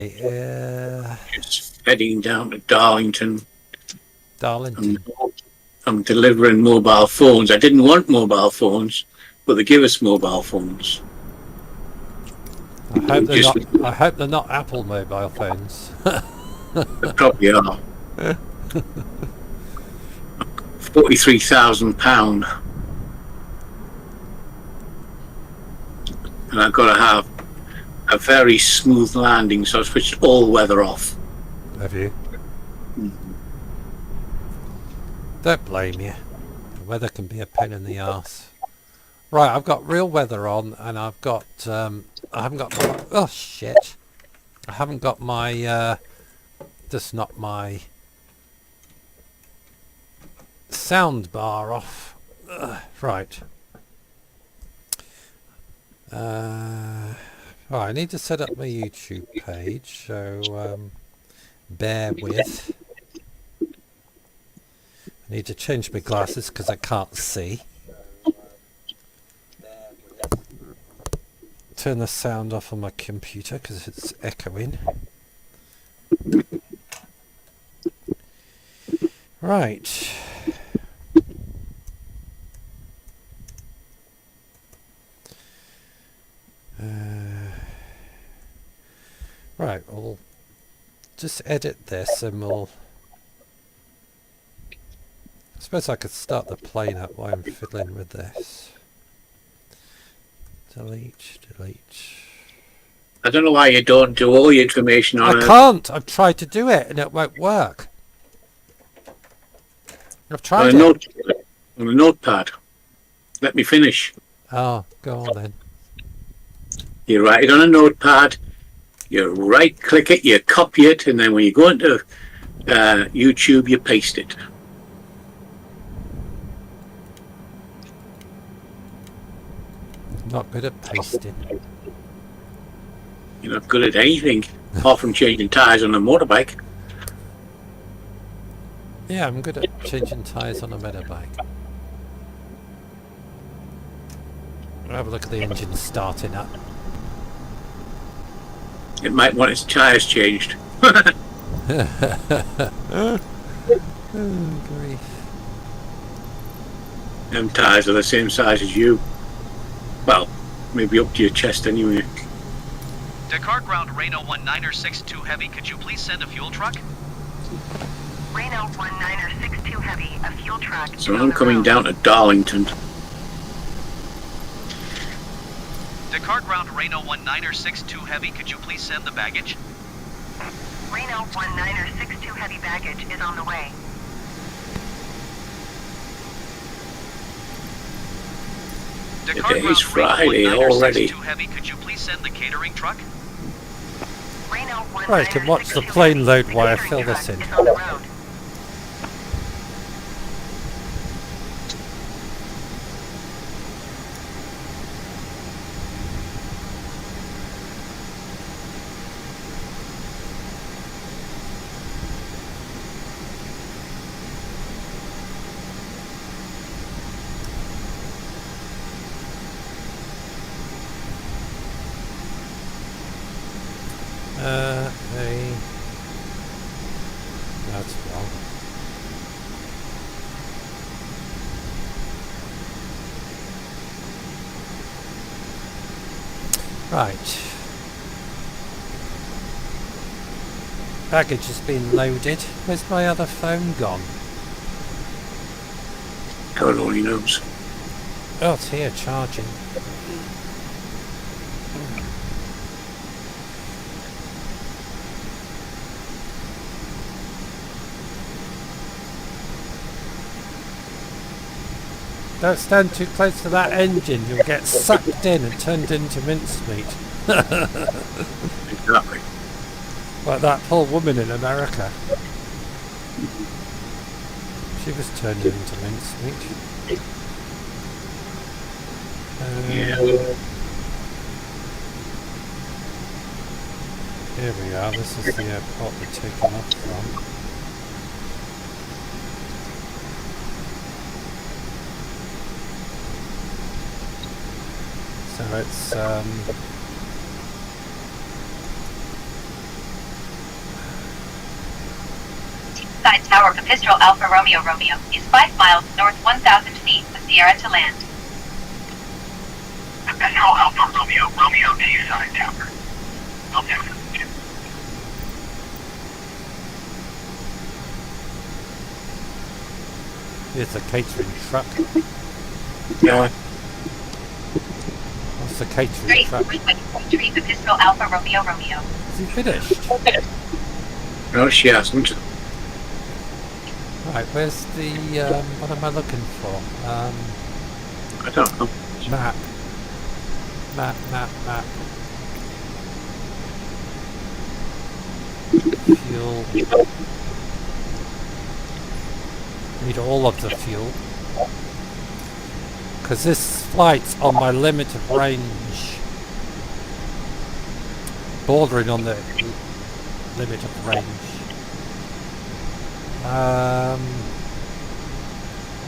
Just heading down to Darlington. Darlington. I'm delivering mobile phones. I didn't want mobile phones, but they give us mobile phones. I hope they're not Apple mobile phones. They probably are. £43,000. And I've got to have a very smooth landing, so I switched all weather off. Have you? Don't blame you. The weather can be a pain in the arse. Right, I've got real weather on, and I've got I haven't got my, oh shit, I haven't got my just not my sound bar off. Right. Right, I need to set up my YouTube page, so bear with. I need to change my glasses because I can't see. Turn the sound off on my computer because it's echoing. Right. Right, we'll just edit this and we'll... I suppose I could start the plane up while I'm fiddling with this. Delete, delete. I don't know why you don't do all your information on it. I can't! I've tried to do it and it won't work. I've tried on a notepad. Let me finish. Oh, go on then. You write it on a notepad, you right click it, you copy it, and then when you go into YouTube, you paste it. Not good at pasting. You're not good at anything, apart from changing tyres on a motorbike. Yeah, I'm good at changing tyres on a motorbike. I'll have a look at the engine starting up. It might want its tyres changed. Oh, grief. Them tyres are the same size as you. Well, maybe up to your chest anyway. Dakar ground Reno 1962 Heavy, could you please send a fuel truck? Reno 1962 Heavy, a fuel truck. So I'm coming down to Darlington. Dakar ground Reno 1962 Heavy, could you please send the baggage? Reno 1962 Heavy baggage is on the way. Dakar It is ground Reno Friday already. 1962 Heavy, could you please send the catering truck? Right, I can watch the plane load while I fill this in. That's wrong. Right. Baggage has been loaded. Where's my other phone gone? God only knows. Oh, it's here, charging. Don't stand too close to that engine, you'll get sucked in and turned into mincemeat. Exactly. Like that poor woman in America. She was turned into mincemeat. Yeah. Here we are, this is the airport we're taking off from. So it's Side Tower Capistrel Alpha Romeo Romeo is 5 miles north 1,000 feet with Sierra to land. Capistrel Alpha Romeo Romeo to you, side tower. Okay. It's a catering truck. Yeah. What's the catering 3 truck? Capistrel Alpha Romeo Romeo. Is he finished? No, she hasn't. Right, where's the, what am I looking for? I don't know. Map. Map. Fuel. Need all of the fuel. Because this flight's on my limit of range. Bordering on the limit of range.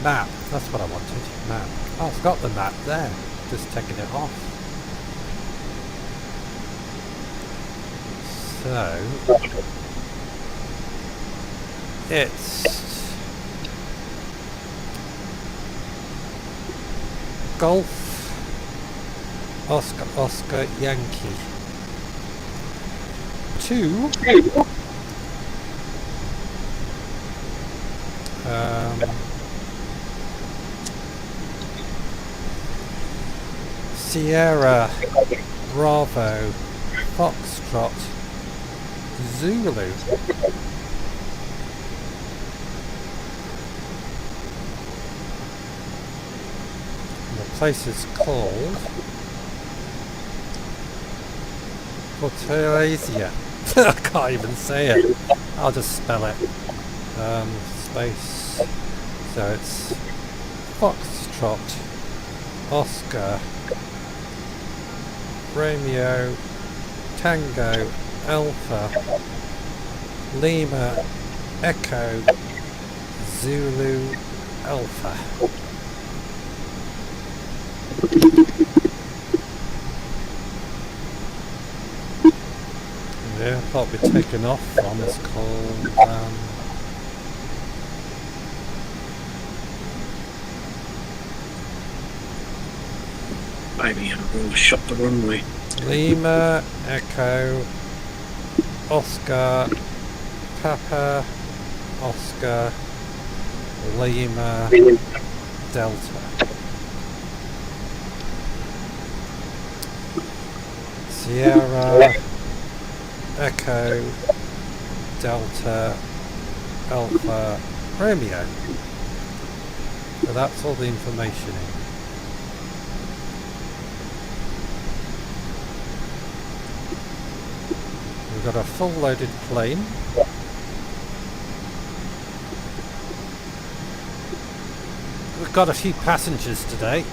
Map. That's what I wanted. Map. Oh, it's got the map there. Just taking it off. So it's Golf Oscar Yankee 2 Sierra Bravo Foxtrot Zulu. The place is called FORTALEZA. I can't even say it. I'll just spell it. Space. So it's Foxtrot Oscar Romeo Tango Alpha Lima Echo Zulu Alpha. The airport we're taking off from is called Maybe I'll shut the runway. Lima Echo Oscar Papa Oscar Lima Delta. Sierra Echo Delta Alpha Romeo. So that's all the information in. We've got a full loaded plane. We've got a few passengers today.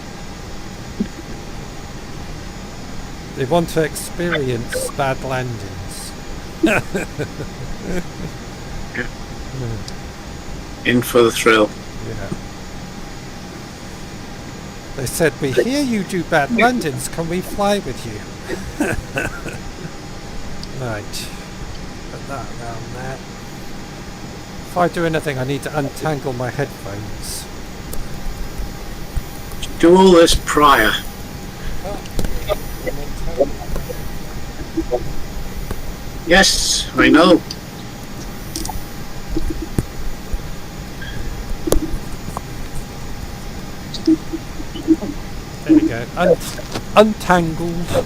They want to experience bad landings. In for the thrill. Yeah. They said, we hear you do bad landings, can we fly with you? Right. Put that around there. If I do anything, I need to untangle my headphones. Do all this prior. Yes, I know. There we go. Untangled.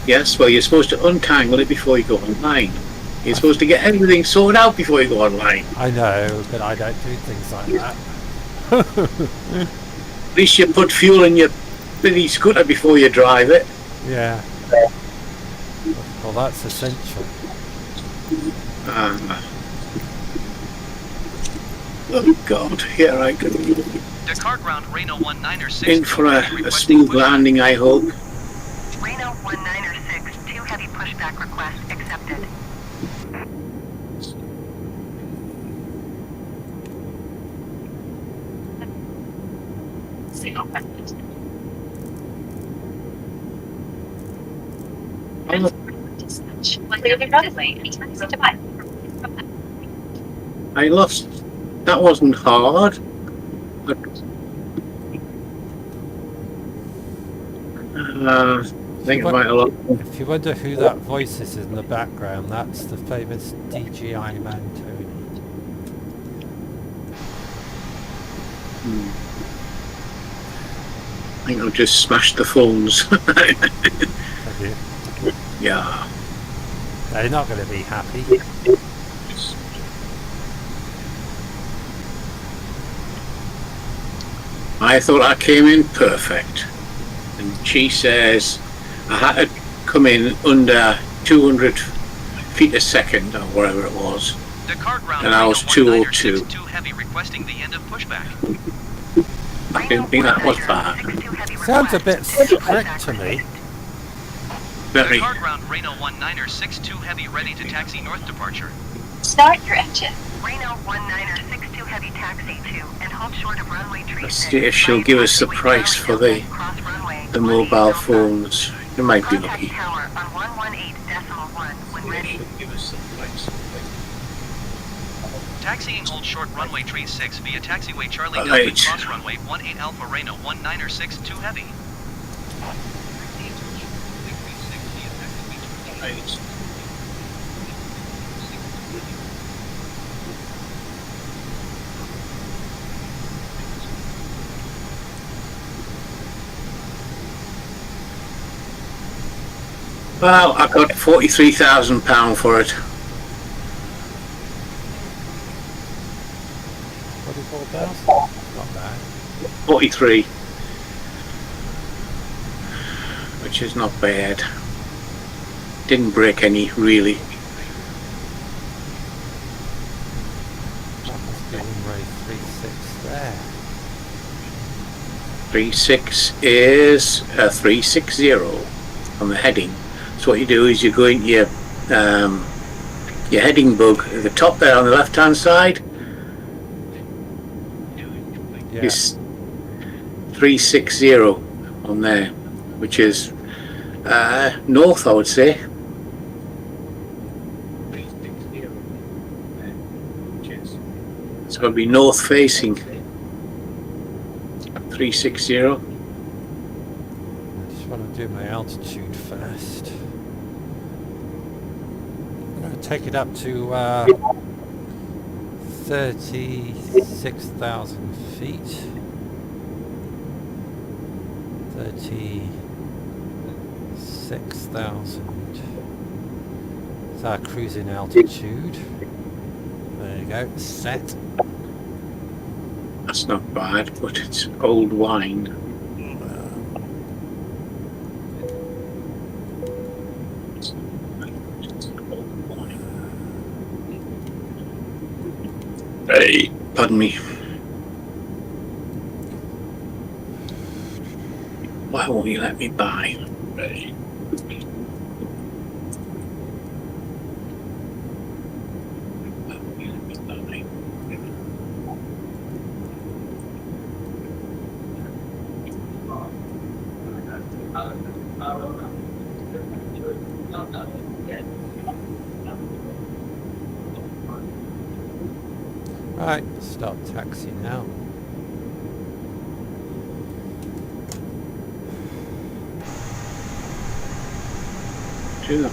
Yes, well, you're supposed to untangle it before you go online. You're supposed to get everything sorted out before you go online. I know, but I don't do things like that. At least you put fuel in your bloody scooter before you drive it. Yeah. Well, that's essential. Oh God, here I go. Dakar ground Reno 196. In for a smooth landing, I hope. Reno 1906, 2 heavy pushback request accepted. I lost. That wasn't hard. But, I think I might have lost. If you wonder who that voice is in the background, that's the famous DJI man Tony. I think I've just smashed the phones. Have you? Yeah. They're not going to be happy. I thought I came in perfect. And she says I had to come in under 200 feet a second or whatever it was. Descartes ground And I was Reno 202. 1962 heavy requesting the end of pushback. I didn't think that was bad. Sounds a bit strict to me. Very. Descartes ground Reno 1962 heavy ready to taxi north departure. Start your engine. Reno 1962 heavy taxi to and hold short of runway 36. Let's see if she'll give us the price for the mobile phones. You might be lucky. Tower on 118.1 when ready. Give us the price. Taxiing hold short runway 36 via taxiway Charlie All Delta right. cross runway 18 Alpha Reno 1962 heavy. Well, I got £43,000 for it. 44,000? Not bad. 43, which is not bad. Didn't break any really. That must be runway 36 there. 36 is a 360 on the heading. So what you do is you go into your heading bug at the top there on the left hand side. Yeah. Is 360 on there, which is north, I would say. It's going to be north facing. 360. I just want to do my altitude first. I'm going to take it up to 36,000 feet. 36,000. It's our cruising altitude. There you go, set. That's not bad, but it's old wine. Hey, pardon me. Why won't you let me buy? Hey. Why won't you let me buy? Right, start taxi now. Sure.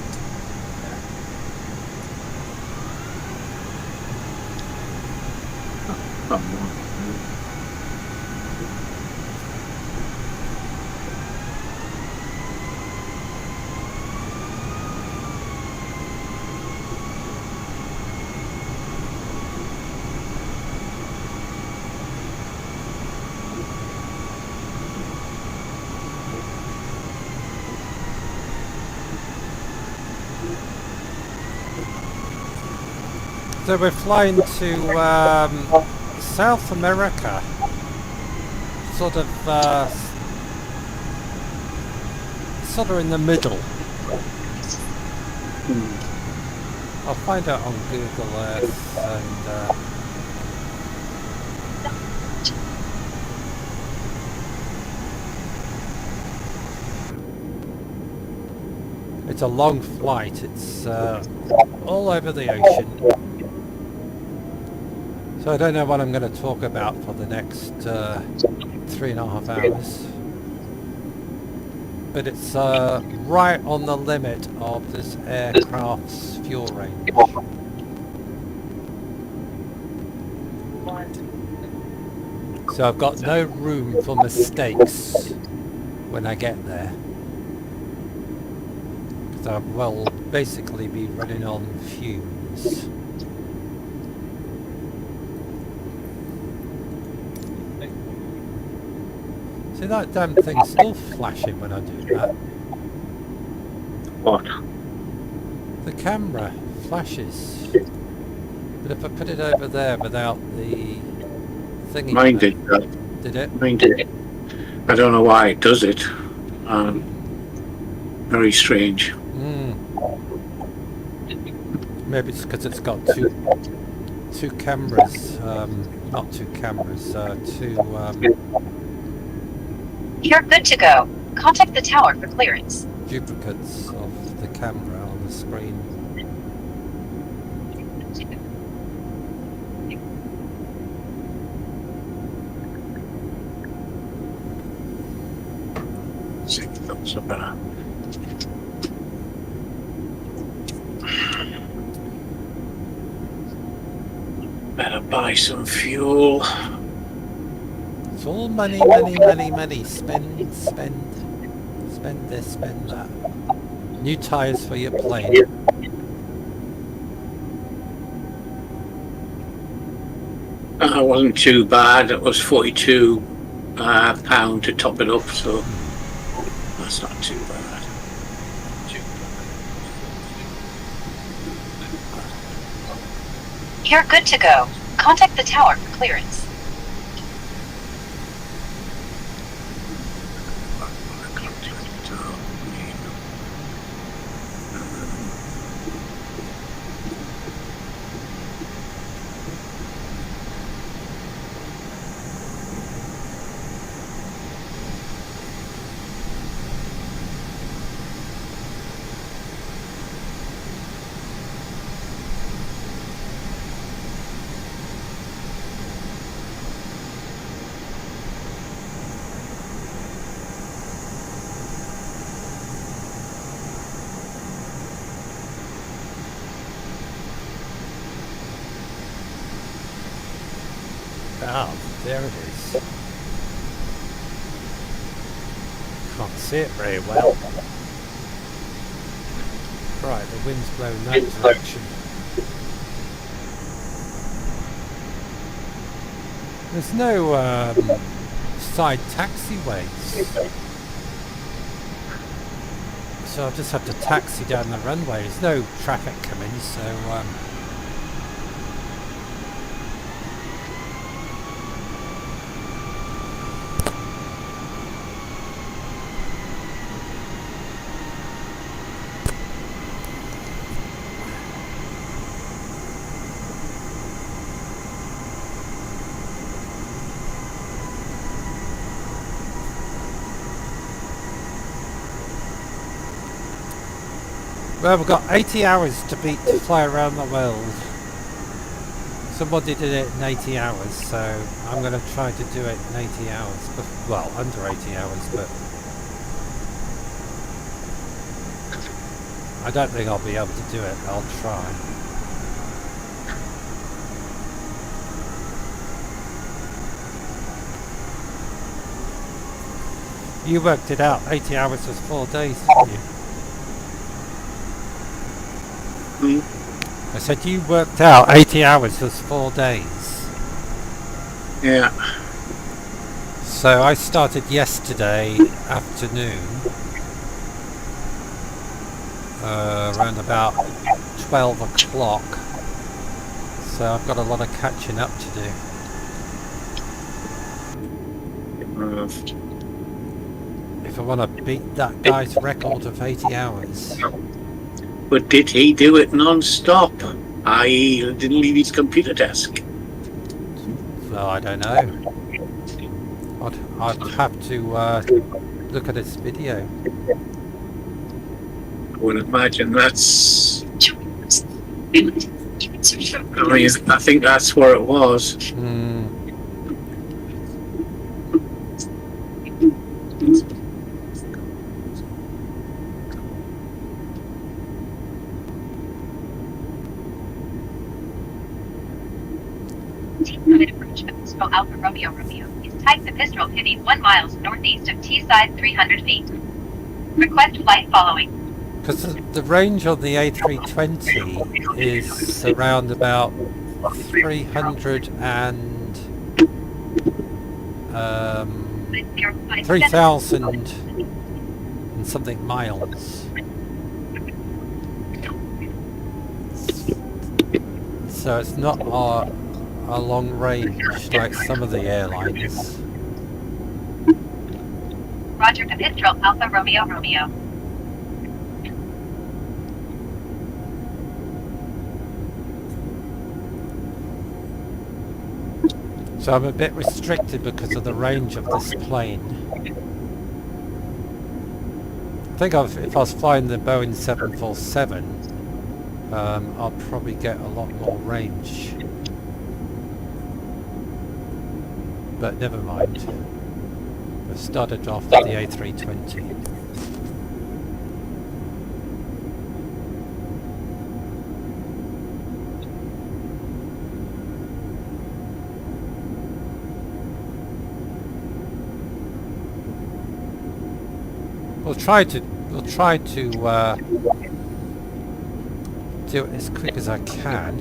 Come on. So we're flying to South America, sort of in the middle. I'll find out on Google Earth and it's a long flight. It's all over the ocean. So I don't know what I'm going to talk about for the next 3.5 hours. But it's right on the limit of this aircraft's fuel range. So I've got no room for mistakes when I get there. Because I will basically be running on fumes. See, that damn thing's still flashing when I do that. What? The camera flashes. But if I put it over there without the thingy... Mine did that. Did it? Mine did. I don't know why it does it. Very strange. Maybe it's because it's got two cameras. Not two cameras. Two... You're good to go. Contact the tower for clearance. duplicates of the camera on the screen. That's a better. Better buy some fuel. It's all money, money, money, money. Spend, spend. Spend this, spend that. New tyres for your plane. It wasn't too bad. It was £42 to top it up, so that's not too bad. You're good to go. Contact the tower for clearance. Ah, there it is. Can't see it very well. Right, the wind's blowing that direction. There's no side taxiways. So I'll just have to taxi down the runway. There's no traffic coming, so well, we've got 80 hours to fly around the world. Somebody did it in 80 hours, so I'm going to try to do it in 80 hours. But, well, under 80 hours, but I don't think I'll be able to do it. I'll try. You worked it out. 80 hours was 4 days, didn't you? I said you worked out 80 hours was 4 days. Yeah. So I started yesterday afternoon, around about 12 o'clock. So I've got a lot of catching up to do. If I want to beat that guy's record of 80 hours. But did he do it non-stop? I.e. didn't leave his computer desk. Well, I don't know. I'd have to look at his video. I would imagine that's I think that's where it was. Hmm. T-side approach of Pistol Alpha Romeo Romeo is type the Pistol heading 1 miles northeast of T-side 300 feet. Request flight following. Because the range on the A320 is around about 300 and 3,000 and something miles. So it's not a long range like some of the airlines. Roger to Pistol Alpha Romeo Romeo. So I'm a bit restricted because of the range of this plane. I think if I was flying the Boeing 747, I'll probably get a lot more range. But never mind. I started off with the A320. We'll try to do it as quick as I can.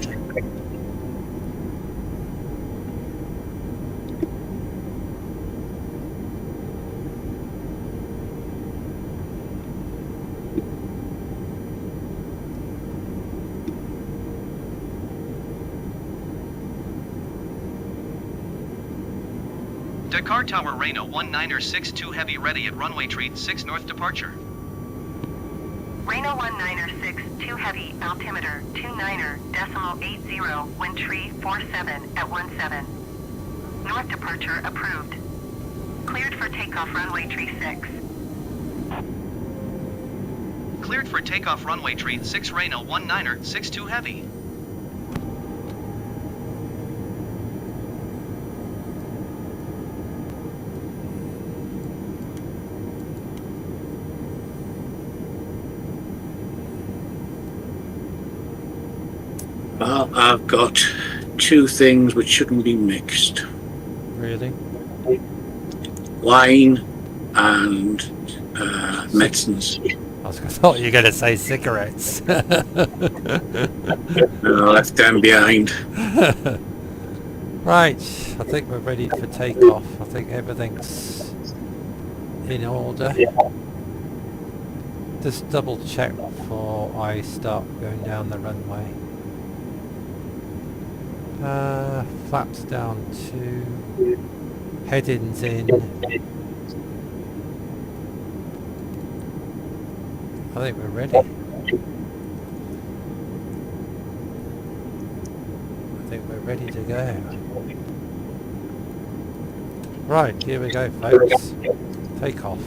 Dakar Tower Reno 1962 Heavy ready at runway treat 6 north departure. Reno 1962 Heavy, altimeter 29.80, wind tree 47 at 17. North departure approved. Cleared for takeoff runway tree 6. Cleared for takeoff runway treat 6 Reno 1962 Heavy. Well, I've got two things which shouldn't be mixed. Really? Wine and medicines. I thought you were going to say cigarettes. No, I left them behind. Right, I think we're ready for takeoff. I think everything's in order. Just double check before I start going down the runway. Flaps down 2, headings in. I think we're ready. I think we're ready to go. Right, here we go, folks. Take off.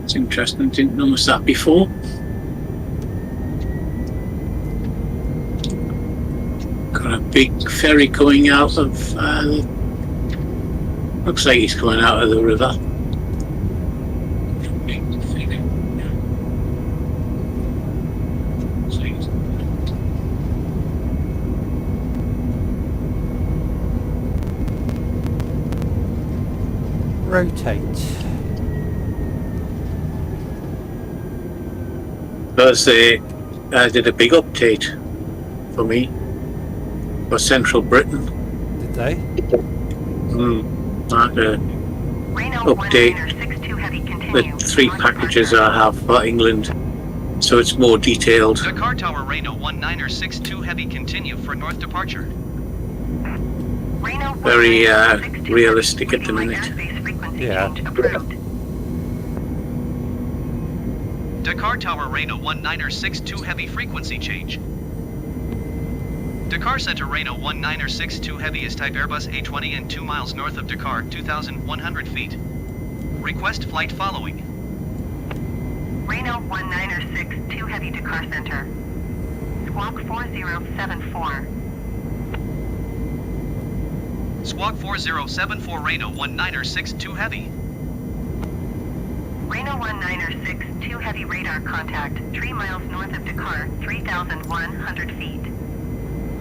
It's interesting, didn't notice that before. Got a big ferry coming out of, looks like he's coming out of the river. Rotate. Because they did a big update for me for Central Britain. Did they? Update the 3 packages I have for England, so it's more detailed. Dakar Tower Reno 1962 Heavy continue for north departure. Reno Very 1962 realistic at the Heavy, minute. airspace frequency Yeah. change approved. Dakar Tower Reno 1962 Heavy frequency change. Dakar Center Reno 1962 Heavy is type Airbus A20 and 2 miles north of Dakar, 2,100 feet. Request flight following. Reno 1962 Heavy Dakar Center. Squawk 4074. Squawk 4074 Reno 1962 Heavy. Reno 1962 Heavy radar contact 3 miles north of Dakar, 3,100 feet.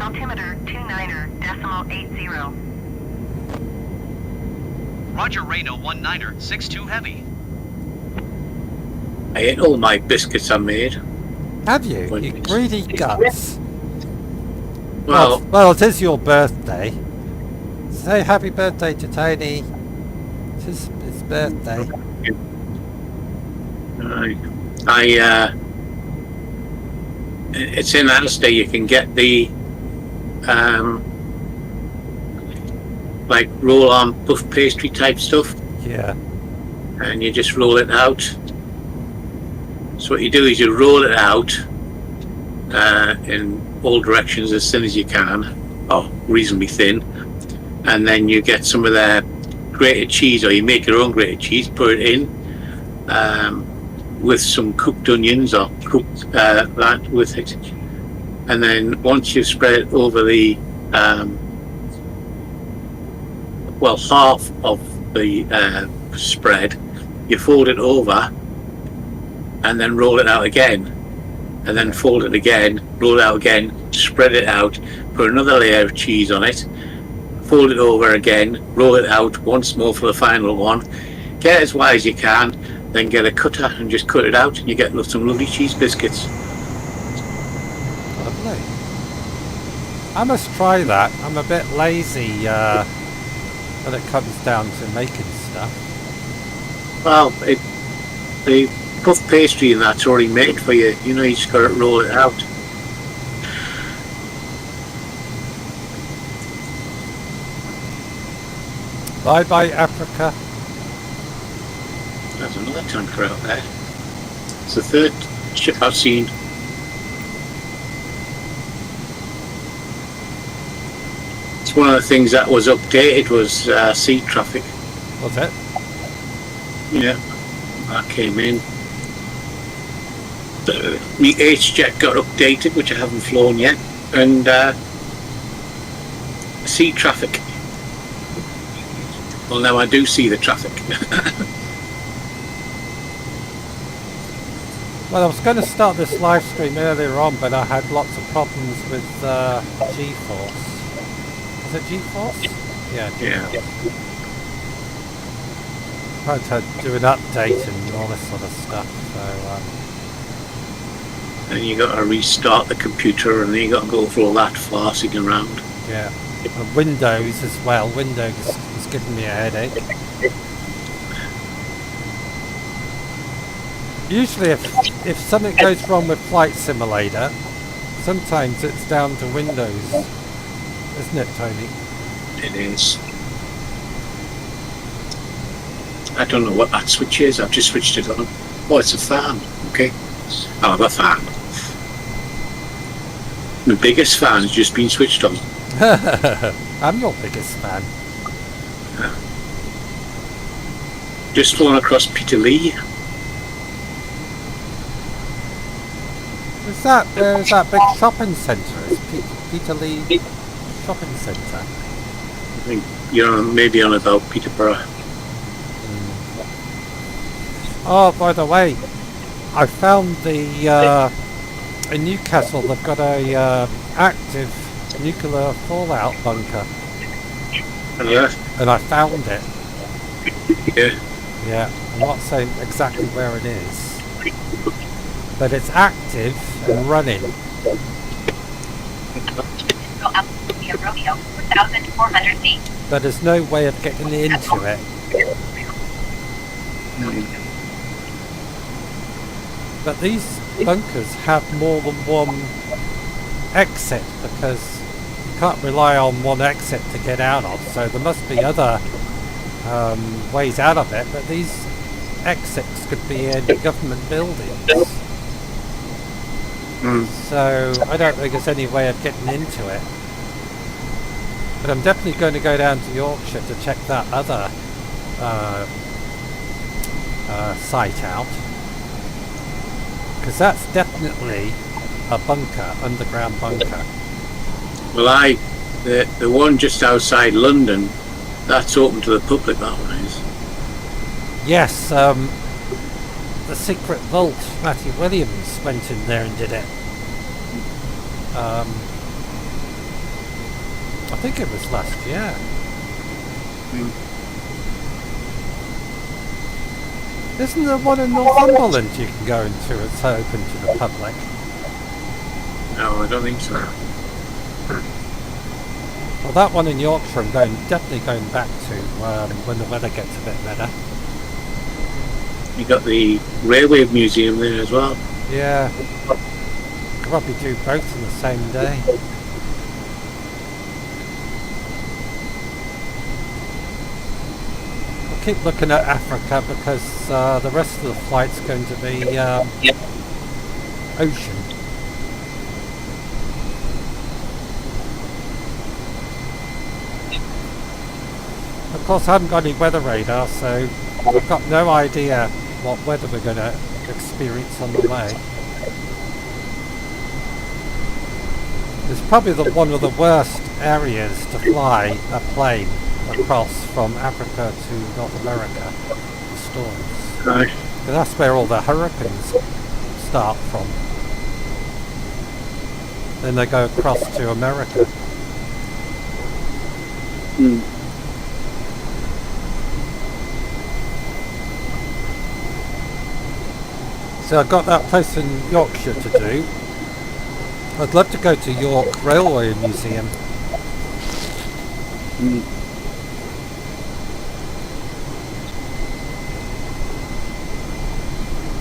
Altimeter 29.80. Roger Reno 1962 Heavy. I ate all my biscuits I made. Have you? You greedy guts. Well, Well, it is your birthday. Say happy birthday to Tony. It is his birthday. It's in Asda. You can get the like roll-on puff pastry type stuff, Yeah. and you just roll it out. So what you do is you roll it out in all directions as thin as you can, or reasonably thin, and then you get some of their grated cheese, or you make your own grated cheese, put it in with some cooked onions or cooked that with it, and then once you've spread it over the half of the spread, you fold it over and then roll it out again, and then fold it again, roll it out again, spread it out, put another layer of cheese on it, fold it over again, roll it out once more for the final one, get as wide as you can, then get a cutter and just cut it out, and you get some lovely cheese biscuits. Lovely. I must try that. I'm a bit lazy when it comes down to making stuff. Well, the puff pastry and that's already made for you. You know, you just got to roll it out. Bye bye Africa. There's another tanker out there. It's the third ship I've seen. It's one of the things that was updated was sea traffic. Was it? Yeah, that came in. The H-Jet got updated, which I haven't flown yet, and sea traffic. Well, now I do see the traffic. Well, I was going to start this live stream earlier on, but I had lots of problems with GeForce. Is it GeForce? Yeah, GeForce. Yeah. Tried to do an update and all this sort of stuff, so And you got to restart the computer, and then you got to go through all that farsing around. yeah. And Windows as well. Windows is giving me a headache. Usually if something goes wrong with Flight Simulator, sometimes it's down to Windows, isn't it, Tony? It is. I don't know what that switch is. I've just switched it on. Oh, it's a fan. Okay. I have a fan. My biggest fan has just been switched on. I'm your biggest fan. Just flown across Peterlee. Is that there's that big shopping centre? It's Peterlee Shopping Centre. I think you're maybe on about Peterborough. Oh, by the way, I found the in Newcastle they've got a active nuclear fallout bunker, Yeah. and I found it. Yeah. Yeah, I'm not saying exactly where it is, but it's active and running. Go out via Romeo, 4,400 feet. But there's no way of getting into it. But these bunkers have more than one exit because you can't rely on one exit to get out of, so there must be other ways out of it, but these exits could be in government buildings. So I don't think there's any way of getting into it. But I'm definitely going to go down to Yorkshire to check that other site out. Because that's definitely a bunker, underground bunker. Well, the one just outside London, that's open to the public, that one is. Yes, the secret vault, Matthew Williams went in there and did it. I think it was last year. Isn't there one in Northumberland you can go into? It's open to the public. No, I don't think so. Well, that one in Yorkshire I'm definitely going back to when the weather gets a bit better. You got the Railway Museum there as well. Yeah. Could probably do both in the same day. I'll keep looking at Africa because the rest of the flight's going to be ocean. Of course I haven't got any weather radar, so I've got no idea what weather we're going to experience on the way. It's probably one of the worst areas to fly a plane across from Africa to North America for storms. Right. That's where all the hurricanes start from. Then they go across to America. So I've got that place in Yorkshire to do. I'd love to go to York Railway Museum.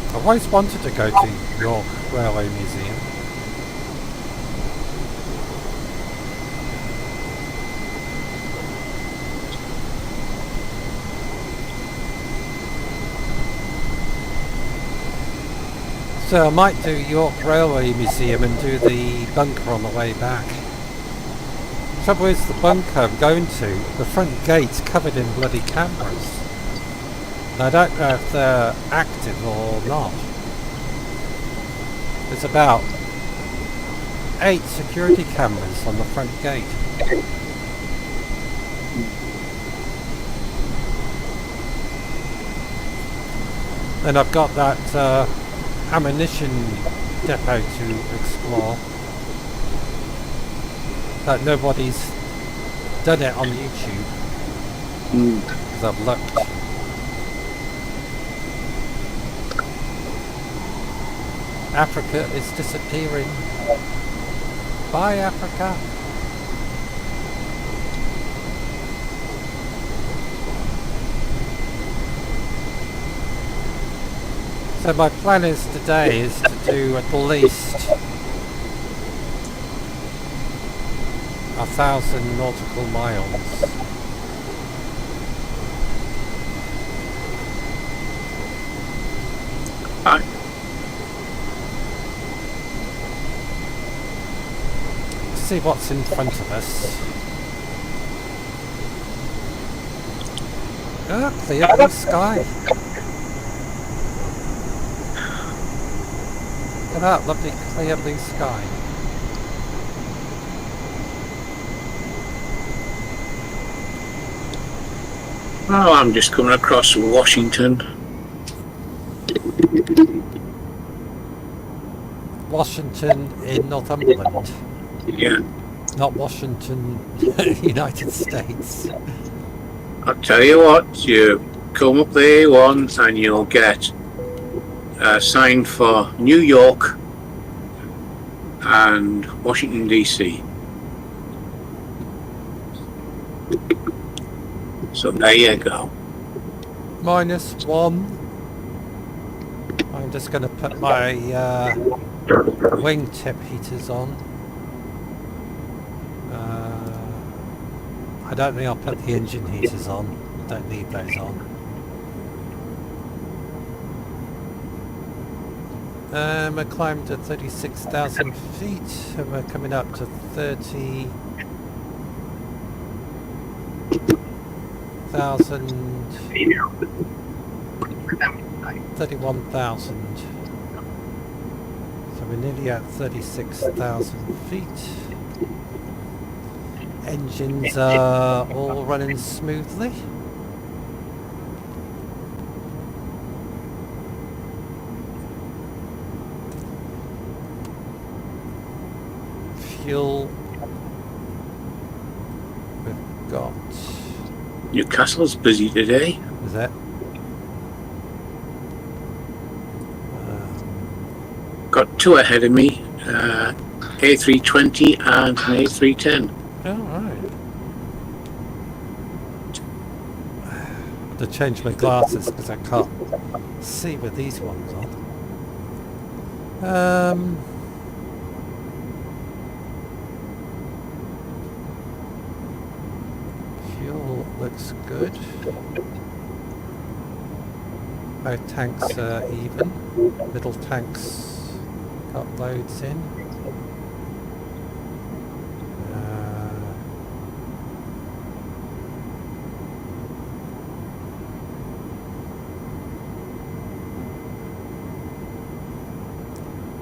I've always wanted to go to York Railway Museum. So I might do York Railway Museum and do the bunker on the way back. Trouble is, the bunker I'm going to, the front gate's covered in bloody cameras. And I don't know if they're active or not. There's about 8 security cameras on the front gate. Then I've got that ammunition depot to explore, that nobody's done it on YouTube because I've looked. Africa is disappearing. Bye, Africa. So my plan is today is to do at least 1,000 nautical miles. Hi. See what's in front of us. Ah, clear blue sky. Look at that lovely clear blue sky. Oh, I'm just coming across from Washington. Washington in Northumberland. Yeah. Not Washington, United States. I'll tell you what, you come up there once and you'll get a sign for New York and Washington DC. So there you go. -1. I'm just going to put my wingtip heaters on. I don't think I'll put the engine heaters on. Don't need those on. I climbed to 36,000 feet and we're coming up to 31,000. So we're nearly at 36,000 feet. Engines are all running smoothly. Fuel. We've got. Newcastle's busy today. Is that? Got two ahead of me. A320 and an A310. Oh, right. I have to change my glasses because I can't see with these ones on. Fuel looks good. Both tanks are even. Middle tanks got loads in.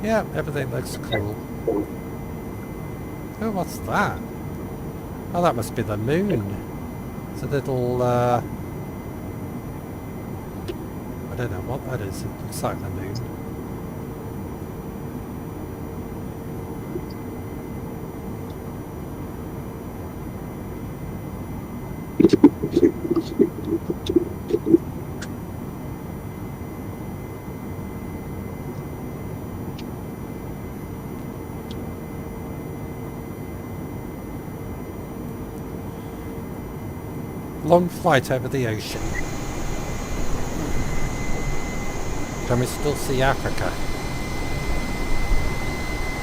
Yeah, everything looks cool. Oh, what's that? Oh, that must be the moon. It's a little, I don't know what that is. It looks like the moon. Long flight over the ocean. Can we still see Africa?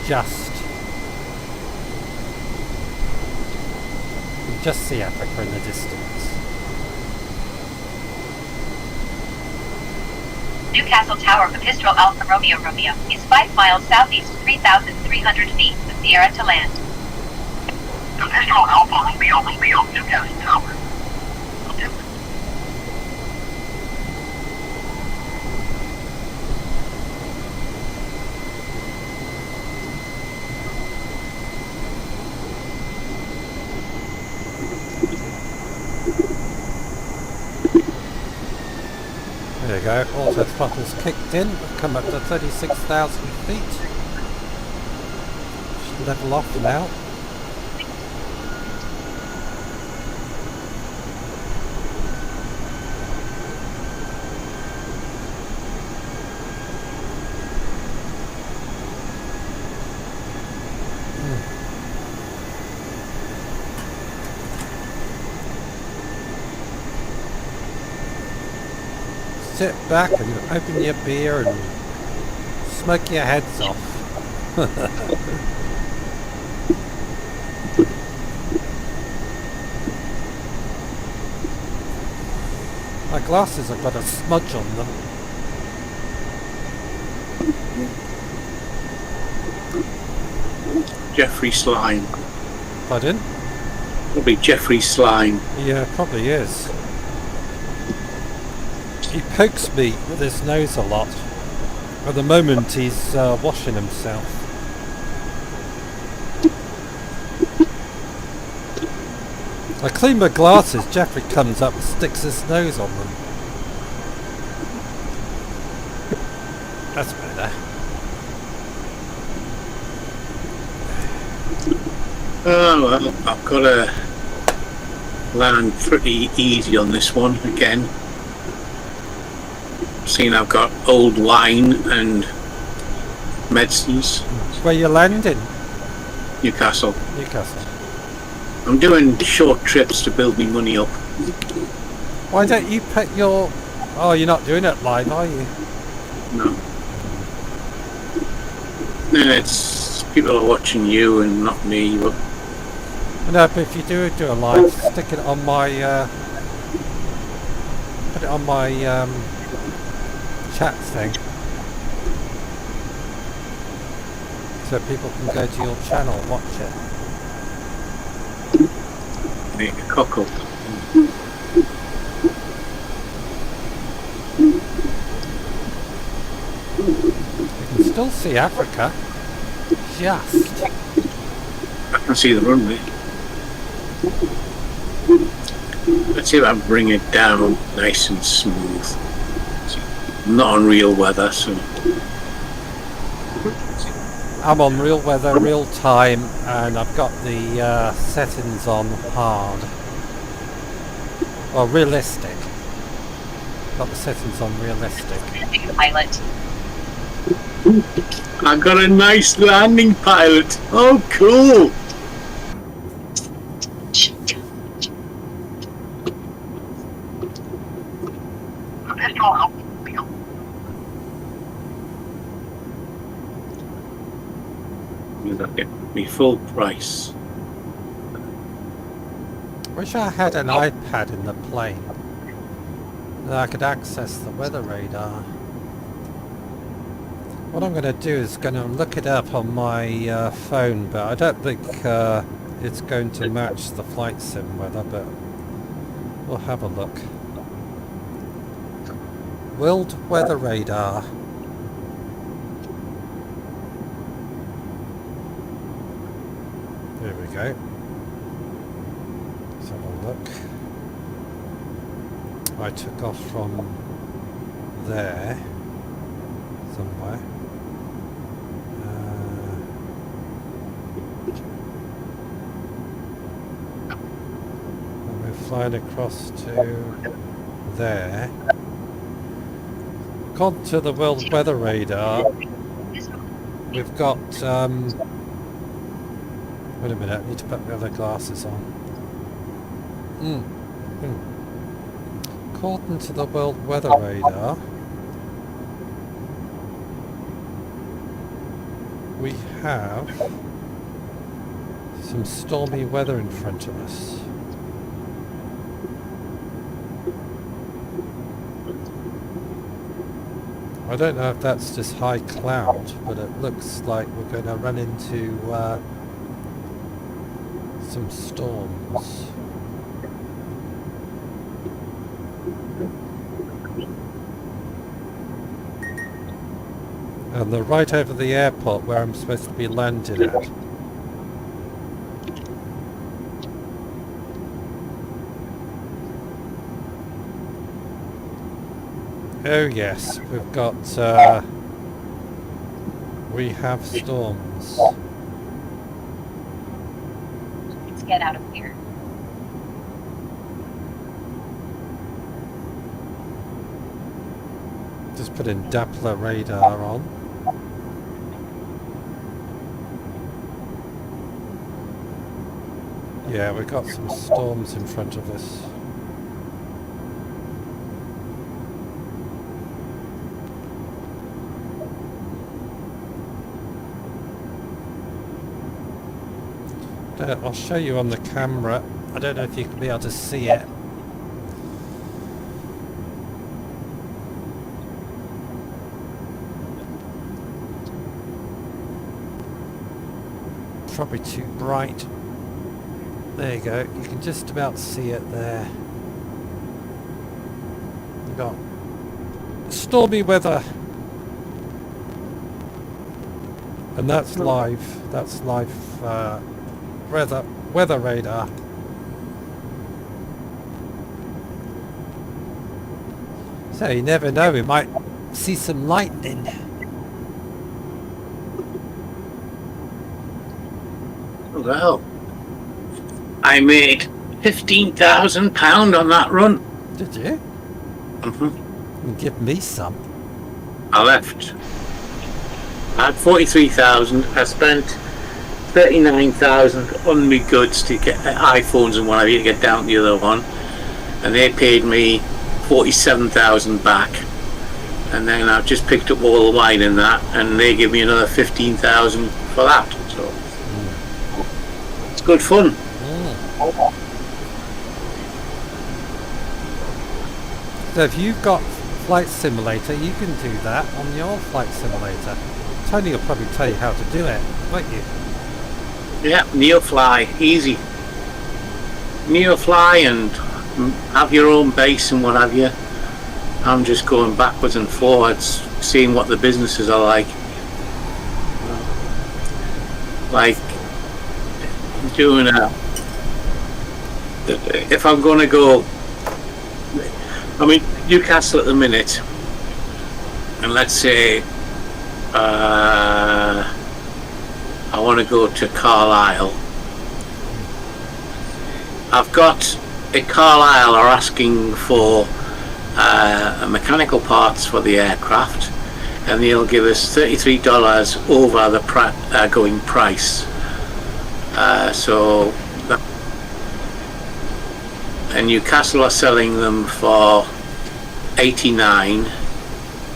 Just. We just see Africa in the distance. Newcastle Tower Capistrel Alpha Romeo Romeo is 5 miles southeast, 3,300 feet, with Sierra to land. Capistrel Alpha Romeo Romeo, Newcastle Tower. There you go, auto throttle's kicked in, we've come up to 36,000 feet. Should level off now. Sit back and open your beer and smoke your heads off. My glasses have got a smudge on them. Jeffrey Slime. Pardon? Probably Jeffrey Slime. Yeah, probably is. He pokes me with his nose a lot. At the moment he's washing himself. I clean my glasses, Jeffrey comes up and sticks his nose on them. That's better. Oh well, I've got to land pretty easy on this one again. Seeing I've got old wine and medicines. Where you landing? Newcastle. Newcastle. I'm doing short trips to build me money up. Why don't you put your... Oh, you're not doing it live, are you? No. No, it's people are watching you and not me. But No, but if you do a live, stick it on my... put it on my chat thing. so people can go to your channel and watch it. Make a cockle. You can still see Africa. Just. I can see the runway. Let's see if I can bring it down nice and smooth. Not on real weather, so. I'm on real weather, real time, and I've got the settings on hard. Or realistic. Got the settings on realistic. Pilot. I got a nice landing pilot. Oh, cool. That get me full price. Wish I had an iPad in the plane. Then I could access the weather radar. What I'm going to do is going to look it up on my phone, but I don't think it's going to match the flight sim weather, but we'll have a look. World Weather Radar. There we go. Let's have a look. I took off from there somewhere. And we're flying across to there. According to the World Weather Radar, we've got wait a minute, I need to put my other glasses on. According to the World Weather Radar, we have some stormy weather in front of us. I don't know if that's just high cloud, but it looks like we're going to run into some storms. And they're right over the airport where I'm supposed to be landed at. Oh yes, we've got, we have storms. Let's get out of here. Just put in Doppler radar on. Yeah, we've got some storms in front of us. I'll show you on the camera. I don't know if you can be able to see it. Probably too bright. There you go. You can just about see it there. We've got stormy weather. And that's live. That's live weather radar. So you never know, we might see some lightning. Well, I made £15,000 on that run. Did you? Mm-hmm. Give me some. I left. I had 43,000. I spent 39,000 on my goods to get iPhones and what have you to get down to the other one, and they paid me 47,000 back. And then I've just picked up all the wine in that, and they give me another 15,000 for that. So it's good fun. So if you've got Flight Simulator, you can do that on your Flight Simulator. Tony will probably tell you how to do it, won't you? Yeah, NeoFly, easy. NeoFly and have your own base and what have you. I'm just going backwards and forwards, seeing what the businesses are like. Like doing if I'm going to go, I mean, Newcastle at the minute, and let's say I want to go to Carlisle. I've got at Carlisle are asking for mechanical parts for the aircraft, and they'll give us $33 over the going price. And Newcastle are selling them for 89,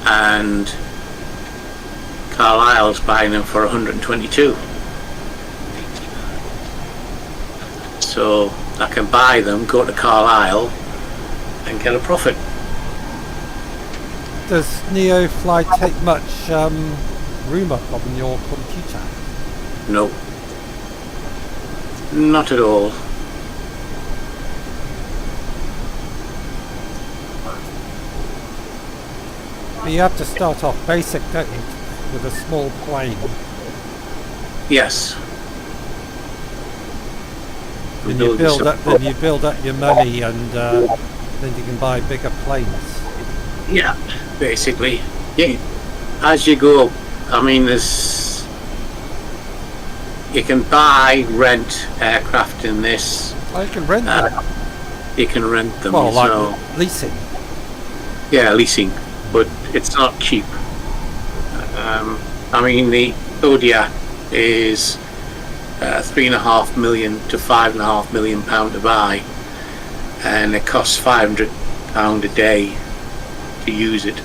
and Carlisle's buying them for 122. So I can buy them, go to Carlisle, and get a profit. Does NeoFly take much room up on your computer? No, not at all. But you have to start off basic, don't you, with a small plane. Yes. Then you build up your money, and then you can buy bigger planes. Yeah, basically. Yeah. As you go, I mean, you can buy, rent aircraft in this. Oh, you can rent them. You can rent them. Well, like so, leasing. yeah, leasing, but it's not cheap. I mean, the Odia is £3.5 million to £5.5 million to buy, and it costs £500 a day to use it.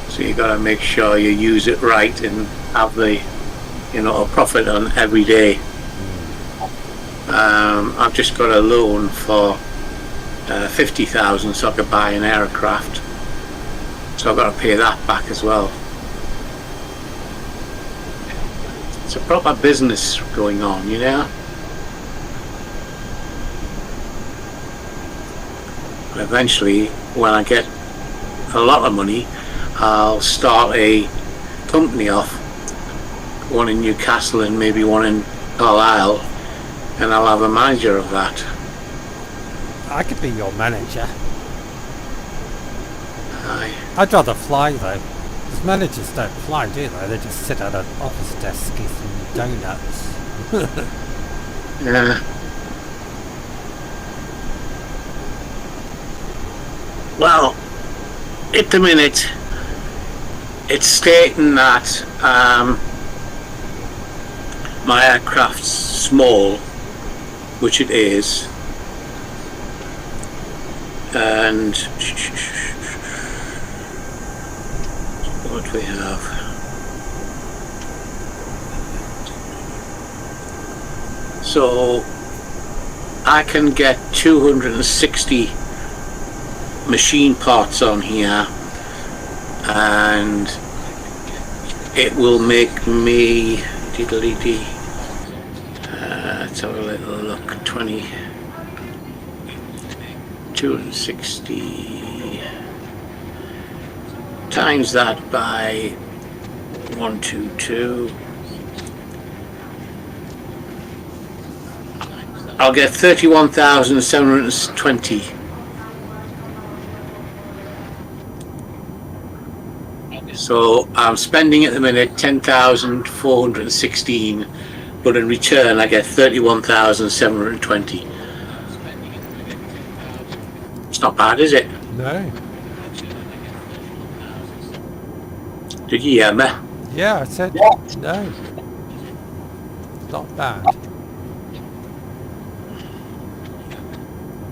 So you got to make sure you use it right and have the, a profit on every day. I've just got a loan for 50,000 so I could buy an aircraft. So I've got to pay that back as well. It's a proper business going on, you know. And eventually, when I get a lot of money, I'll start a company off, one in Newcastle and maybe one in Carlisle, and I'll have a manager of that. I could be your manager. Aye. I'd rather fly though, because managers don't fly, do they? They just sit at an office desk eating donuts. Yeah. Well, at the minute, it's stating that my aircraft's small, which it is, and what we have. So I can get 260 machine parts on here, and it will make me let's have a little look. 260 times that by 122. I'll get 31,720. So I'm spending at the minute 10,416, but in return I get 31,720. It's not bad, is it? No. Did you hear me? Yeah, I said no. Not bad.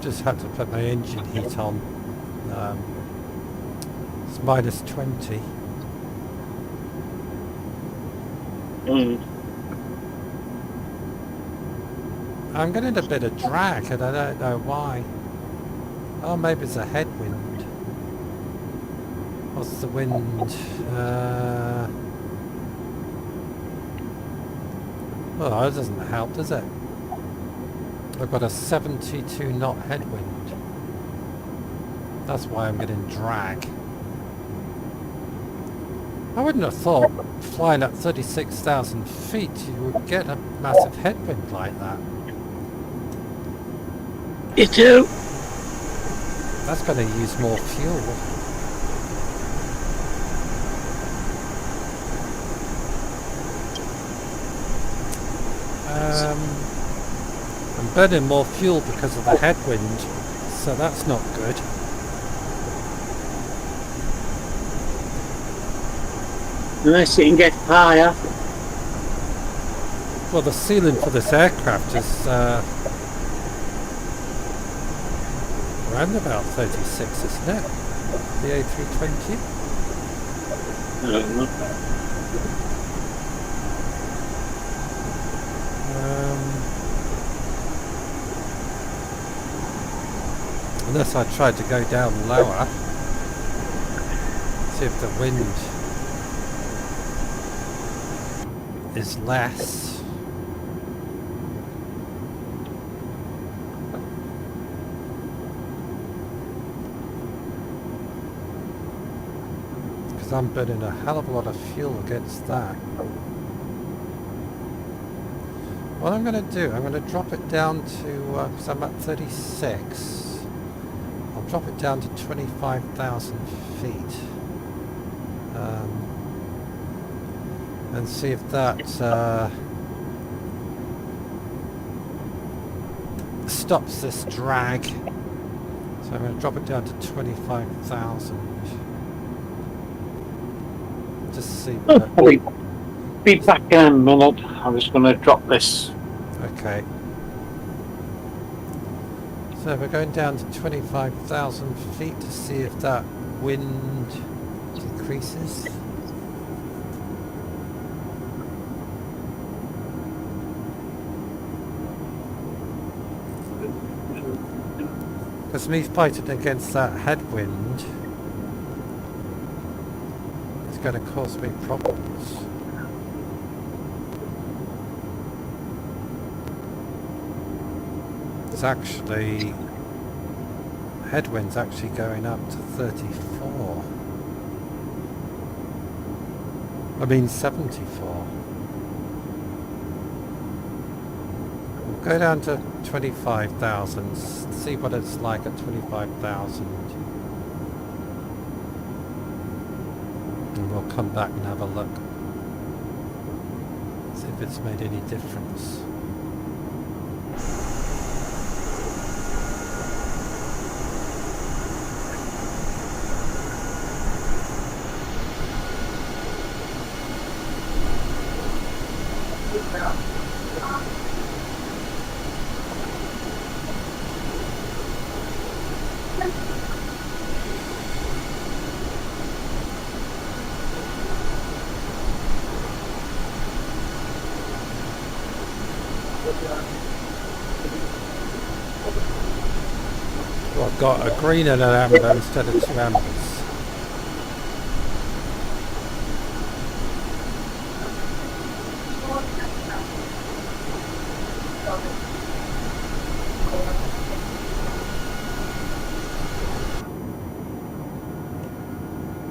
Just had to put my engine heat on. It's minus 20. I'm getting a bit of drag and I don't know why. Oh, maybe it's a headwind. What's the wind? Well, that doesn't help, does it? I've got a 72 knot headwind. That's why I'm getting drag. I wouldn't have thought flying at 36,000 feet you would get a massive headwind like that. You do. That's going to use more fuel. I'm burning more fuel because of the headwind, so that's not good. Unless you can get higher. Well, the ceiling for this aircraft is around about 36, isn't it? The A320? I don't know. Unless I tried to go down lower, see if the wind is less. Because I'm burning a hell of a lot of fuel against that. What I'm going to do, I'm going to drop it down to, because I'm at 36, I'll drop it down to 25,000 feet. And see if that stops this drag. So I'm going to drop it down to 25,000. Just see what I'll be back in a minute. I'm just going to drop this. Okay. So we're going down to 25,000 feet to see if that wind decreases. Because me fighting against that headwind is going to cause me problems. It's actually, headwind's actually going up to 34. I mean 74. We'll go down to 25,000, see what it's like at 25,000. And we'll come back and have a look. See if it's made any difference. Well, I've got a green and an amber instead of two ambers.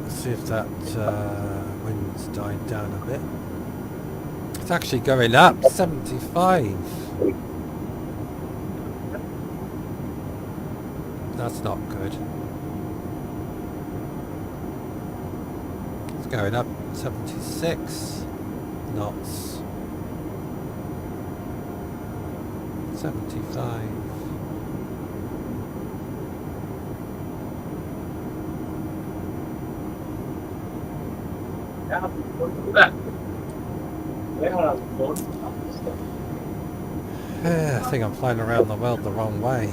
Let's see if that wind's died down a bit. It's actually going up, 75. That's not good. It's going up 76 knots. 75. I think I'm flying around the world the wrong way.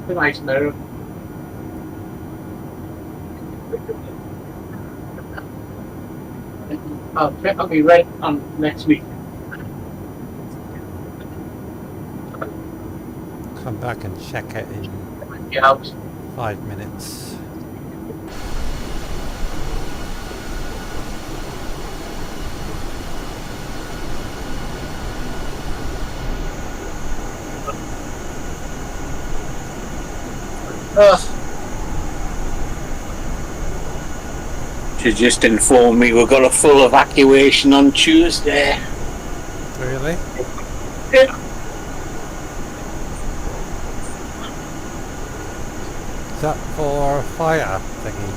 Nice mirror. I'll be ready on next week. Come back and check it in Your house. 5 minutes. She just informed me we've got a full evacuation on Tuesday. Really? Yeah. Is that for a fire thingy?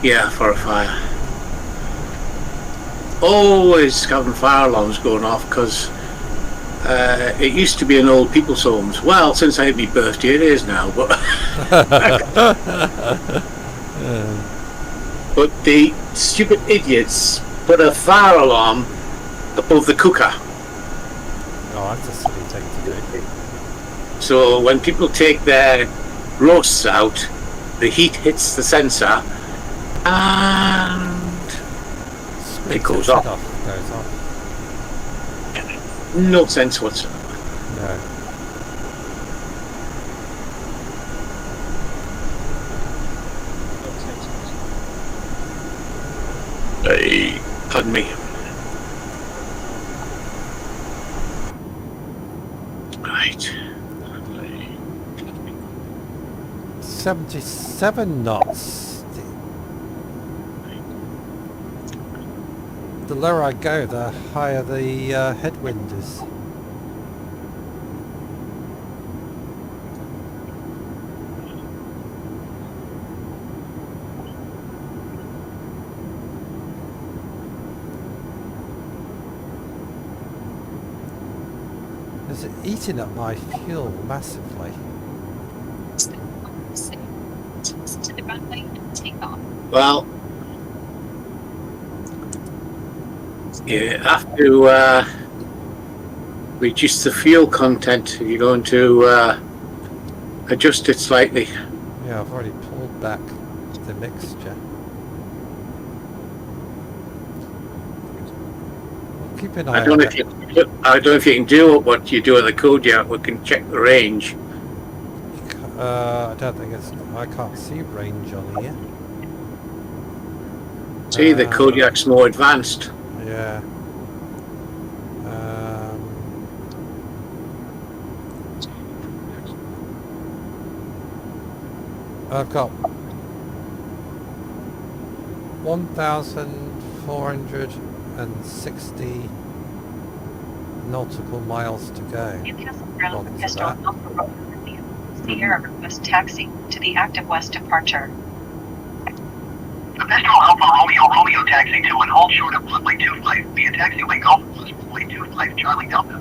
Yeah, for a fire. Always having fire alarms going off because it used to be an old people's homes. Well, since I had my birthday, it is now. But but the stupid idiots put a fire alarm above the cooker. Oh, that's a silly thing to do. So when people take their roasts out, the heat hits the sensor and it goes off. Goes off. No sense whatsoever. No. Hey, pardon me. Right. 77 knots. The lower I go, the higher the headwind is. It's eating up my fuel massively. To the runway and take off. Well, you have to reduce the fuel content if you're going to adjust it slightly. Yeah, I've already pulled back the mixture. Well, keep an eye I don't on know it. I don't know if you can do what you do in the code yet. We can check the range. I don't think it's. I can't see range on here. See, the Kodiak's more advanced. Yeah. I've got 1,460 nautical miles to go. Newcastle Welcome Ground to Pistol that. Alpha Romeo. Sierra request taxi to the active west departure. The Pistol Alpha Romeo taxi to and hold short of runway 25 via taxiway Golf plus runway 25 Charlie Delta.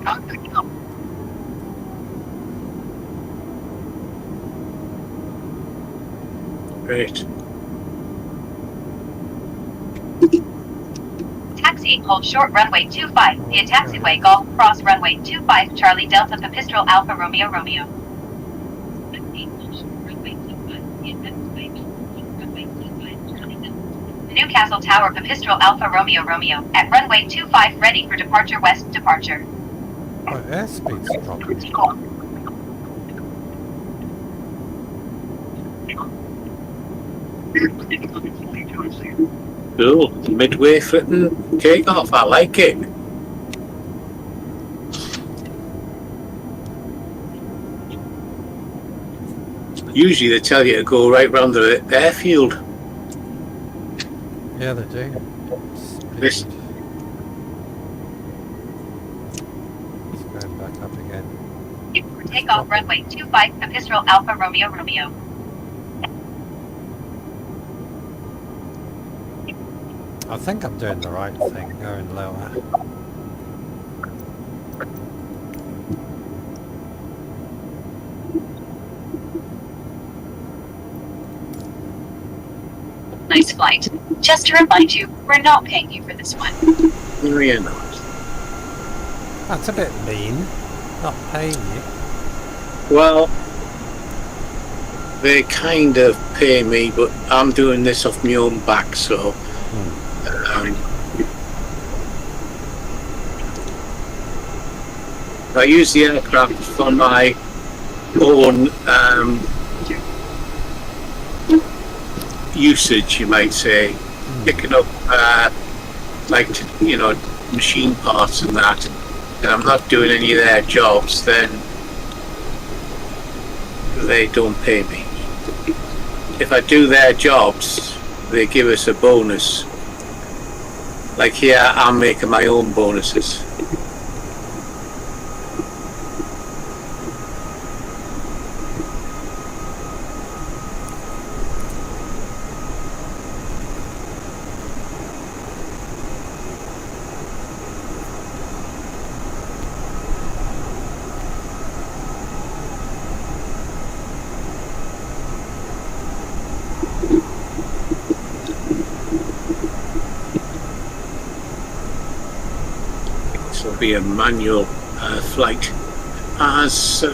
Contact number. Great. Taxi hold short runway 25 via taxiway Golf cross runway 25 Charlie Delta Papistrel Alpha Romeo Romeo. Newcastle Tower Papistrel Alpha Romeo Romeo at runway 25 ready for departure west departure. Oh, airspeed's dropping. Cool. Midway flipping cake off. I like it. Usually they tell you to go right round the airfield. Yeah, they do. This- Speed. It's going back up again. Takeoff runway 25 Papistrel Alpha Romeo Romeo. I think I'm doing the right thing, going lower. Nice flight. Just to remind you, we're not paying you for this one. No, you're not. That's a bit mean. Not paying you. Well, they kind of pay me, but I'm doing this off my own back, so. I use the aircraft for my own usage, you might say, picking up like machine parts and that, and I'm not doing any of their jobs, then they don't pay me. If I do their jobs, they give us a bonus. Like here, I'm making my own bonuses. Be a manual flight, as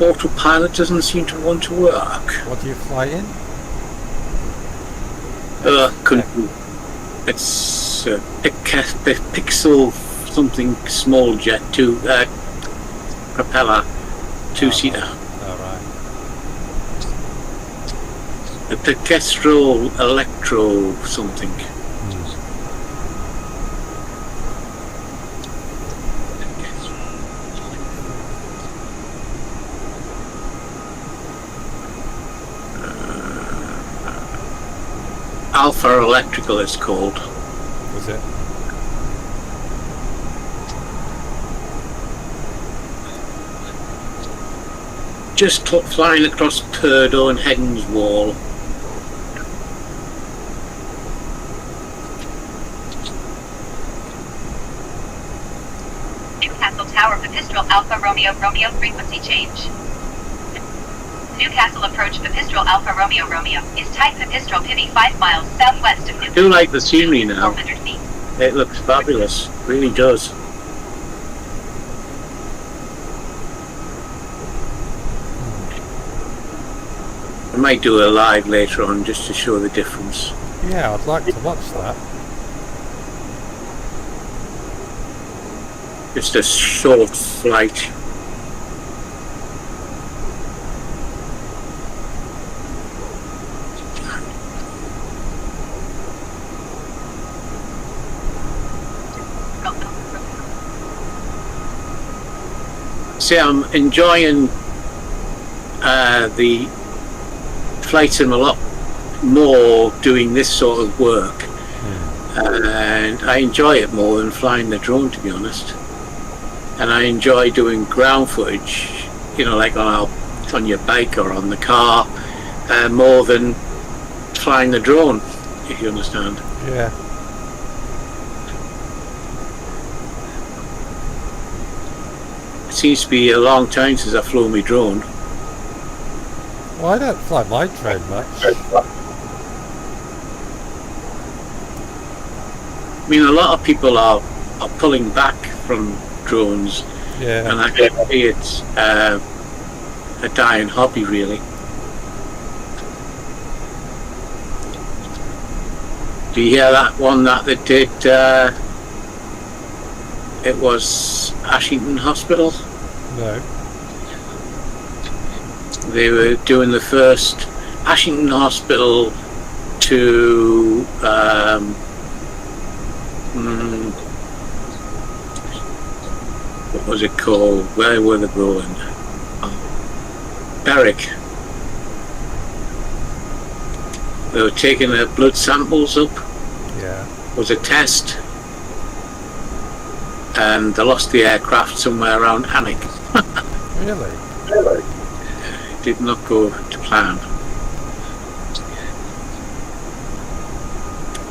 autopilot doesn't seem to want to work. What do you fly in? It's a Pixel something small jet, propeller, two-seater. Alright. A Picasso Electro something. Alpha Electrical it's called. Was it? Just flying across Purdo and Heddon's Wall. Newcastle Tower Pipistrel Alpha Romeo Romeo frequency change. Newcastle approach Pipistrel Alpha Romeo Romeo is type Pipistrel Pivi 5 miles southwest of Newcastle. I do like the scenery now. 400 feet. It looks fabulous, really does. I might do a live later on just to show the difference. Yeah, I'd like to watch that. Just a short flight. See, I'm enjoying the flight sim a lot more doing this sort of work, and I enjoy it more than flying the drone, to be honest. And I enjoy doing ground footage, like on your bike or on the car, more than flying the drone, if you understand. Yeah. It seems to be a long time since I flew my drone. Well, I don't fly my drone much. I mean, a lot of people are pulling back from drones, Yeah. and I can see it's a dying hobby, really. Do you hear that one that they did? It was Ashington Hospital. No. They were doing the first Ashington Hospital to what was it called? Where were they going? Berwick. They were taking their blood samples up. Yeah. It was a test, and they lost the aircraft somewhere around Alnwick. Really? It did not go to plan.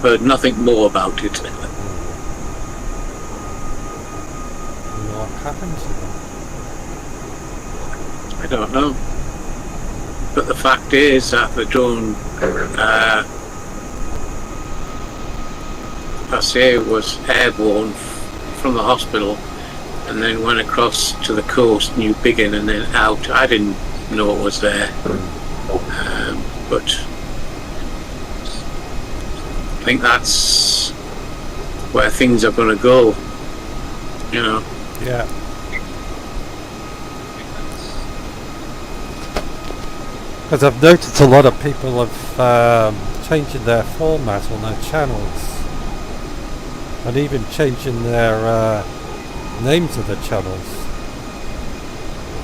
Heard nothing more about it. What happened to them? I don't know. But the fact is that the drone, I say, was airborne from the hospital and then went across to the coast, New Biggin, and then out. I didn't know it was there. But I think that's where things are going to go, Yeah. Because I've noticed a lot of people have changing their format on their channels, and even changing their names of the channels.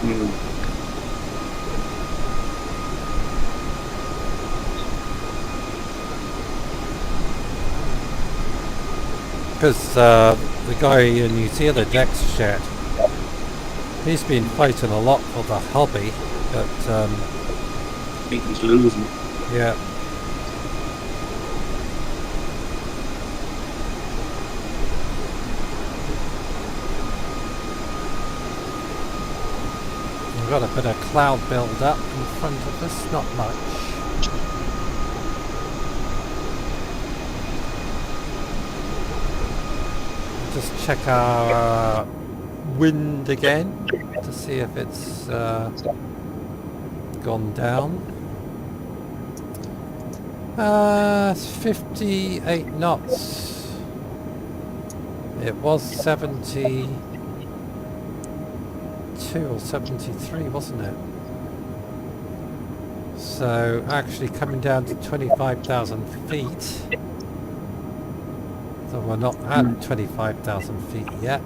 Mm. Because the guy in New Zealand, Dex Shed, he's been fighting a lot for the hobby, but I think he's losing. yeah. We've got a bit of cloud build up in front of us, not much. Just check our wind again to see if it's gone down. It's 58 knots. It was 72 or 73, wasn't it? So actually coming down to 25,000 feet. So we're not at 25,000 feet yet.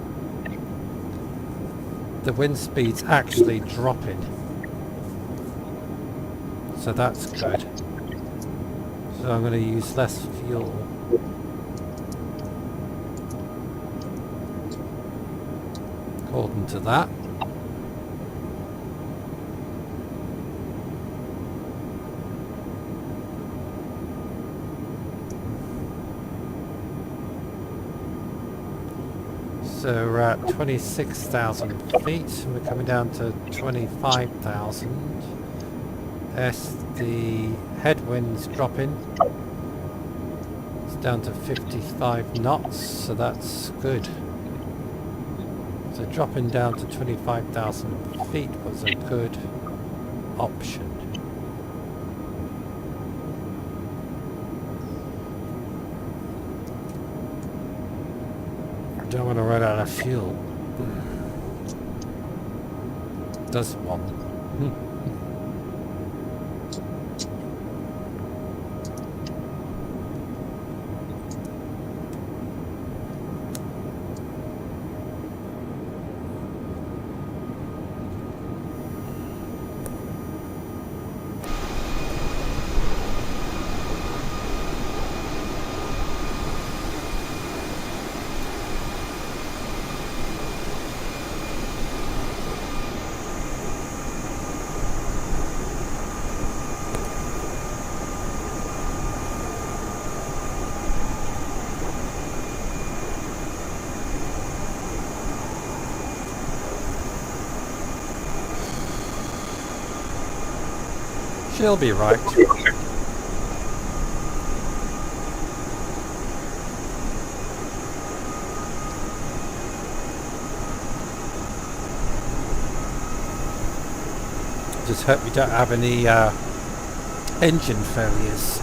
The wind speed's actually dropping. So that's good. So I'm going to use less fuel. According to that. So we're at 26,000 feet, and we're coming down to 25,000. As the headwind's dropping, it's down to 55 knots, so that's good. So dropping down to 25,000 feet was a good option. Don't want to run out of fuel. Does one. She'll be right. Just hope we don't have any engine failures.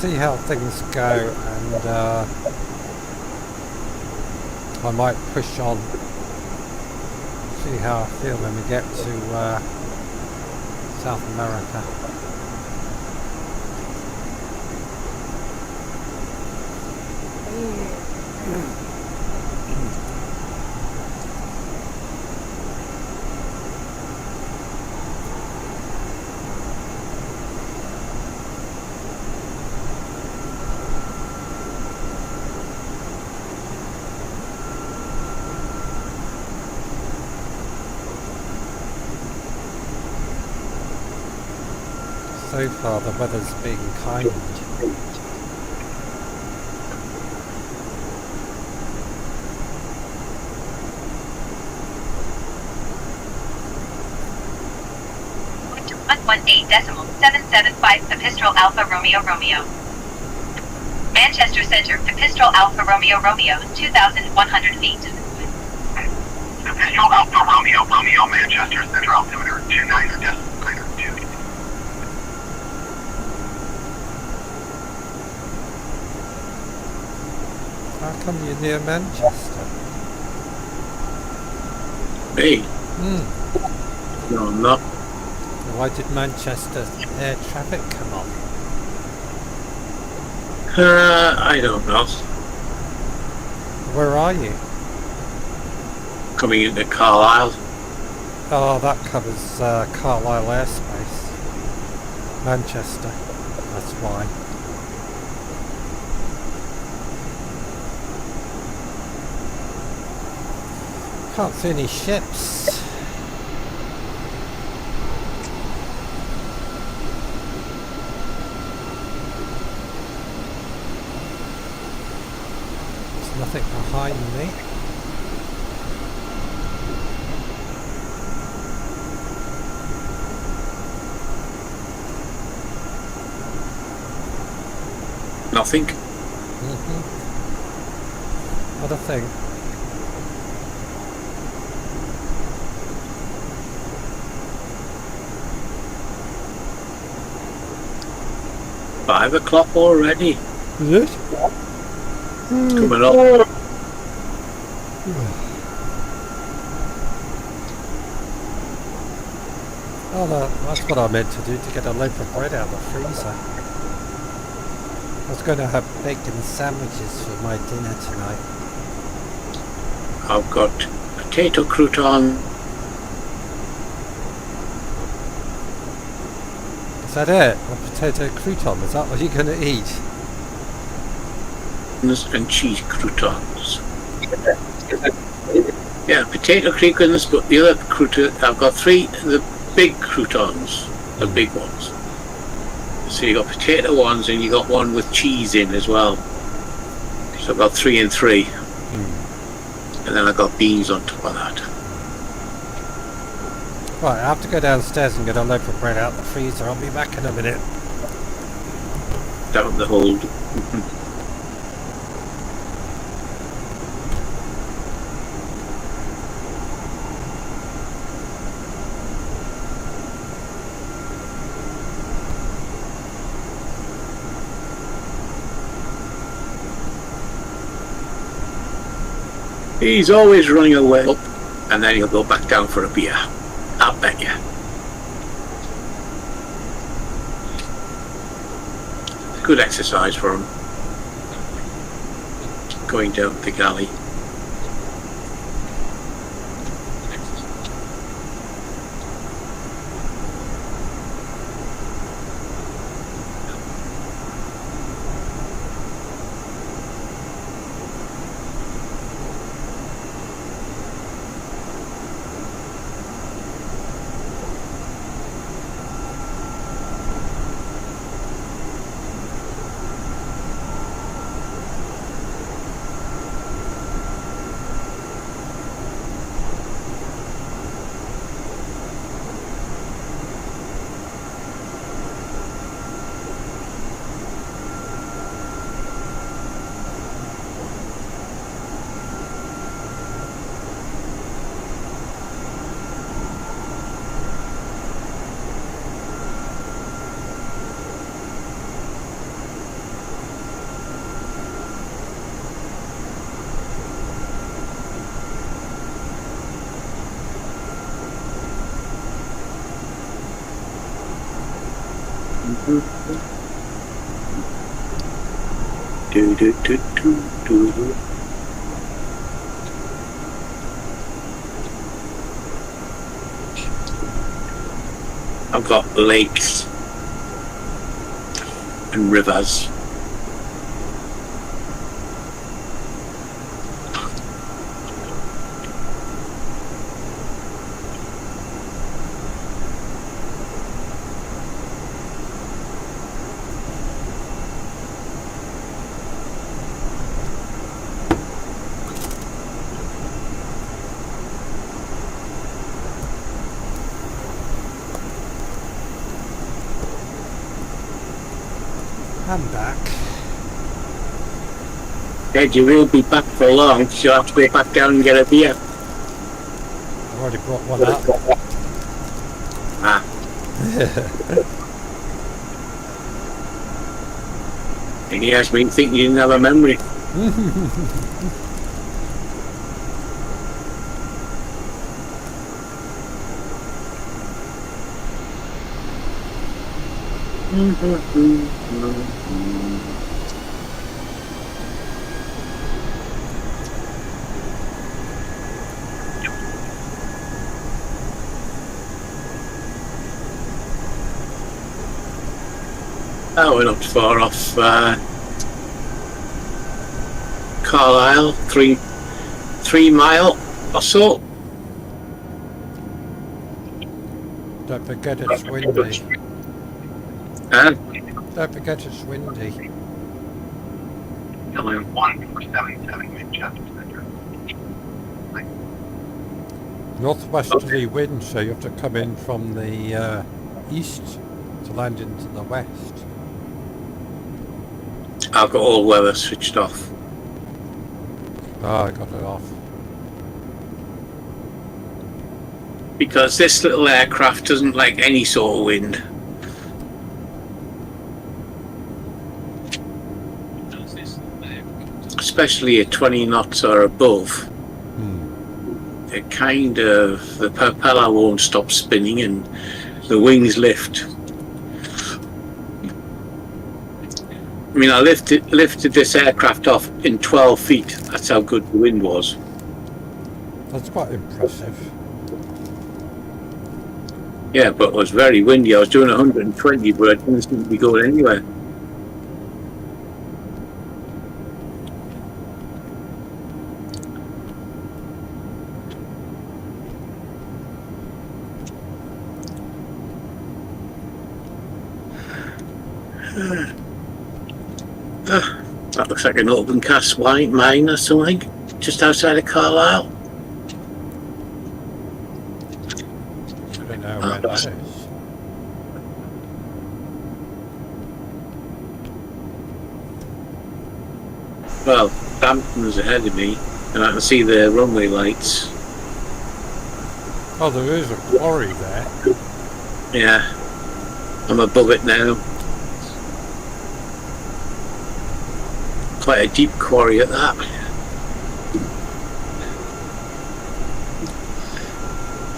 See how things go, and I might push on, see how I feel when we get to South America. So far the weather's been kind. To 118.775 Epistral Alpha Romeo Romeo. Manchester Center, Epistral Alpha Romeo Romeo, 2,100 feet. Epistral Alpha Romeo Romeo Manchester Center altimeter 29.2. How come you're near Manchester? Me? No, I'm not. Why did Manchester air traffic come on? I don't know. Where are you? Coming into Carlisle. Oh, that covers Carlisle airspace. Manchester, that's why. Can't see any ships. There's nothing behind me. Nothing. What a thing. Five o'clock already. Is it? Coming up. Oh, that's what I meant to do, to get a loaf of bread out of the freezer. I was going to have bacon sandwiches for my dinner tonight. I've got potato crouton. Is that it? A potato crouton? Is that what you're going to eat? And cheese croutons. Yeah, potato croutons, but the other crouton, I've got three, the big croutons, the big ones. So you got potato ones and you got one with cheese in as well. So I've got 3 and 3. And then I've got beans on top of that. Right, I have to go downstairs and get a loaf of bread out of the freezer. I'll be back in a minute. Down the hold. He's always running away up, and then he'll go back down for a beer. I'll bet you. Good exercise for him. Going down the galley. Do do do do do. I've got lakes and rivers. I'm back. Ed, you will be back for long, so you'll have to go back down and get a beer. I've already brought one up. Ah. And he has been thinking you didn't have a memory. Oh, we're not far off Carlisle, three mile or so. Don't forget it's windy. Don't forget it's windy. Northwesterly wind, so you have to come in from the east to land into the west. I've got all weather switched off. Oh, I got it off. Because this little aircraft doesn't like any sort of wind. Especially at 20 knots or above. It kind of, the propeller won't stop spinning and the wings lift. I mean, I lifted this aircraft off in 12 feet. That's how good the wind was. That's quite impressive. Yeah, but it was very windy. I was doing 120, but I didn't seem to be going anywhere. That looks like an open cast mine or something, just outside of Carlisle. I don't know where that is. Well, Brampton's ahead of me, and I can see the runway lights. Oh, there is a quarry there. Yeah, I'm above it now. Quite a deep quarry at that.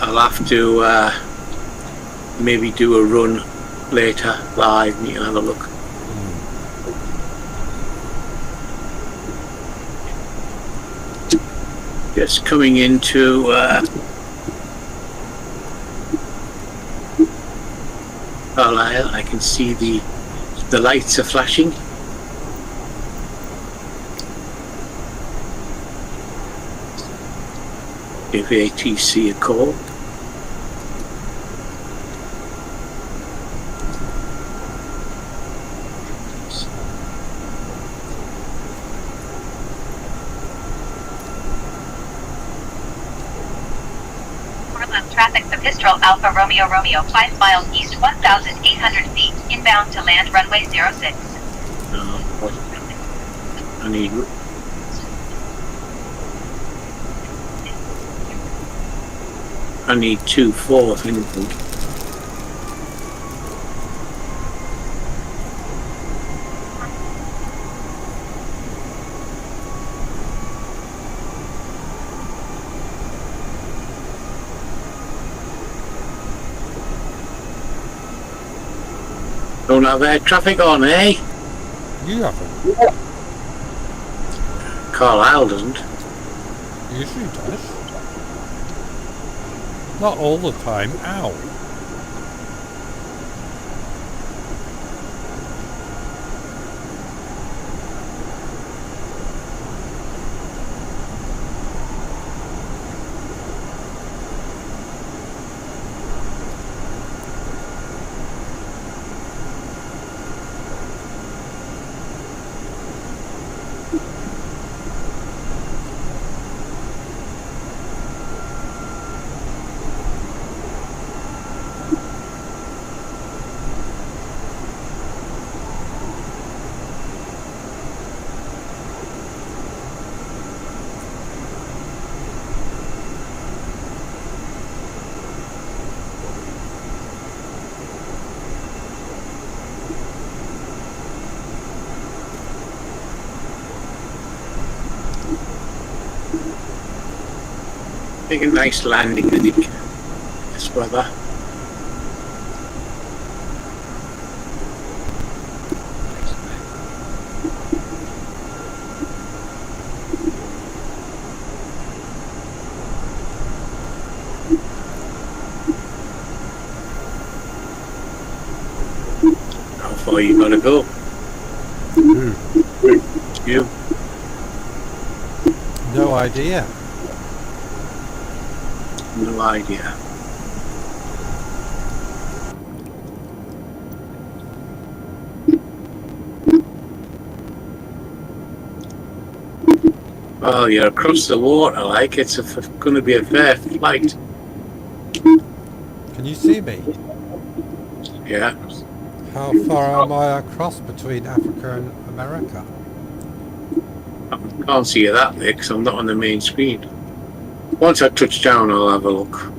I'll have to maybe do a run later live and you can have a look. Just coming into Carlisle, I can see the lights are flashing. Give ATC a call. Portland traffic, the Pistrel Alpha Romeo 5 miles east 1,800 feet, inbound to land runway 06. I need. I need 2-4 if anything. Don't have air traffic on, eh? You haven't. Carlisle doesn't. Usually does. Not all the time. Ow. Make a nice landing, I think. This weather. How far you gotta go? You? No idea. No idea. Oh, you're across the water, like it's going to be a fair flight. Can you see me? Yeah. How far am I across between Africa and America? I can't see you that big because I'm not on the main screen. Once I touch down, I'll have a look.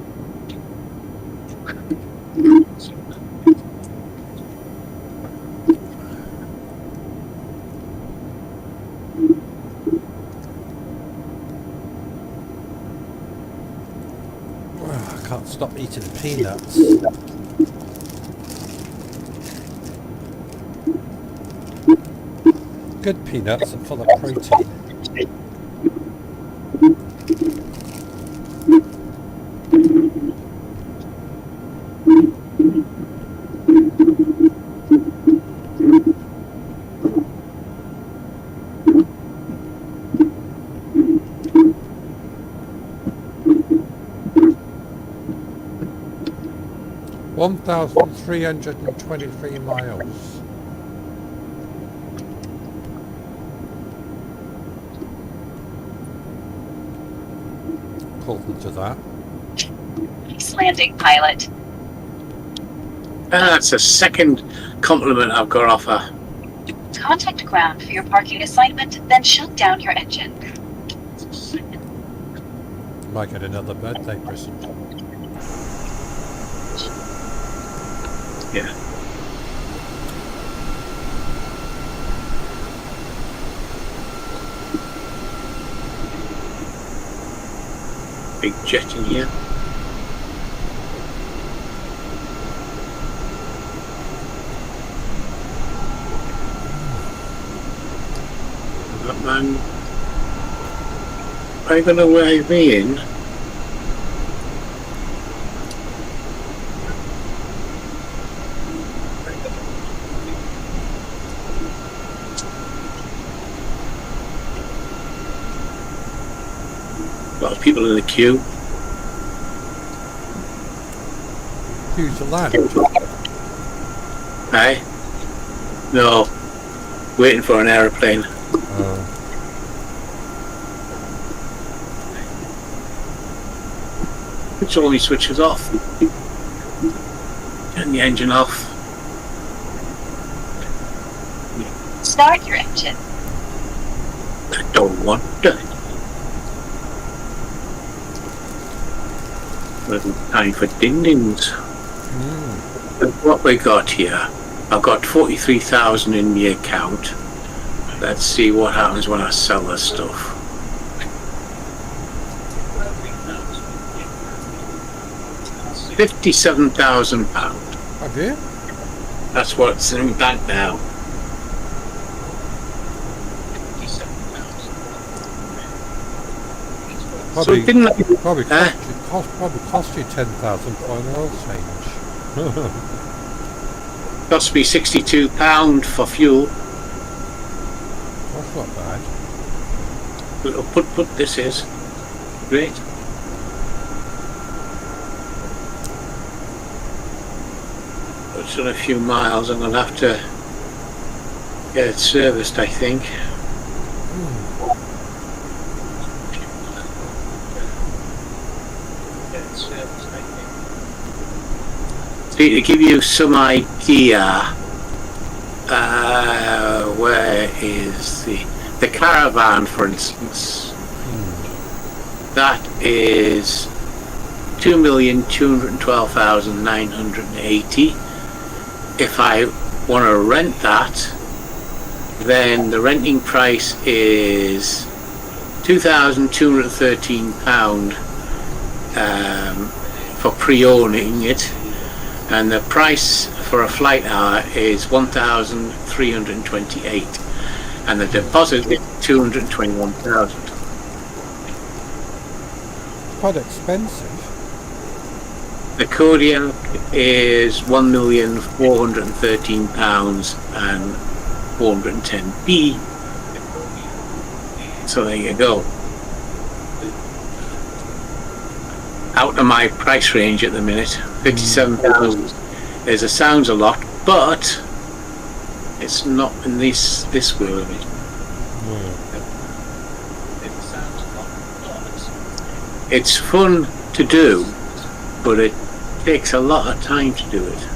I can't stop eating peanuts. Good peanuts are full of protein. $1,323 miles. According to that. Nice landing, pilot. That's a second compliment I've got to offer. Contact ground for your parking assignment, then shut down your engine. Might get another birthday present. Yeah. Big jet in here. That man. Are you going to wave me in? A lot of people in the queue. Huge land. Aye? No. Waiting for an aeroplane. Which only switches off. Turn the engine off. Start your engine. I don't want to. Time for ding-dings. What we got here? I've got 43,000 in the account. Let's see what happens when I sell this stuff. £57,000. Have you? That's what's in the bank now. Probably, So didn't I, probably cost you 10,000 for an oil change. cost me £62 for fuel. That's not bad. Little put this is great. It's done a few miles. I'm gonna have to get it serviced, I think. See, to give you some idea, where is the Caravan, for instance? That is 2,212,980. If I want to rent that, then the renting price is £2,213 for pre-owning it, and the price for a flight hour is 1,328, and the deposit is 221,000. Quite expensive. The Kodiak is £1,413 and 410p. So there you go. Out of my price range at the minute, 57,000 sounds a lot, but it's not in this world. It sounds a lot, but it's fun to do, but it takes a lot of time to do it.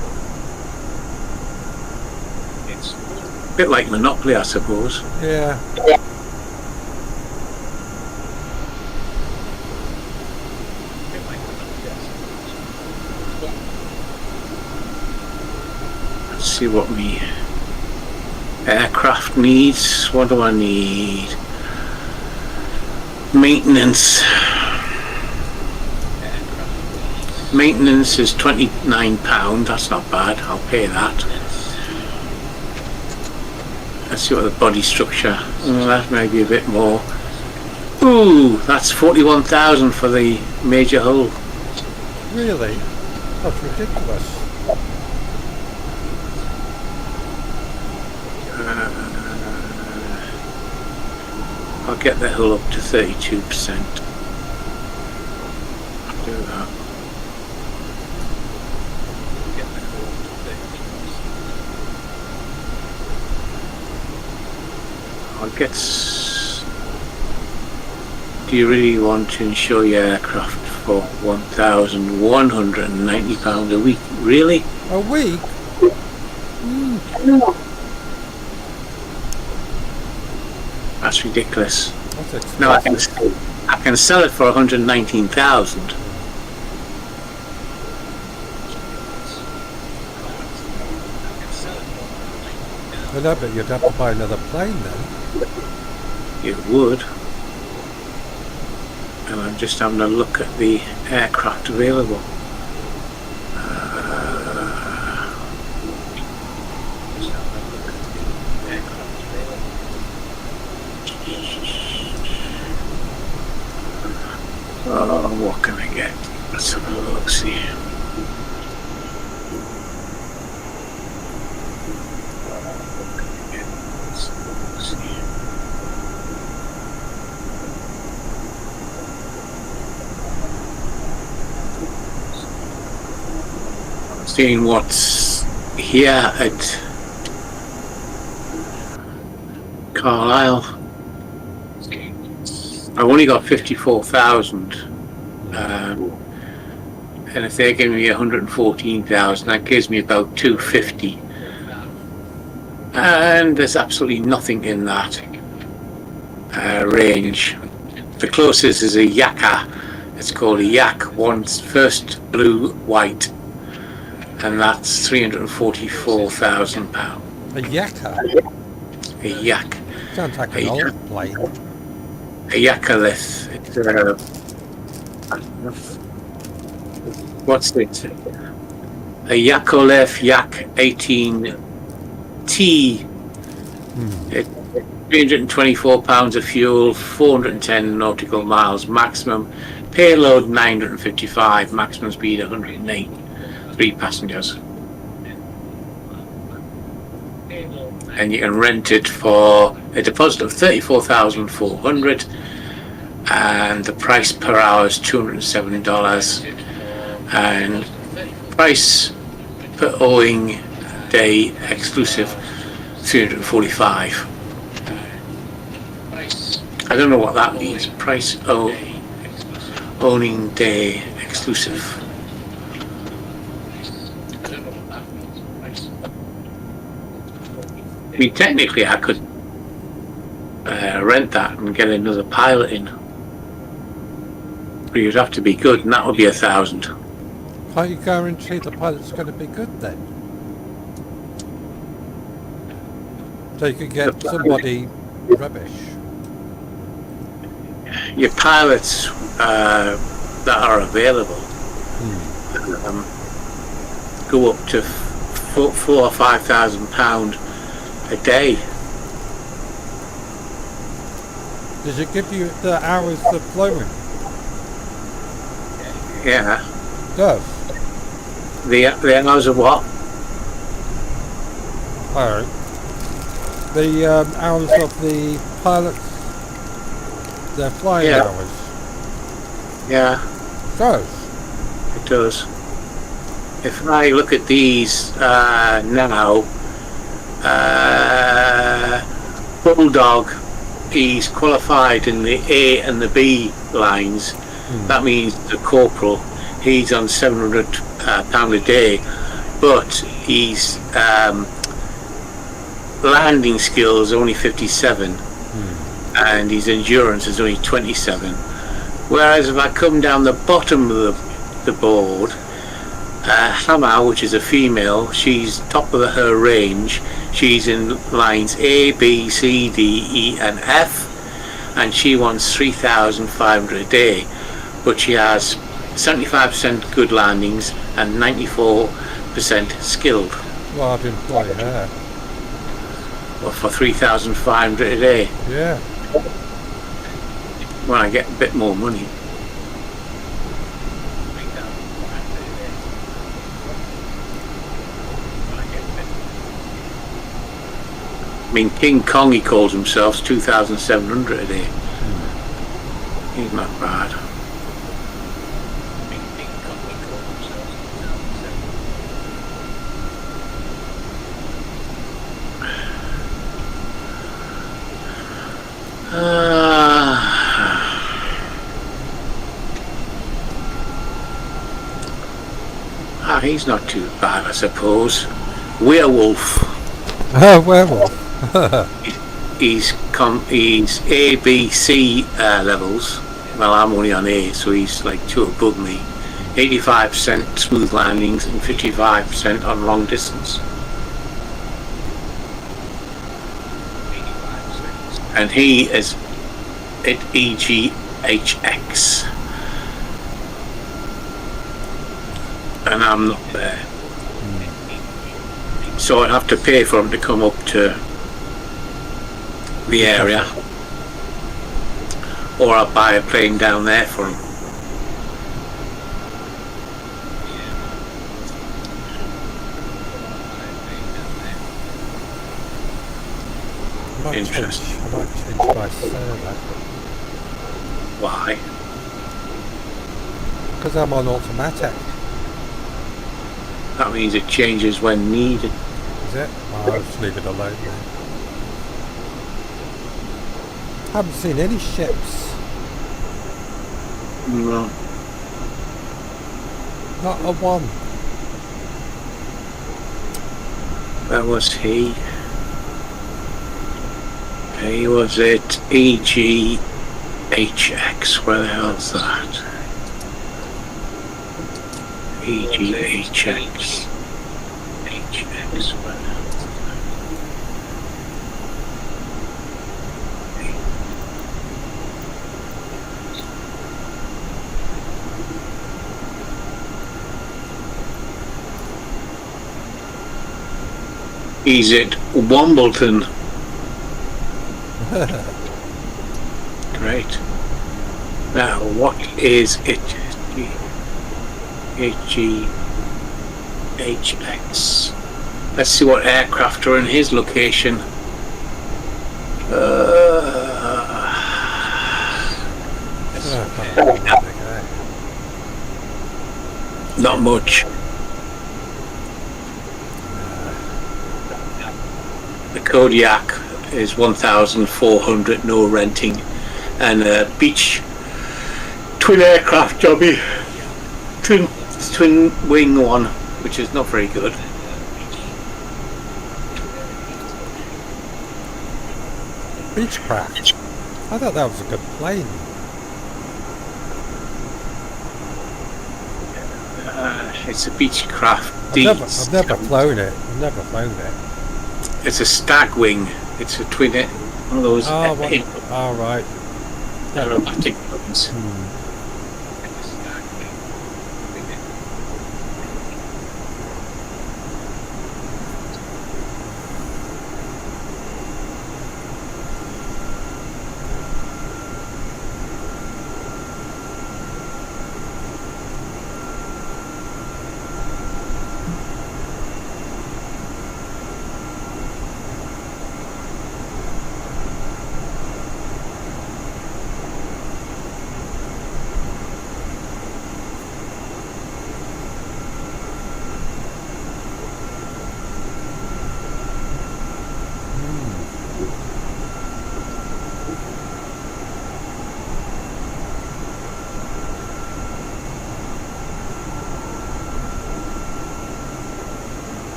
It's a bit like Monopoly, I suppose. Yeah. Let's see what me aircraft needs. What do I need? Maintenance. Maintenance is £29. That's not bad. I'll pay that. Let's see what the body structure. Oh, that may be a bit more. Ooh, that's 41,000 for the major hull. Really? That's ridiculous. I'll get the hull up to 32%. I'll do that. Get the hull up to 32%. I'll get. Do you really want to insure your aircraft for £1,190 a week? Really? A week? That's ridiculous. That's expensive. No, I can sell it for 119,000. Well, no, but you'd have to buy another plane then. You would. And I'm just having a look at the aircraft available. Oh, what can I get? Let's have a look, see. Seeing what's here at Carlisle. I've only got 54,000, and if they're giving me 114,000, that gives me about 250. And there's absolutely nothing in that range. The closest is a Yakka. It's called a Yak, first blue white, and that's £344,000. A Yakka? A Yak. Sounds like an old plane. A Yakalith. What's it? A Yakolef Yak 18T. It's 324 pounds of fuel, 410 nautical miles maximum, payload 955, maximum speed 108, 3 passengers. And you can rent it for a deposit of 34,400, and the price per hour is $207, and price per owing day exclusive 345. I don't know what that means. Price owning day exclusive. I mean, technically I could rent that and get another pilot in, but you'd have to be good, and that would be 1,000. Can't you guarantee the pilot's going to be good then? So you could get somebody rubbish. your pilots that are available go up to £4,000 or £5,000 a day. Does it give you the hours of flying? Yeah. It does. The hours of what? Alright. The hours of the pilots, their flying Yeah. hours. Yeah, It does. it does. If I look at these now, Bulldog, he's qualified in the A and the B lines. That means the corporal, he's on £700 a day, but he's landing skills only 57 and his endurance is only 27. Whereas if I come down the bottom of the board, Hammer, which is a female, she's top of her range. She's in lines A, B, C, D, E and F, and she wants 3,500 a day, but she has 75% good landings and 94% skilled. Well, I didn't fly her. Well, for 3,500 a day, Yeah. when I get a bit more money. I mean, King Kong, he calls himself, 2,700 a day. He's not bad. He's not too bad, I suppose. Werewolf. Werewolf. He's A, B, C levels. Well, I'm only on A, so he's like 2 above me. 85% smooth landings and 55% on long distance. And he is at EGHX. And I'm not there. So I'd have to pay for him to come up to the area, or I'll buy a plane down there for him. Interesting. I might change my server. Why? Because I'm on automatic. That means it changes when needed. Is it? I'll just leave it alone then. Haven't seen any ships. No. Not a one. Where was he? He was at EGHX. Where the hell's that? EGHX. HX. Where the hell's that? He's at Wombleton. Great. Now, what is it? HX. Let's see what aircraft are in his location. Not much. The Kodiak is 1,400, no renting, and a beach twin aircraft jobby, twin wing one, which is not very good. Beechcraft. I thought that was a good plane. It's a Beechcraft. I've never flown it. I've never flown it. It's a stag wing. It's a twin. One of those. Oh, right. aerobatic buttons.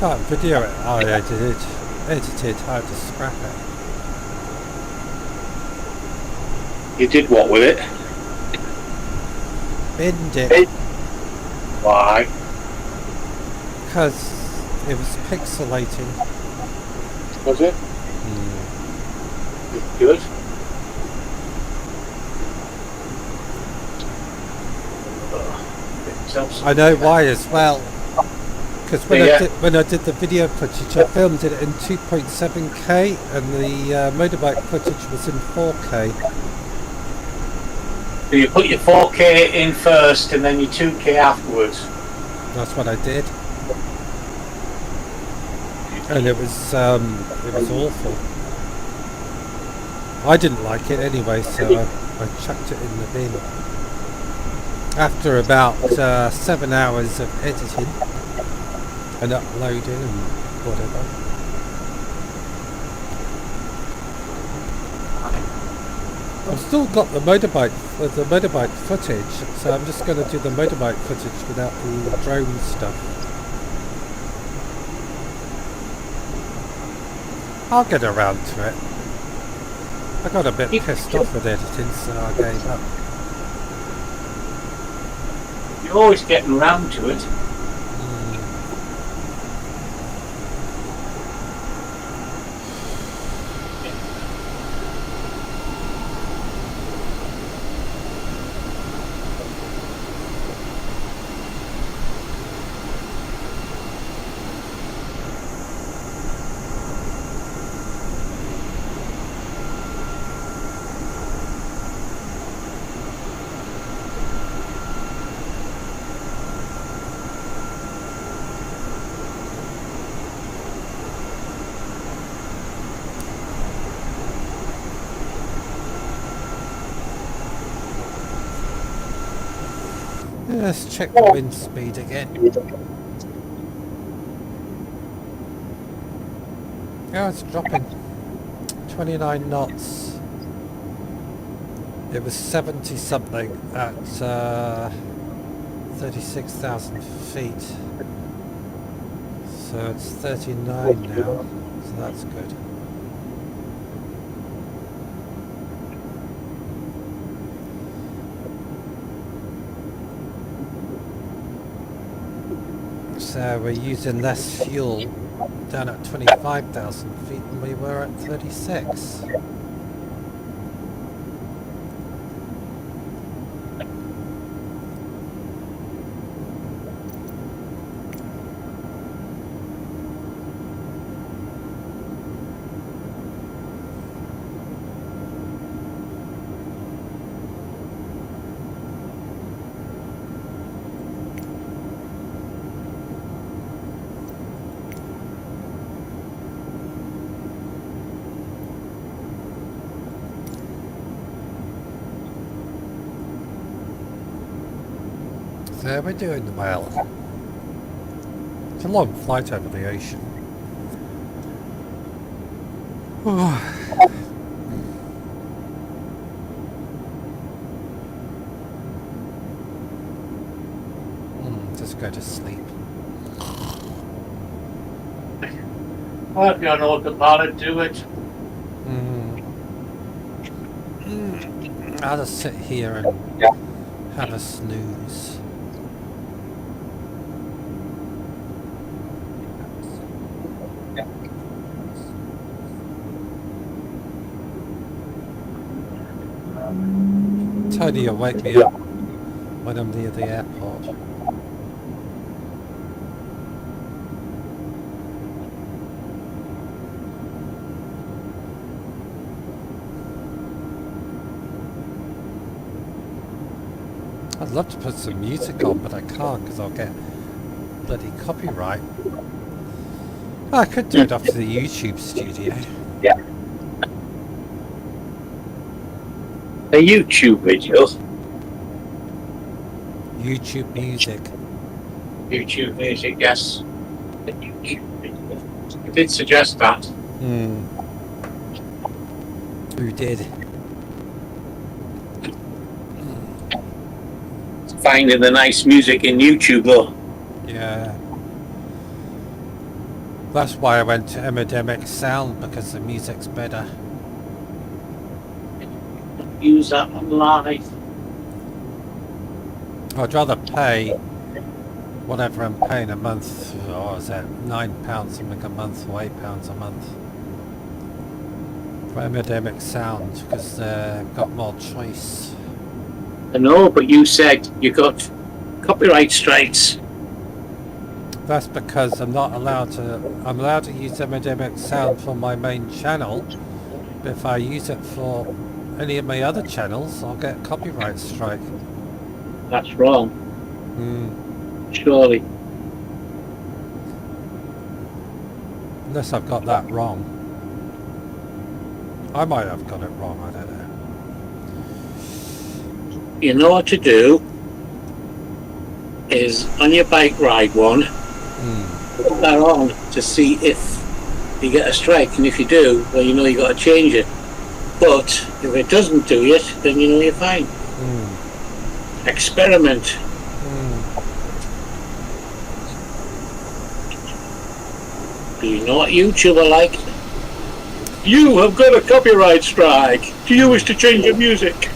That video I edited how to scrap it. You did what with it? Binned it Why? because it was pixelating. Was it? Good. I know why as well. Because when, Yeah. when I did the video footage, I filmed it in 2.7K and the motorbike footage was in 4K. So you put your 4K in first and then your 2K afterwards. That's what I did. And it was awful. I didn't like it anyway, so I chucked it in the bin. After about 7 hours of editing and uploading and whatever. I've still got the motorbike footage, so I'm just going to do the motorbike footage without the drone stuff. I'll get around to it. I got a bit pissed off with editing, so I gave up. You're always getting round to it. Let's check the wind speed again. Oh, it's dropping. 29 knots. It was 70 something at 36,000 feet. So it's 39 now, so that's good. So we're using less fuel down at 25,000 feet than we were at 36. So we're doing well. It's a long flight over the ocean. Just go to sleep. I hope you're on autopilot, do it. I'll just sit here and Have a snooze. Tony will wake me up when I'm near the airport. I'd love to put some music on, but I can't because I'll get bloody copyright. I could do it off the YouTube studio. Yeah. A YouTube video. YouTube music. YouTube music, yes. A YouTube video. I did suggest that. Who did? Finding the nice music in YouTube though. Yeah. That's why I went to Epidemic Sound, because the music's better. Use that on live. I'd rather pay whatever I'm paying a month, or is that £9 something a month or £8 a month for Epidemic Sound, because they've got more choice. I know, but you said you got copyright strikes. That's because I'm allowed to use Epidemic Sound for my main channel, but if I use it for any of my other channels, I'll get a copyright strike. That's wrong. Surely. Unless I've got that wrong. I might have got it wrong, I don't know. You know what to do is on your bike ride one, put that on to see if you get a strike, and if you do, well, you know you got to change it. But if it doesn't do it, then you know you're fine. Experiment. Do you know what YouTube are like? You have got a copyright strike. Do you wish to change your music?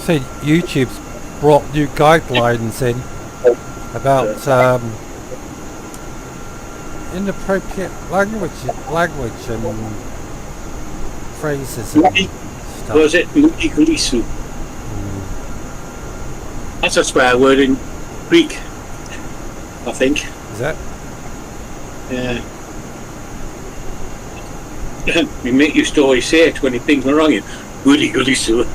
See, YouTube's brought new guidelines in about inappropriate language and phrases and stuff. Was it Igalisu? That's a swear word in Greek, I think. Is that? Yeah. We make used to always say it when he thinks we're wrong. Igalisu.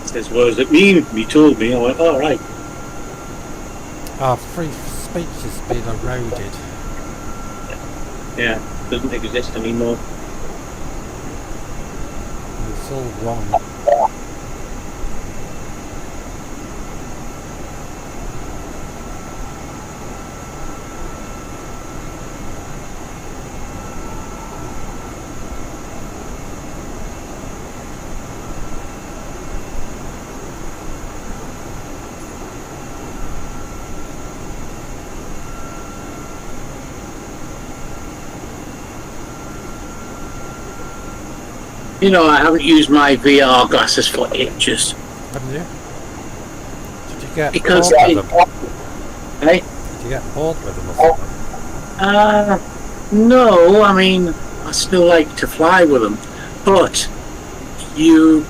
Says, what does it mean? He told me. I went, all right. Our free speech has been eroded. Yeah, doesn't exist anymore. It's all wrong. You know, I haven't used my VR glasses for ages. Haven't you? Did you get Because bored with them? Hey? Did you get bored with them or something? No, I mean, I still like to fly with them, but if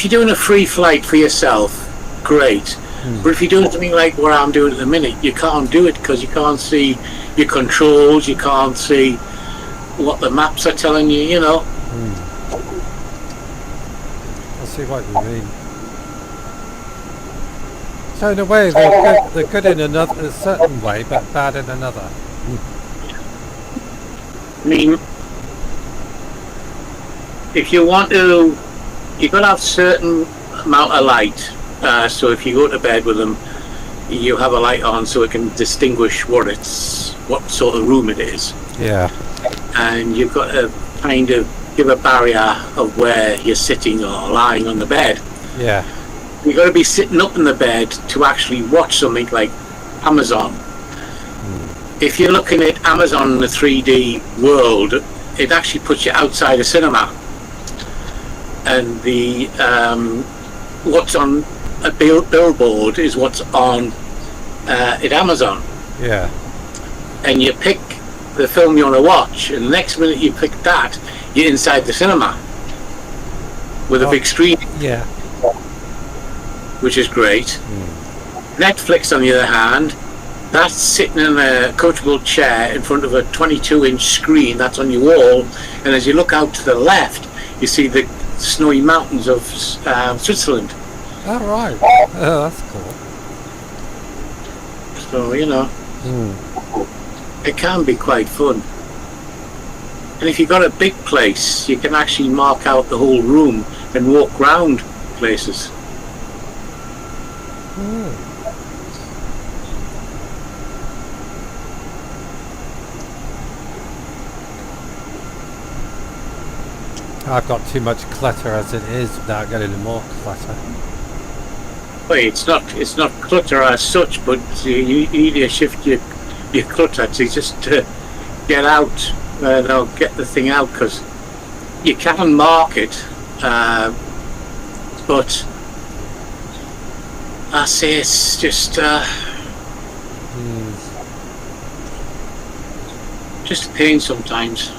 you're doing a free flight for yourself, great. But if you're doing something like what I'm doing at the minute, you can't do it because you can't see your controls, you can't see what the maps are telling you, you know. I see what you mean. So in a way, they're good in a certain way, but bad in another. I mean, if you want to, you've got to have certain amount of light. So if you go to bed with them, you have a light on so it can distinguish what sort of room it is. Yeah. and you've got to kind of give a barrier of where you're sitting or lying on the bed. Yeah. You've got to be sitting up in the bed to actually watch something like Amazon. If you're looking at Amazon in the 3D world, it actually puts you outside a cinema. And the what's on a billboard is what's on at Amazon. Yeah. And you pick the film you want to watch, and the next minute you pick that, you're inside the cinema with a big screen. Yeah. Which is great. Netflix, on the other hand, that's sitting in a comfortable chair in front of a 22-inch screen that's on your wall, and as you look out to the left, you see the snowy mountains of Switzerland. Oh, right. Oh, that's cool. So, you know, it can be quite fun. And if you've got a big place, you can actually mark out the whole room and walk round places. I've got too much clutter as it is without getting more clutter. Well, it's not clutter as such, but you need to shift your clutter to just get out, get the thing out, because you can mark it, but I say it's just a pain sometimes.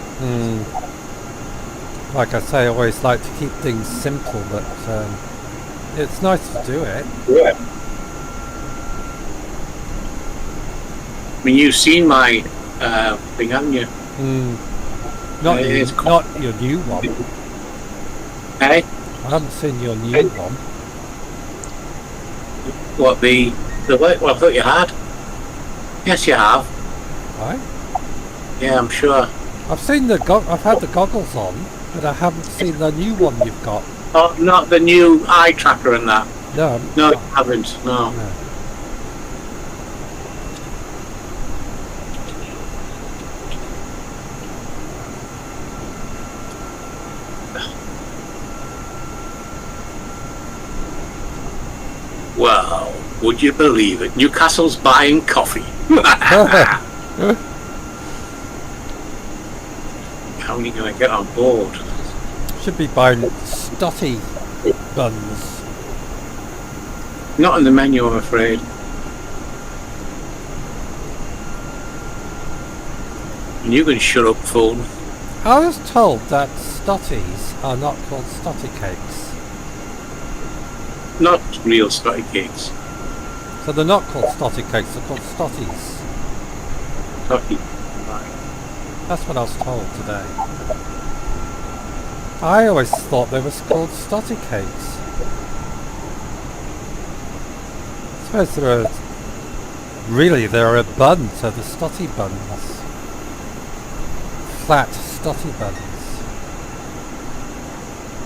Like I say, I always like to keep things simple, but it's nice to do it. Yeah. I mean, you've seen my thing, haven't you? Not your new one. Hey? I haven't seen your new one. What, the what? Well, I thought you had. Yes, you have. Right? Yeah, I'm sure. I've seen I've had the goggles on, but I haven't seen the new one you've got. Oh, not the new eye tracker and that. No. No, you haven't. No. Well, would you believe it? Newcastle's buying coffee. How are you going to get on board? Should be buying stotty buns. Not in the menu, I'm afraid. And you can shut up, phone. I was told that stotties are not called stotty cakes. Not real stotty cakes. So they're not called stotty cakes, they're called stotties. Stotty. That's what I was told today. I always thought they were called stotty cakes. I suppose they're a bun, so the stotty buns. Flat stotty buns.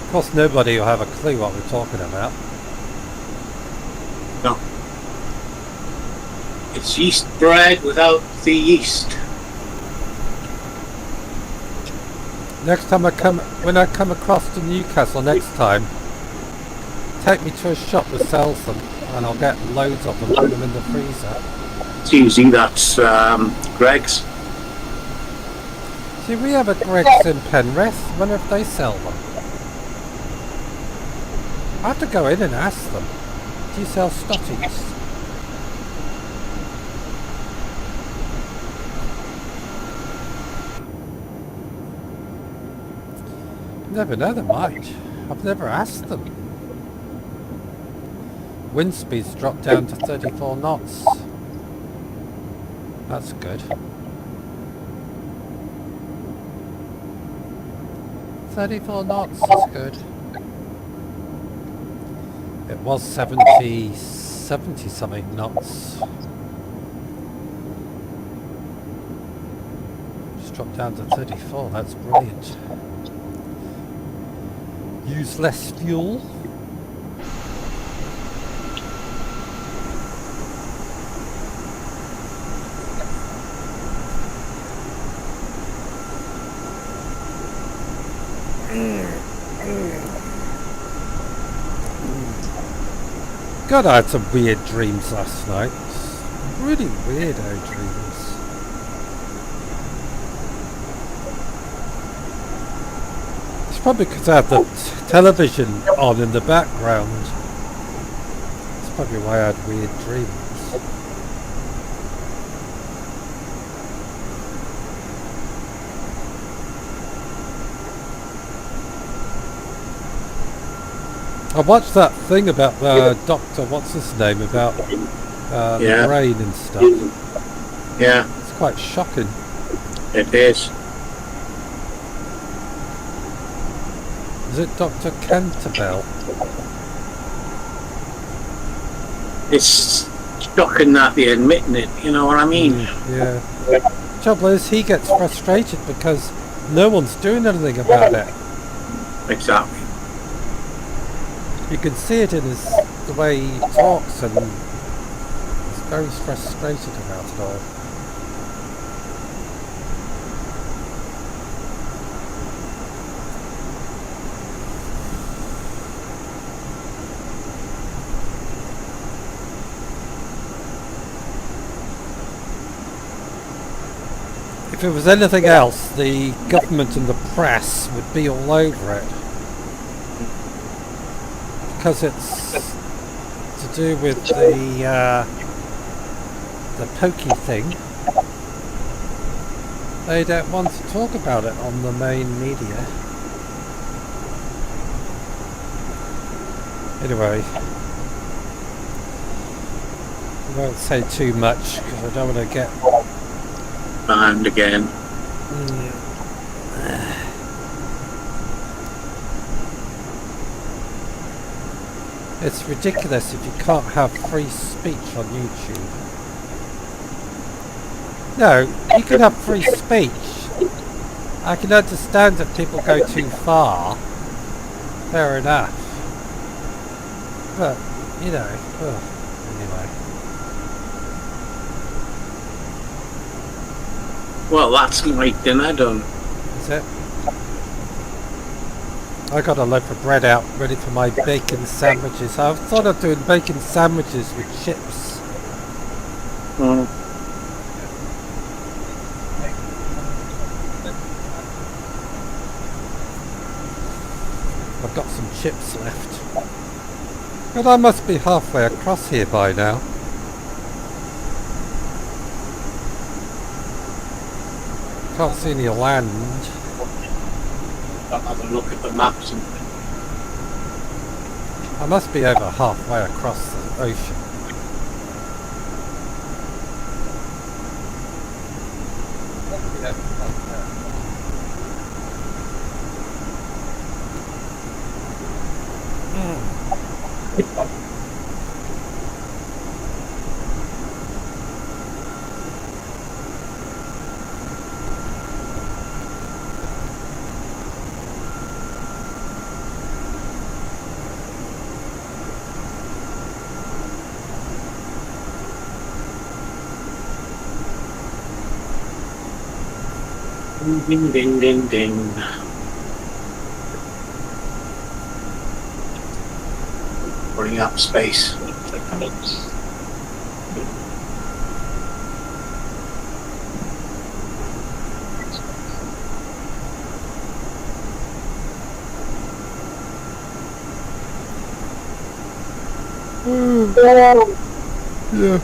Of course nobody will have a clue what we're talking about. No. It's yeast bread without the yeast. Next time when I come across to Newcastle next time, take me to a shop that sells them, and I'll get loads of them, put them in the freezer. It's easy, that's Greg's. See, we have a Greg's in Penrith. Wonder if they sell them. I have to go in and ask them. Do you sell stotties? Never know, they might. I've never asked them. Wind speed's dropped down to 34 knots. That's good. 34 knots, that's good. It was 70 something knots. Just dropped down to 34, that's brilliant. Use less fuel. God, I had some weird dreams last night. Really weirdo dreams. It's probably because I have the television on in the background. That's probably why I had weird dreams. I watched that thing about the doctor, what's his name, about the brain and stuff. Yeah, It's quite shocking. it is. Is it Dr. Cantabile? It's shocking that they're admitting it, you know what I mean? Yeah. Trouble is, he gets frustrated because no one's doing anything about it. Exactly. You can see it in the way he talks, and he's very frustrated about it all. If it was anything else, the government and the press would be all over it. Because it's to do with the pokey thing. They don't want to talk about it on the main media. Anyway, I won't say too much because I don't want to get Banned again. It's ridiculous if you can't have free speech on YouTube. No, you can have free speech. I can understand that people go too far. Fair enough. But, you know, anyway. Well, that's my dinner done. Is it? I got a loaf of bread out ready for my bacon sandwiches. I thought of doing bacon sandwiches with chips. Mm. I've got some chips left. But I must be halfway across here by now. Can't see any land. I'll have a look at the maps and I must be over halfway across the ocean. ding ding ding ding. Running up space. Yeah.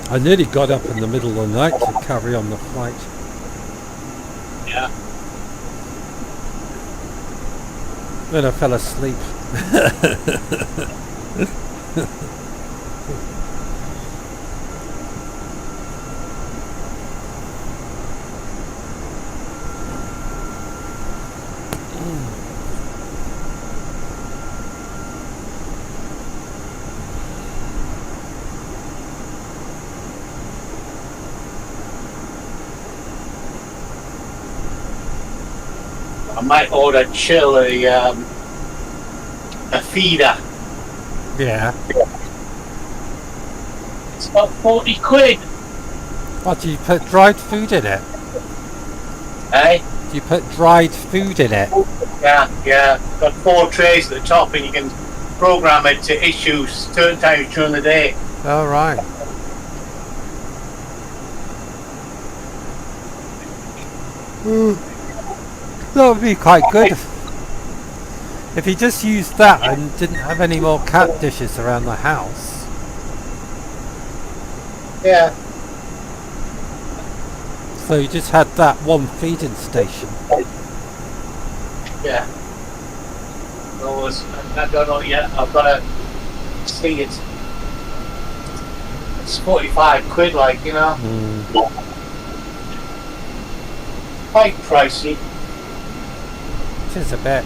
I nearly got up in the middle of the night to carry on the flight. Yeah. Then I fell asleep. I might order Chill a feeder. Yeah. It's about 40 quid. What, do you put dried food in it? Eh? Do you put dried food in it? Yeah. Got 4 trays at the top and you can program it to issue certain times during the day. Oh, right. That would be quite good if he just used that and didn't have any more cat dishes around the house. Yeah. So you just had that one feeding station. Yeah. I don't know yet. I've got to see it. It's 45 quid, like, you know. Quite pricey. It is a bit.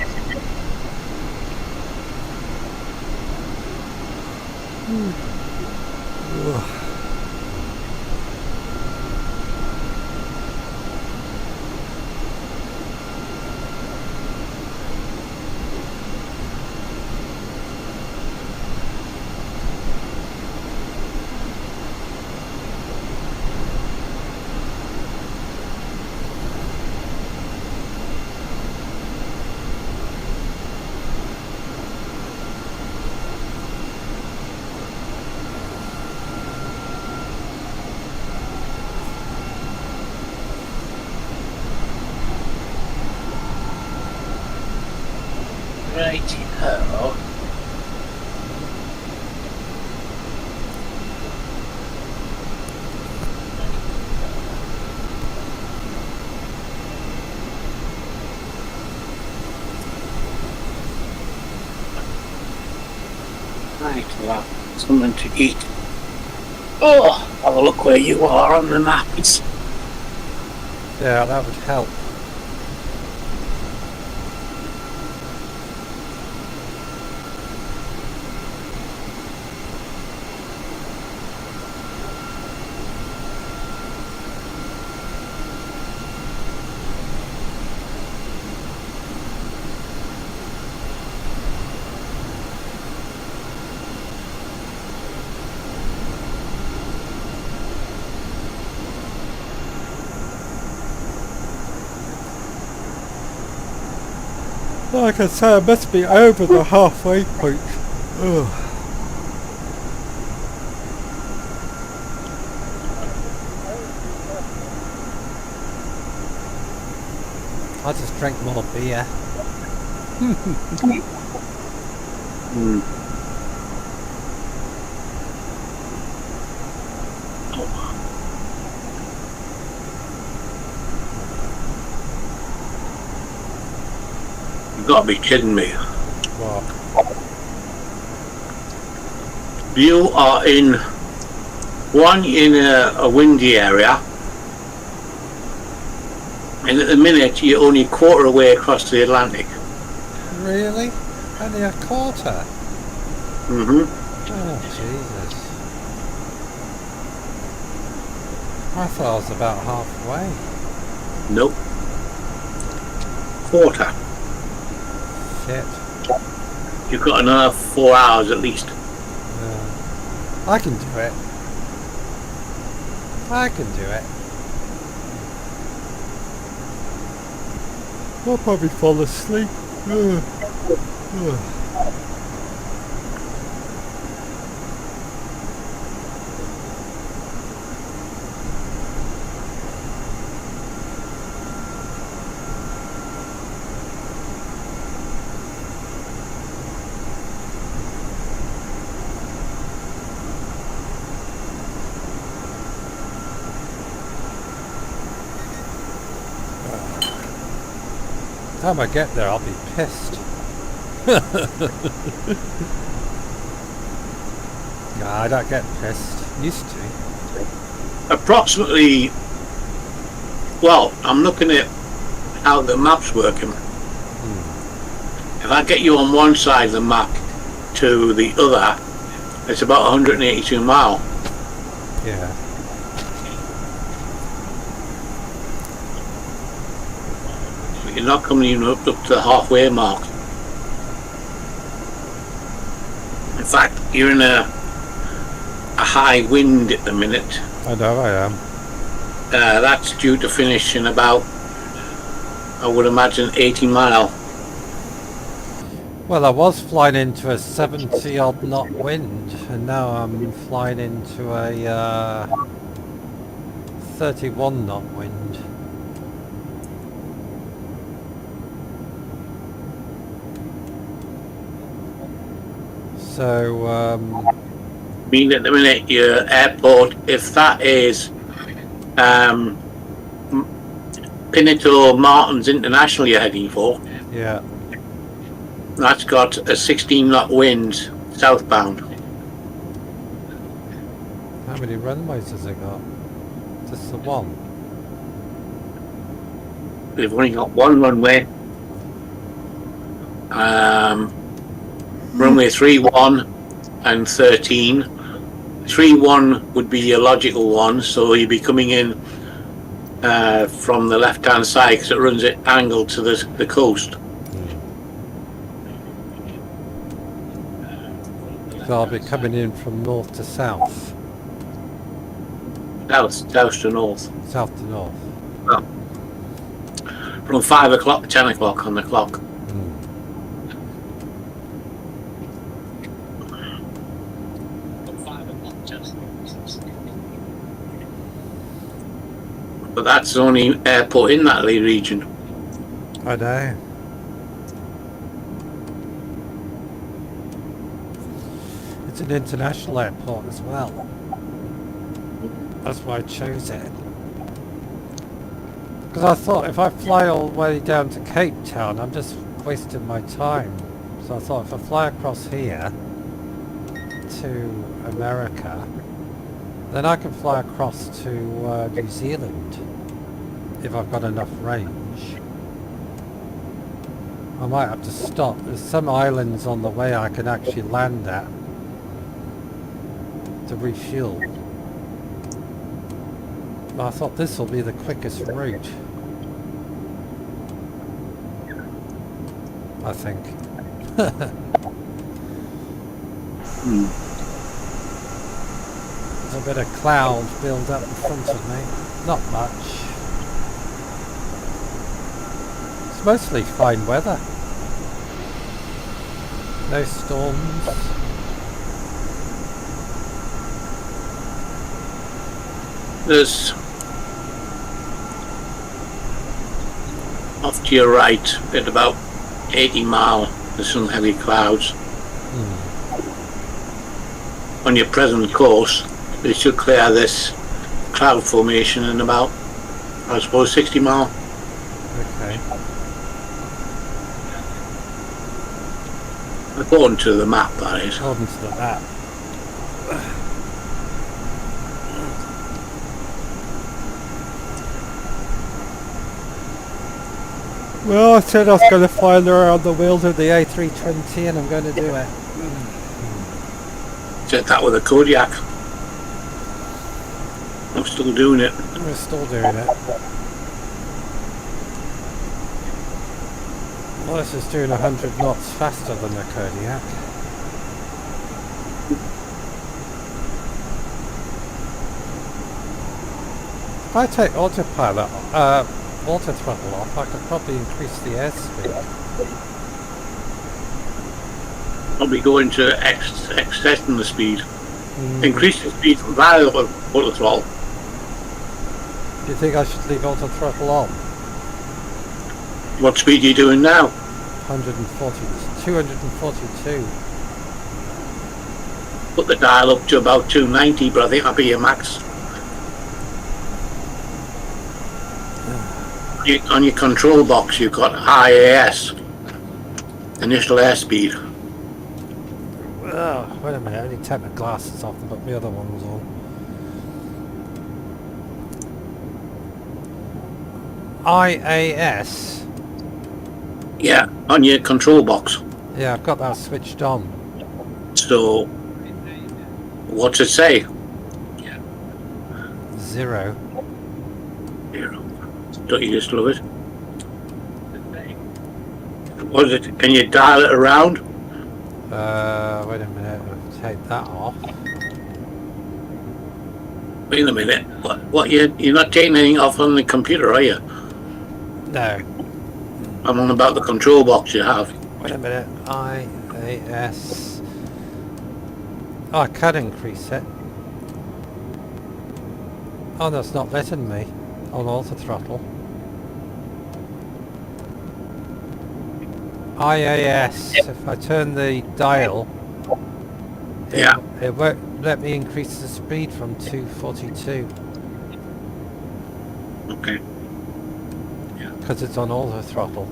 Righty-ho. Right, well, something to eat. Oh, have a look where you are on the map. Yeah, that would help. Like I say, I must be over the halfway point. Ugh. I just drank more beer. You've got to be kidding me. What? You are in a windy area, and at the minute you're only a quarter way across the Atlantic. Really? Only a quarter? Mm-hmm. Oh, Jesus. I thought I was about halfway. Nope. Quarter. Shit. You've got another 4 hours at least. I can do it. I can do it. I'll probably fall asleep. By the time I get there, I'll be pissed. Nah, I don't get pissed. Used to. Approximately, well, I'm looking at how the map's working. If I get you on one side of the map to the other, it's about 182 miles. Yeah. You're not coming even up to the halfway mark. In fact, you're in a high wind at the minute. I know I am. That's due to finish in about, I would imagine, 80 mile. Well, I was flying into a 70 odd knot wind, and now I'm flying into a 31 knot wind. So, I mean, at the minute, your airport, if that is Pinito Martins International you're heading for, yeah. that's got a 16 knot wind southbound. How many runways has it got? Just the one? They've only got one runway. Runway 31 and 13. 31 would be your logical one, so you'd be coming in from the left hand side because it runs at angle to the coast. So I'll be coming in from north to south. South to north. South to north. Well, from 5 o'clock to 10 o'clock on the clock. But that's the only airport in that region. I know. It's an international airport as well. That's why I chose it. Because I thought if I fly all the way down to Cape Town, I'm just wasting my time. So I thought if I fly across here to America, then I can fly across to New Zealand if I've got enough range. I might have to stop. There's some islands on the way I can actually land at to refuel. But I thought this will be the quickest route. I think. There's a bit of cloud build up in front of me. Not much. It's mostly fine weather. No storms. There's off to your right at about 80 mile, there's some heavy clouds. On your present course, they should clear this cloud formation in about, I suppose, 60 mile. Okay. According to the map, that is. According to the map. Well, I said I was going to fly around the wheels of the A320 and I'm going to do it. Said that with a Kodiak. I'm still doing it. We're still doing it. Well, this is doing 100 knots faster than the Kodiak. If I take autopilot, auto throttle off, I could probably increase the airspeed. Probably going to extend the speed. Increase the speed via auto throttle. Do you think I should leave auto throttle on? What speed are you doing now? 242. Put the dial up to about 290, but I think that'll be your max. On your control box, you've got IAS, initial airspeed. Oh, wait a minute, I need to take my glasses off and put my other ones on. IAS? Yeah, on your control box. Yeah, I've got that switched on. So, what's it say? 0. Don't you just love it? What is it? Can you dial it around? Wait a minute, I'll take that off. Wait a minute. What you're not taking anything off on the computer, are you? No. I'm on about the control box you have. Wait a minute. IAS. Oh, I can increase it. Oh, that's not letting me on auto throttle. IAS. If I turn the dial, Yeah. it won't let me increase the speed from 242 Okay. because it's on auto throttle.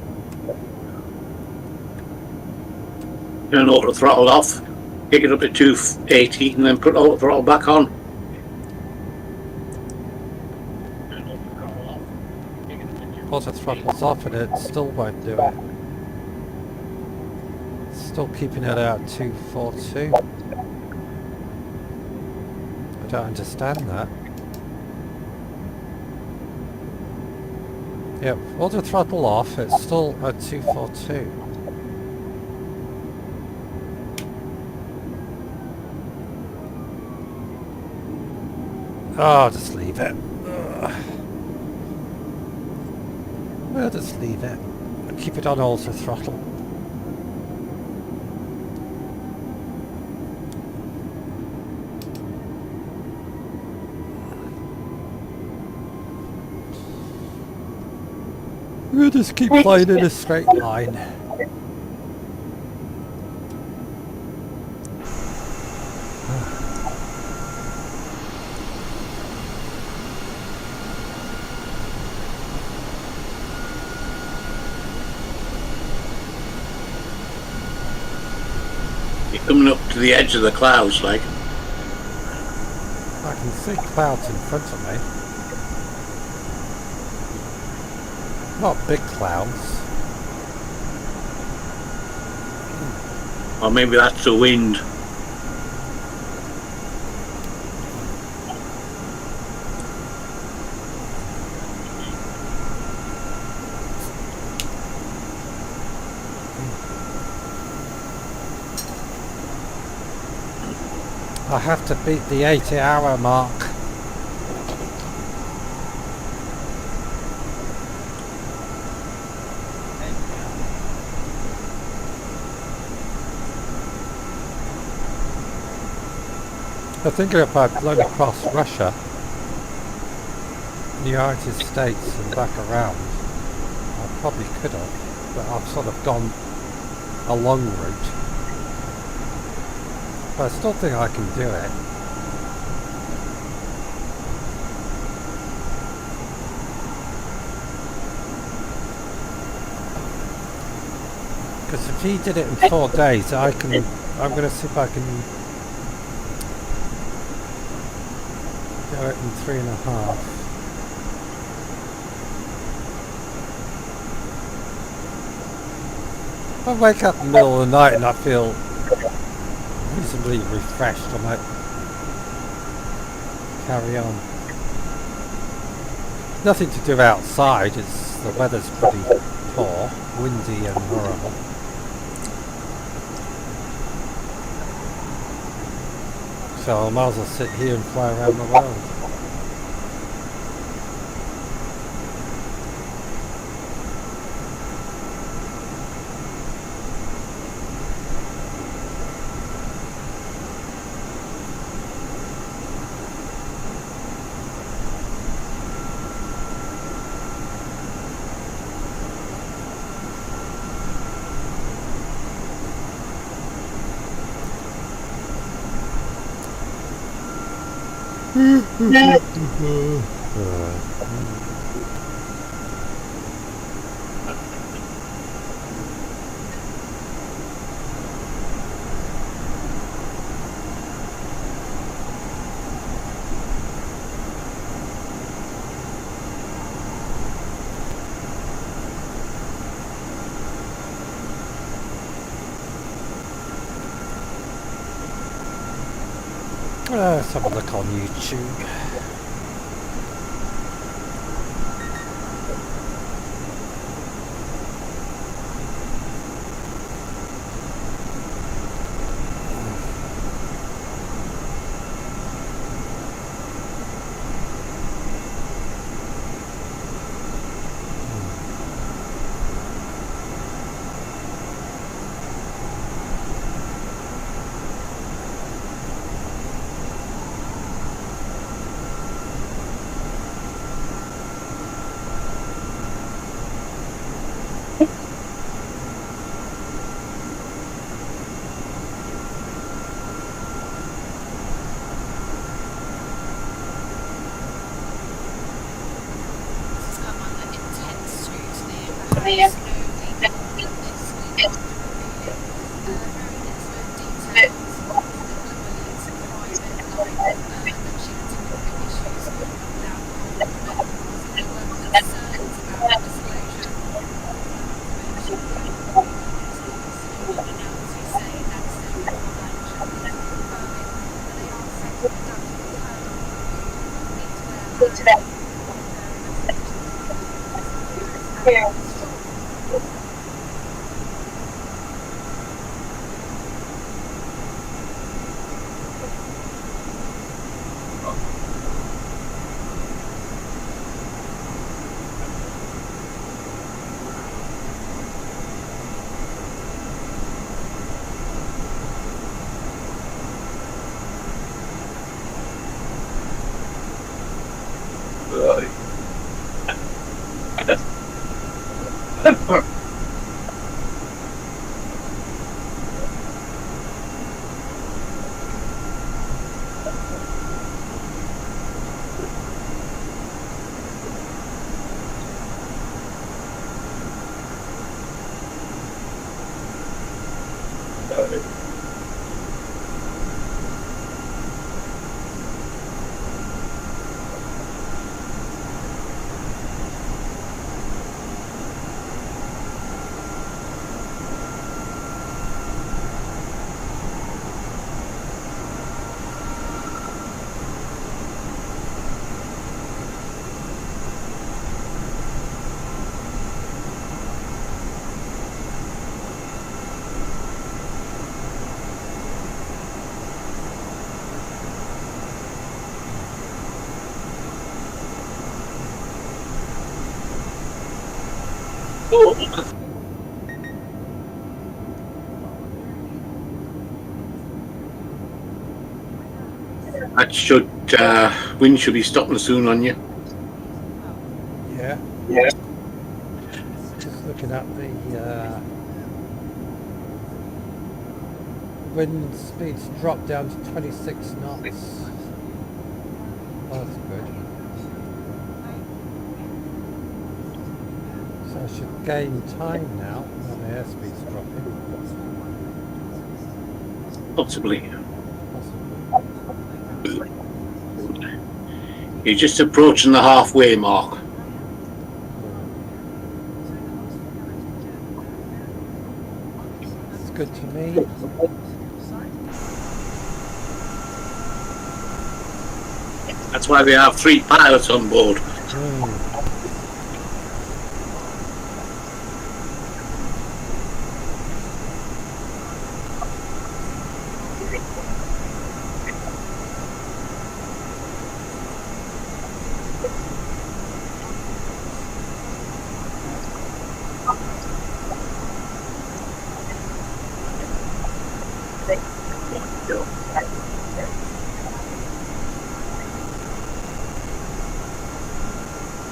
Turn auto throttle off. Take it up to 280 and then put auto throttle back on. Auto throttle's off and it still won't do it. Still keeping it at 242. I don't understand that. Yep, auto throttle off, it's still at 242. Oh, just leave it. Ugh. We'll just leave it. Keep it on auto throttle. We'll just keep flying in a straight line. You're coming up to the edge of the clouds, like. I can see clouds in front of me. Not big clouds. Or maybe that's the wind. I have to beat the 80-hour mark. I think if I'd blown across Russia, the United States and back around, I probably could have, but I've sort of gone a long route. But I still think I can do it. Because if he did it in 4 days, I'm going to see if I can do it in 3.5. If I wake up in the middle of the night and I feel reasonably refreshed, I might carry on. Nothing to do outside, the weather's pretty poor, windy and horrible. So I might as well sit here and fly around the world. Let's have a look on YouTube. That should wind should be stopping soon on you. Yeah. Yeah. Just looking at the wind speeds dropped down to 26 knots. Oh, that's good. So I should gain time now when the airspeed's dropping. Possibly. Possibly. You're just approaching the halfway mark. It's good to me. That's why they have 3 pilots on board.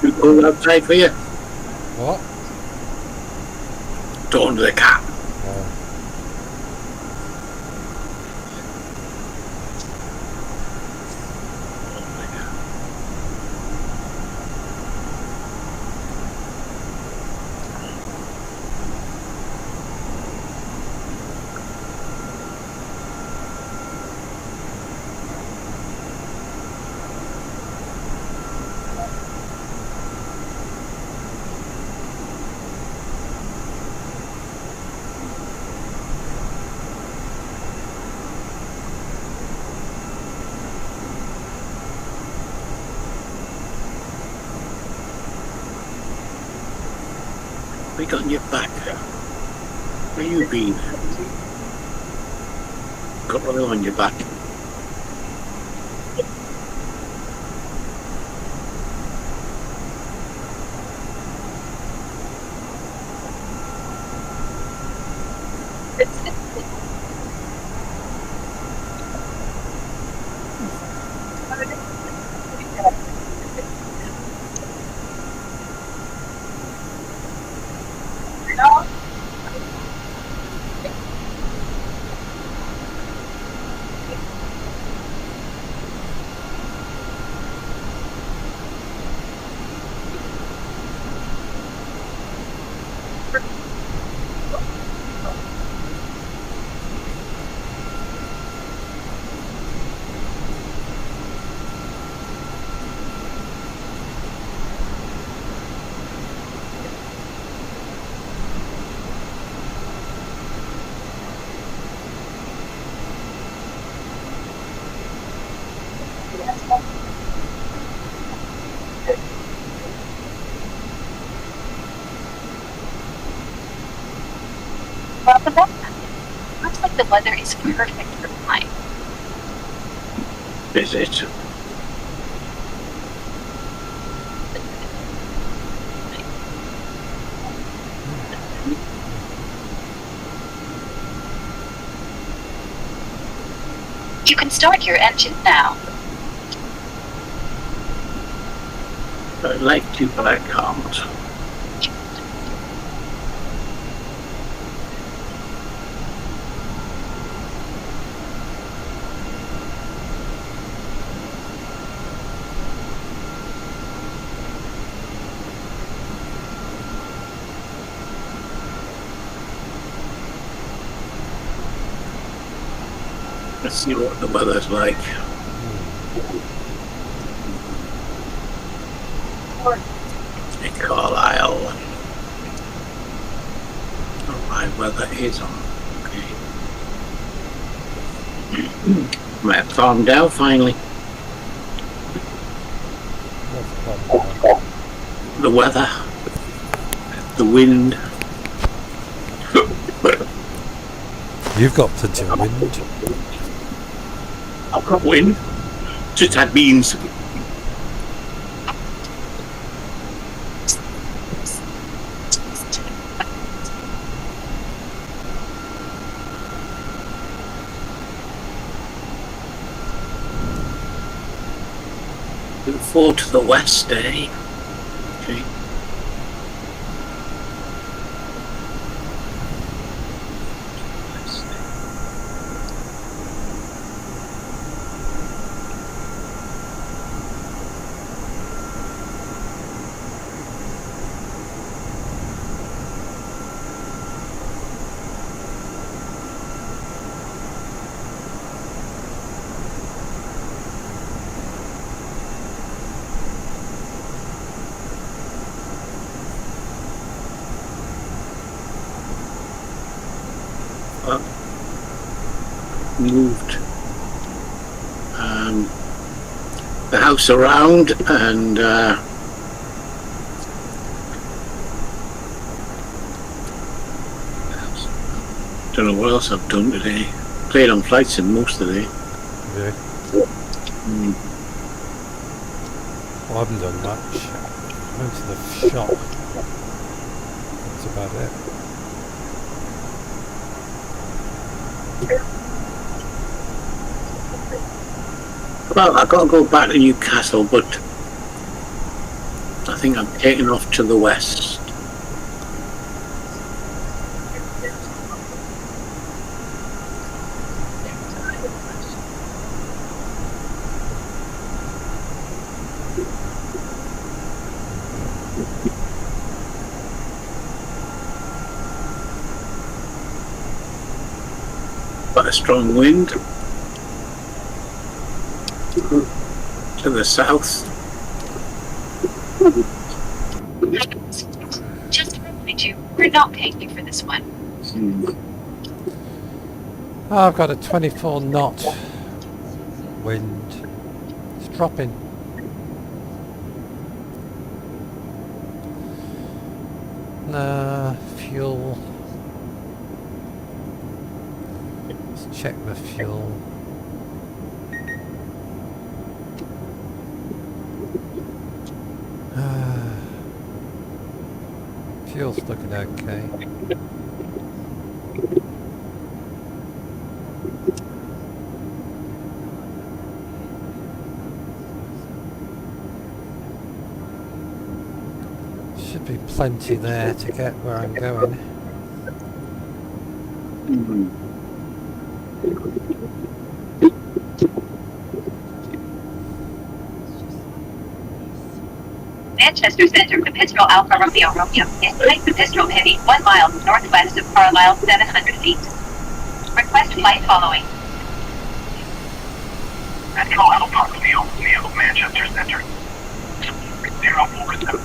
You go outside for you? What? Don't do the cat. We got on your back. Where you been? Got one on your back. Welcome back. Looks like the weather is perfect for flying. Is it? You can start your engine now. I'd like to, but I can't. Let's see what the weather's like. In Carlisle. Oh, my weather is on. Okay. Might have calmed down finally. The weather. The wind. You've got plenty of wind. I've got wind. Just had beans. Forward to the west, eh? Okay. Moved the house around and don't know what else I've done today. Played on flight sim most of the day. Yeah. Well, I haven't done much. Went to the shop. That's about it. Well, I've got to go back to Newcastle, but I think I'm taking off to the west. Quite a strong wind to the south. Just to remind you, we're not paying you for this one. Oh, I've got a 24 knot wind. It's dropping. Fuel. Let's check the fuel. Fuel's looking okay. Should be plenty there to get where I'm going. Manchester Center, Capistrel Alpha Romeo Romeo is type Capistrel heavy 1 mile northwest of Carlisle, 700 feet. Request flight following. Echo Alpha Romeo Romeo Manchester Center 0477.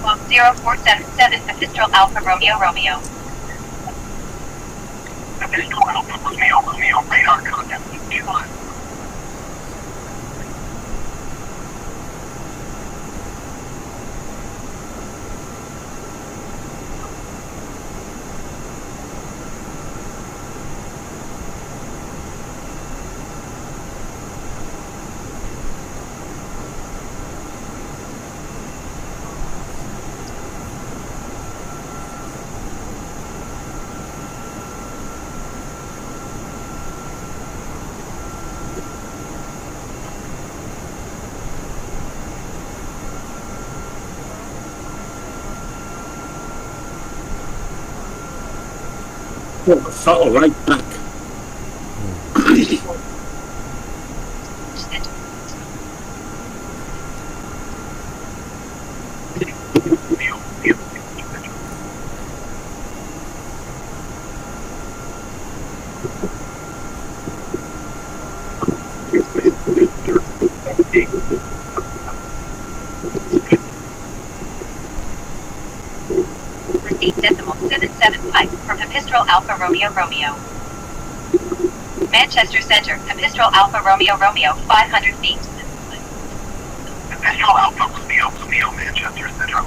Quote 0477 Capistrel Alpha Romeo Romeo. Echo Alpha Romeo Romeo radar contact 2. Put the throttle right back. Proceed decimal 775 from Capistrel Alpha Romeo Romeo. Manchester Center, Capistrel Alpha Romeo Romeo, 500 feet. Capistrel Alpha Romeo Romeo Manchester Center.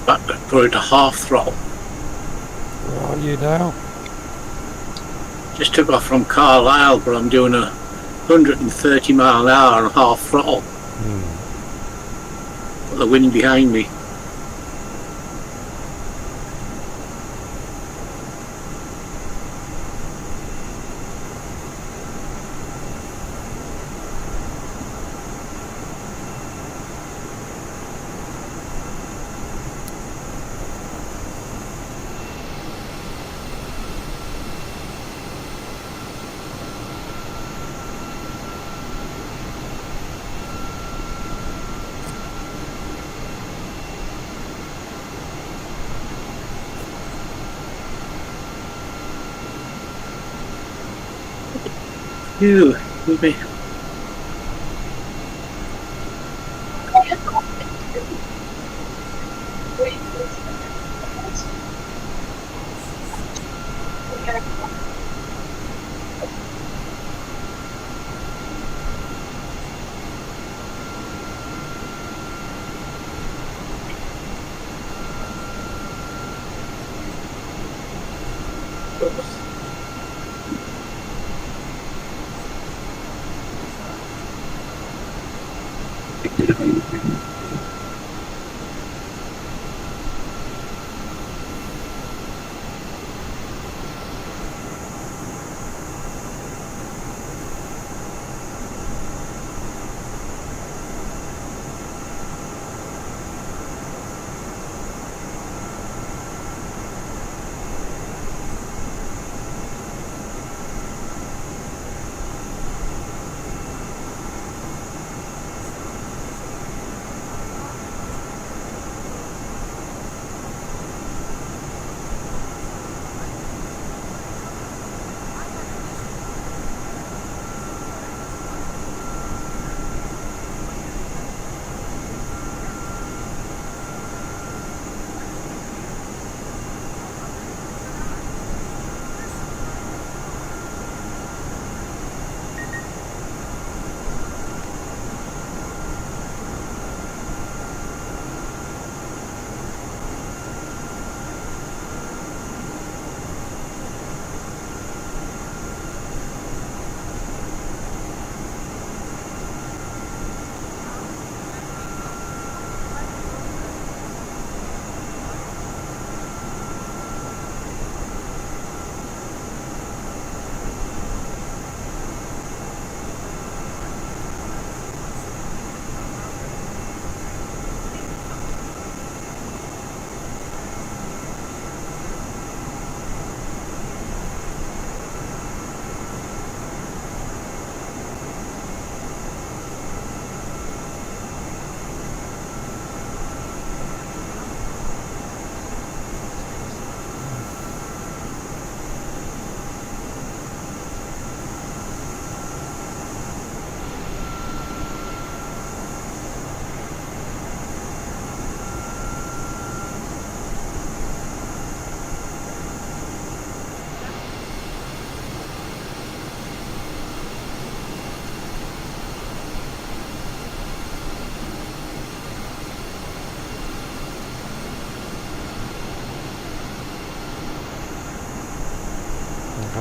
Back put it to half throttle. Where are you now? Just took off from Carlisle, but I'm doing 130 mile an hour on half throttle. Got the wind behind me. Phew, with me.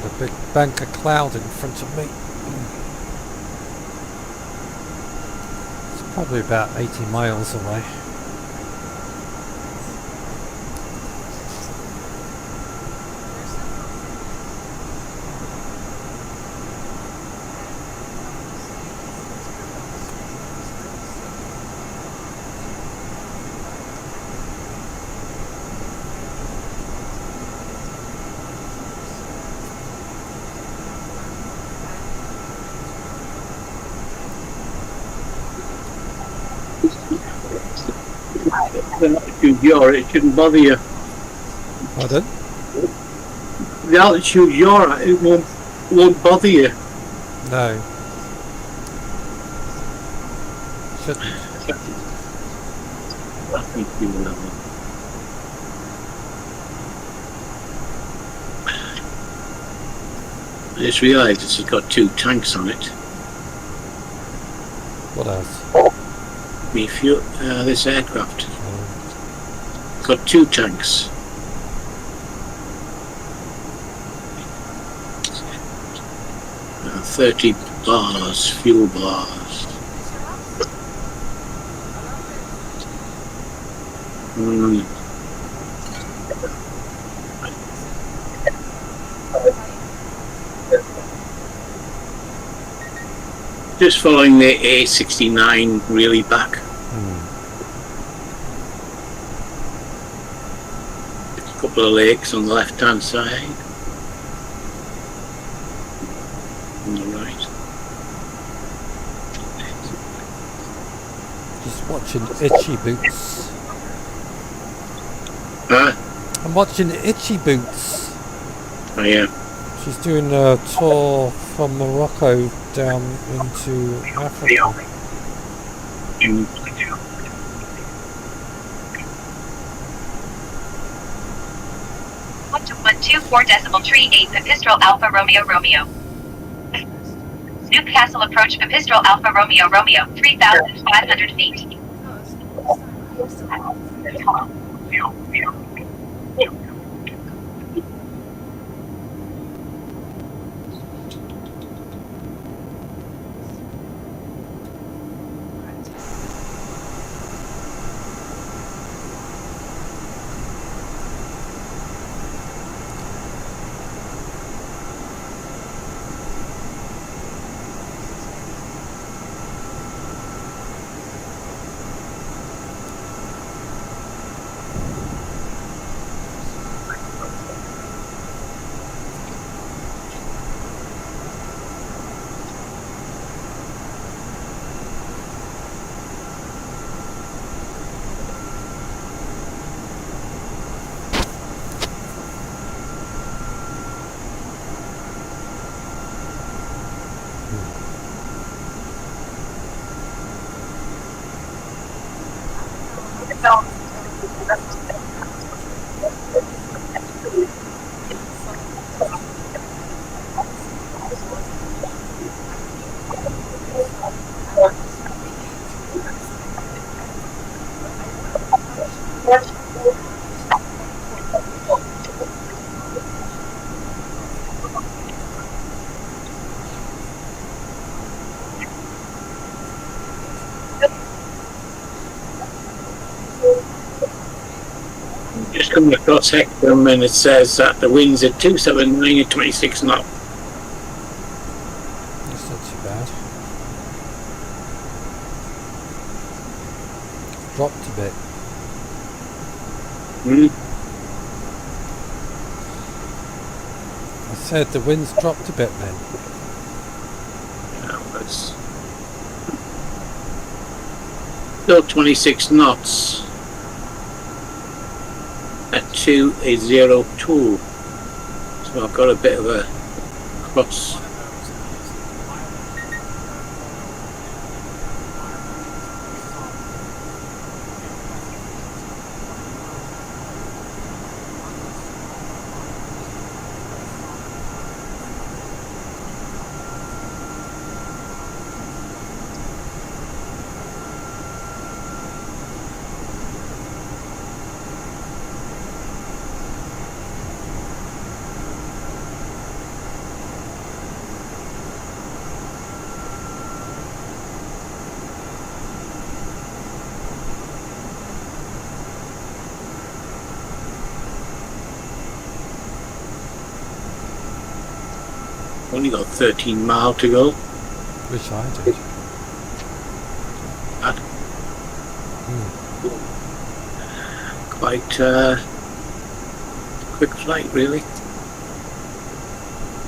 Got a big bank of cloud in front of me. It's probably about 80 miles away. The altitude you're at, it shouldn't bother you. Pardon? The altitude you're at, it won't bother you. No. Shouldn't. I think you will. I just realised it's got 2 tanks on it. What else? Me fuel, this aircraft. Got 2 tanks. Uh, 30 bars, fuel bars. Just following the A69 really back. A couple of lakes on the left hand side. On the right. Just watching Itchy Boots. Huh? I'm watching Itchy Boots. Oh yeah. She's doing a tour from Morocco down into Africa. In 124.38 Pipistrel Alpha Romeo Romeo. Newcastle approach Pipistrel Alpha Romeo Romeo 3,500 feet. just coming across Hector and it says that the winds at 279 and 26 knots. That's not too bad. Dropped a bit. I said the wind's dropped a bit then. Yeah, that's still 26 knots at 202. So I've got a bit of a cross. Only got 13 miles to go. Wish I did. That quite quick flight, really.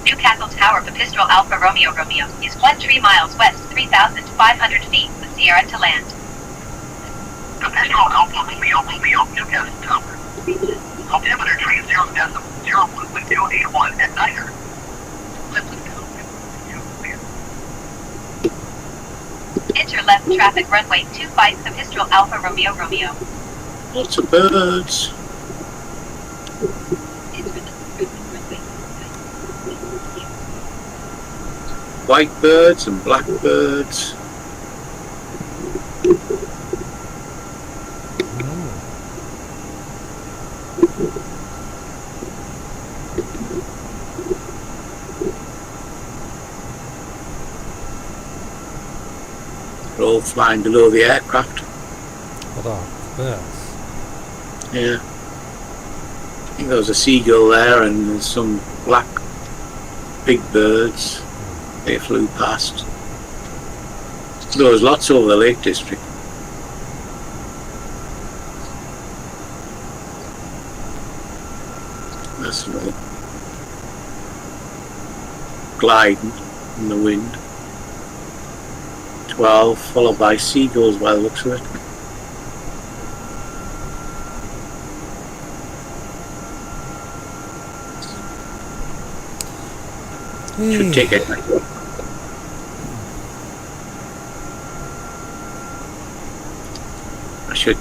Newcastle Tower, Pipistrel Alpha Romeo Romeo, is 13 miles west, 3,500 feet, with Sierra to land. Pipistrel Alpha Romeo Romeo, Newcastle Tower. Altimeter 30.0.01281 at Niner. Enter left traffic runway 25 Pipistrel Alpha Romeo Romeo. Lots of birds. White birds and black birds. They're all flying below the aircraft. What are birds? Yeah. I think there was a seagull there and there's some black big birds. They flew past. There was lots over the Lake District. That's right. Gliding in the wind. 12, followed by seagulls by the looks of it. Should take it. I should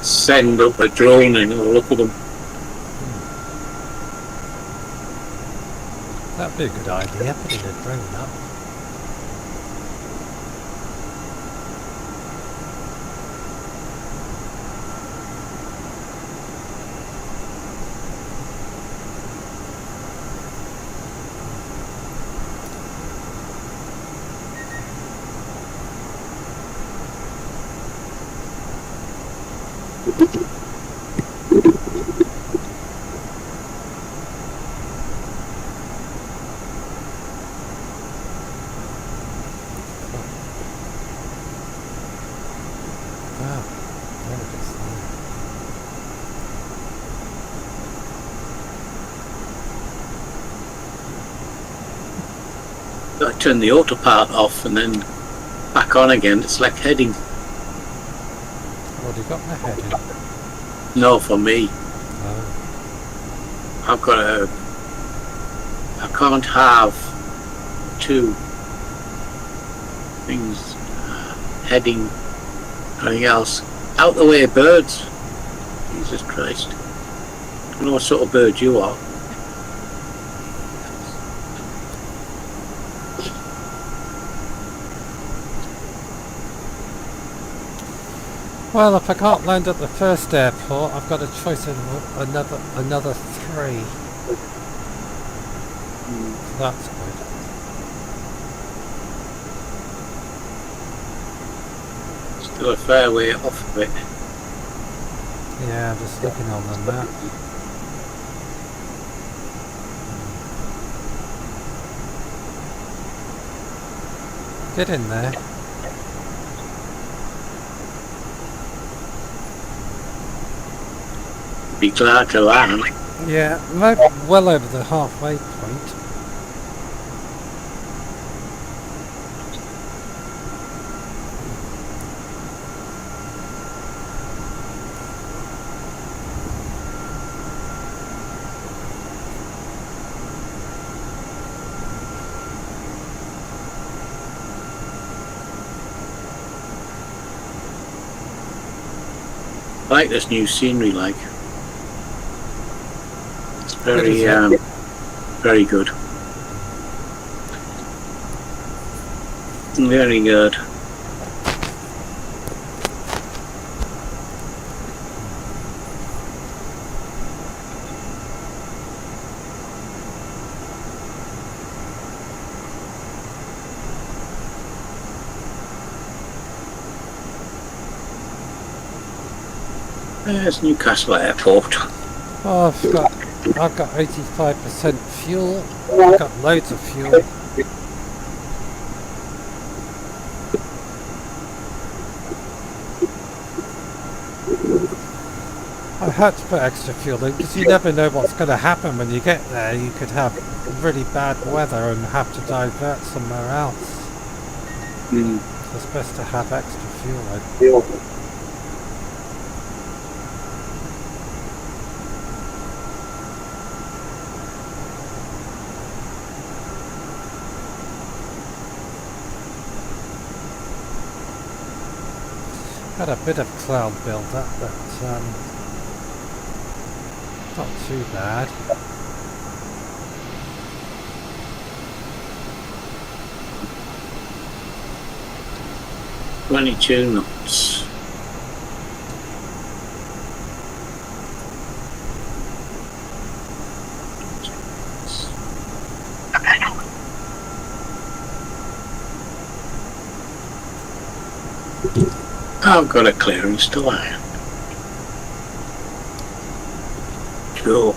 send up a drone and have a look at them. That'd be a good idea, putting a drone up. Wow, there it is. I turn the autopilot off and then back on again. It's like heading. What have you got my head in? No, for me. Oh, I've got a. I can't have two things heading. Anything else? Out the way, birds. Jesus Christ. I don't know what sort of bird you are. well, if I can't land at the first airport, I've got a choice of another three. So that's good. Still a fair way off of it. Yeah, I'm just looking on the map. Get in there. Be glad to land. Yeah, well over the halfway point. I like this new scenery, like. It's very, Good, very good. Very good. There's Newcastle Airport. Oh, I've got I've got 85% fuel. I've got loads of fuel. I had to put extra fuel in because you never know what's going to happen when you get there. You could have really bad weather and have to divert somewhere else. Mm. So it's best to have extra fuel in. Had a bit of cloud build up, but not too bad. $22 knots. I've got a clearance to land. Cool.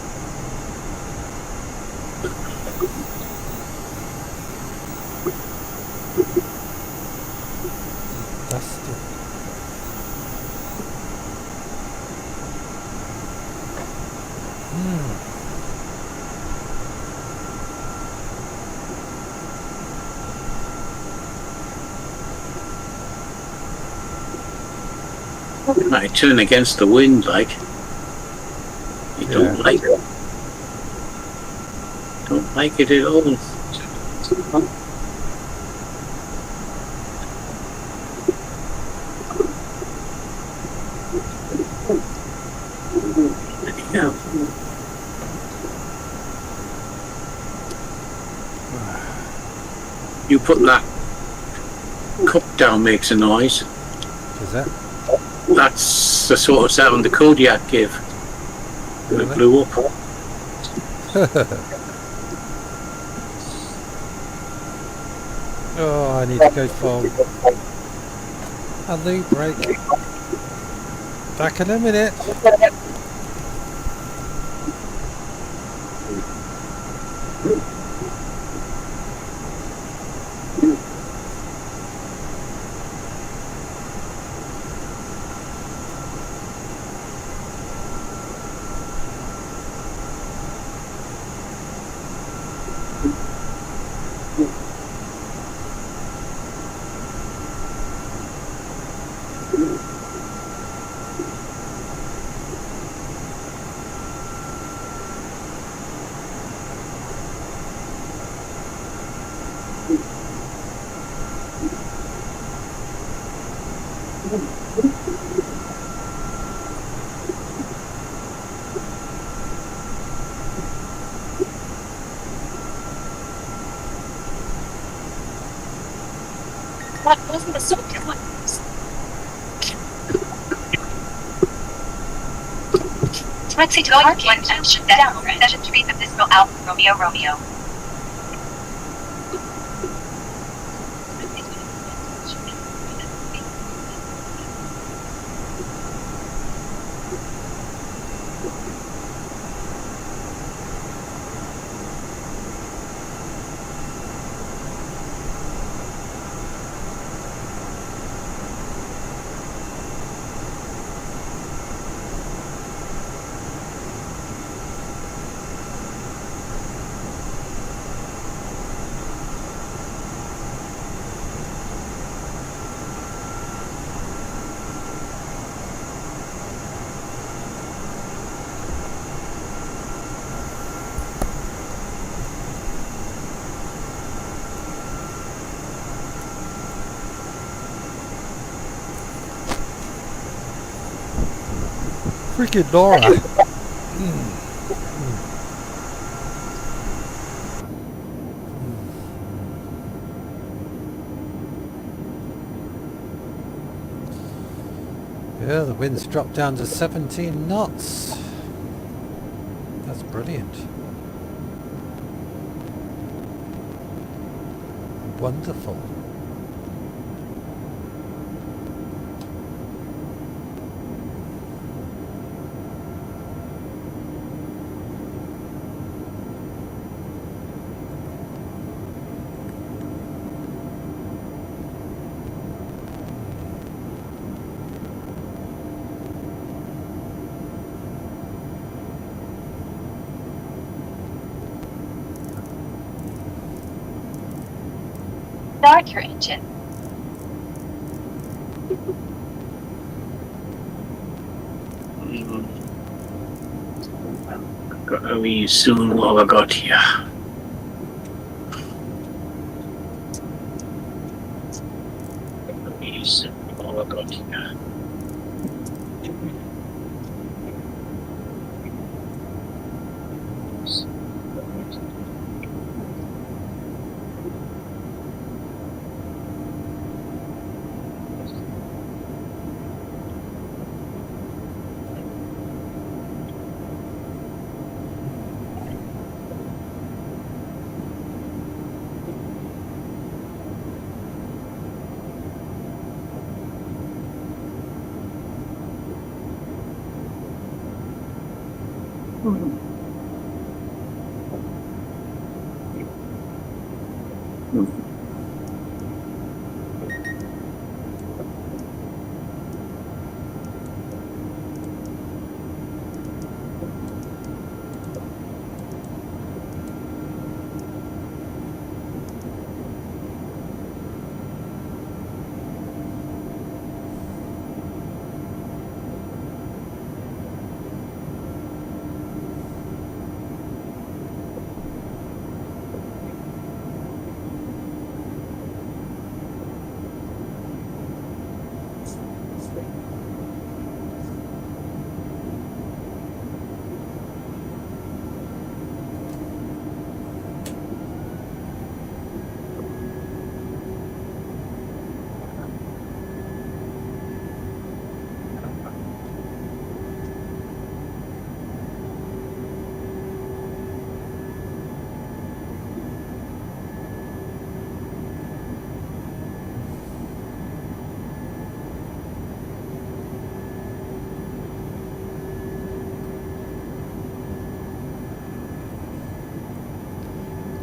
Dusty. I turn against the wind, like. You don't Yeah. like it. Don't like it at all. Yeah. You put that cup down makes a noise. Is it? That's the sort of sound the Kodiak gave when it blew up. Oh, I need to go for a lube break. Back in a minute. What wasn't the subject? Taxi to parking attention down. Session 3 of Disco Alpha Romeo Romeo. Freaking Laura. Yeah, the wind's dropped down to 17 knots. That's brilliant. Wonderful. Start your engine. Got we soon what have I got here? What have I got here?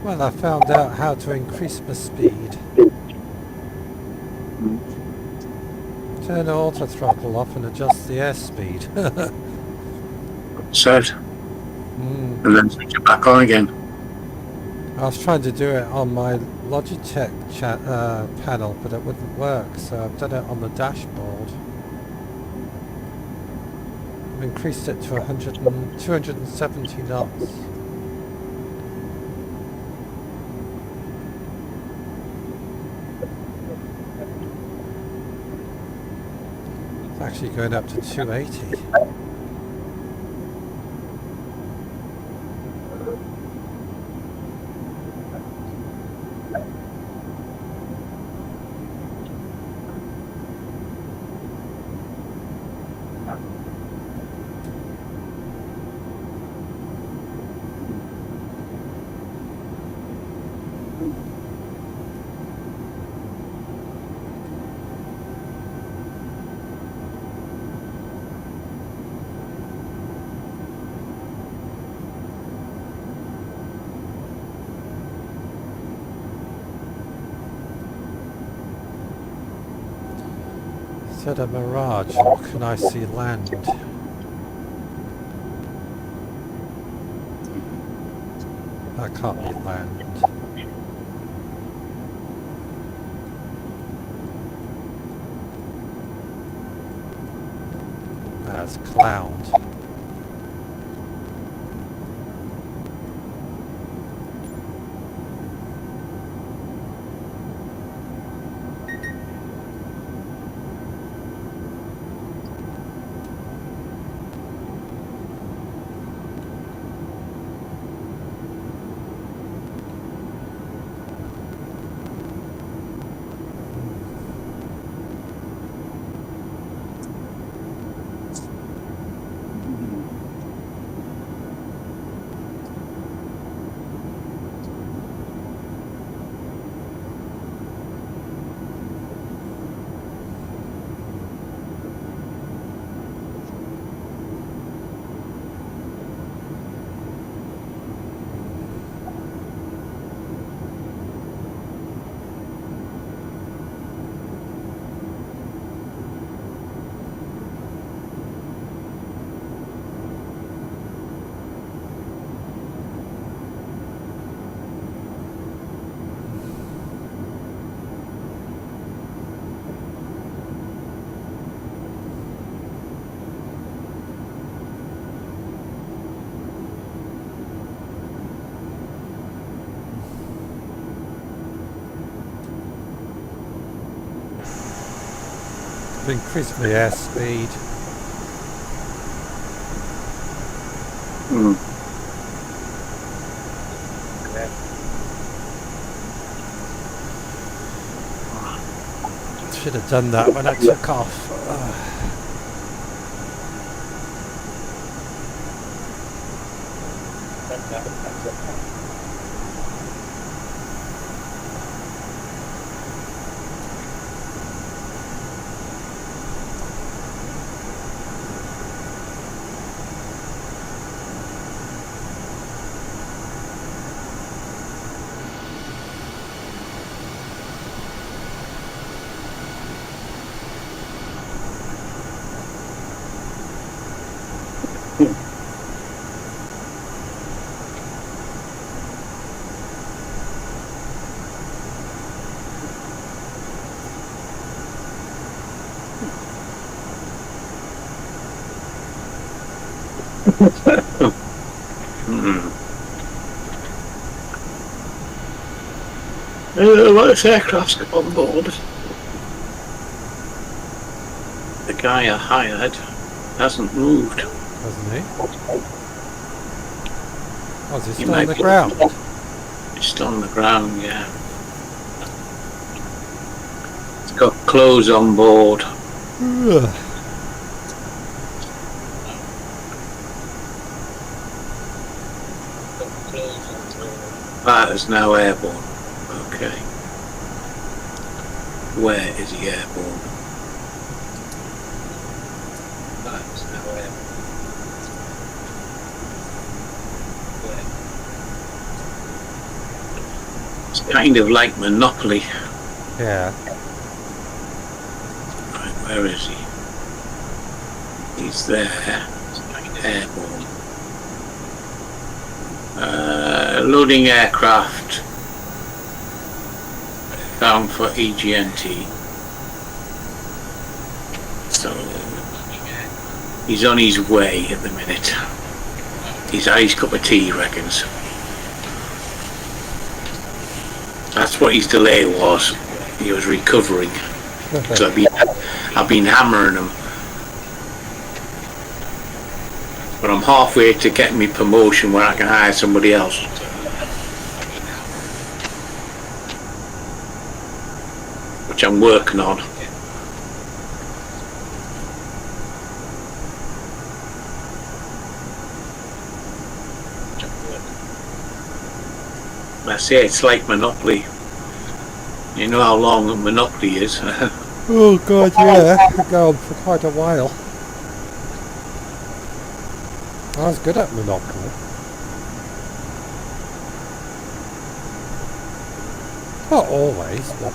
Well, I found out how to increase my speed. Turn the auto throttle off and adjust the airspeed. Set. And then switch it back on again. I was trying to do it on my Logitech panel, but it wouldn't work, so I've done it on the dashboard. I've increased it to 270 knots. It's actually going up to 280. Is that a mirage, or can I see land? That can't be land. That's cloud. I've increased my airspeed. Hmm. Should have done that when I took off. What aircraft's got on board? The guy I hired hasn't moved. Hasn't he? Oh, is he He still on might the be- ground? It's still on the ground, yeah. It's got clothes on board. Ugh. That is now airborne. Okay. Where is he airborne? That is now airborne. Where? It's kind of like Monopoly. Yeah. Right, where is he? He's there. It's kind of airborne. Loading aircraft. Bound for EGNT. So he's on his way at the minute. He's had his cup of tea, he reckons. That's what his delay was. He was recovering. So I've been hammering him. But I'm halfway to getting me promotion where I can hire somebody else. Which I'm working on. I say it's like Monopoly. You know how long a Monopoly is. Oh god, yeah. Could go on for quite a while. I was good at Monopoly. Not always, but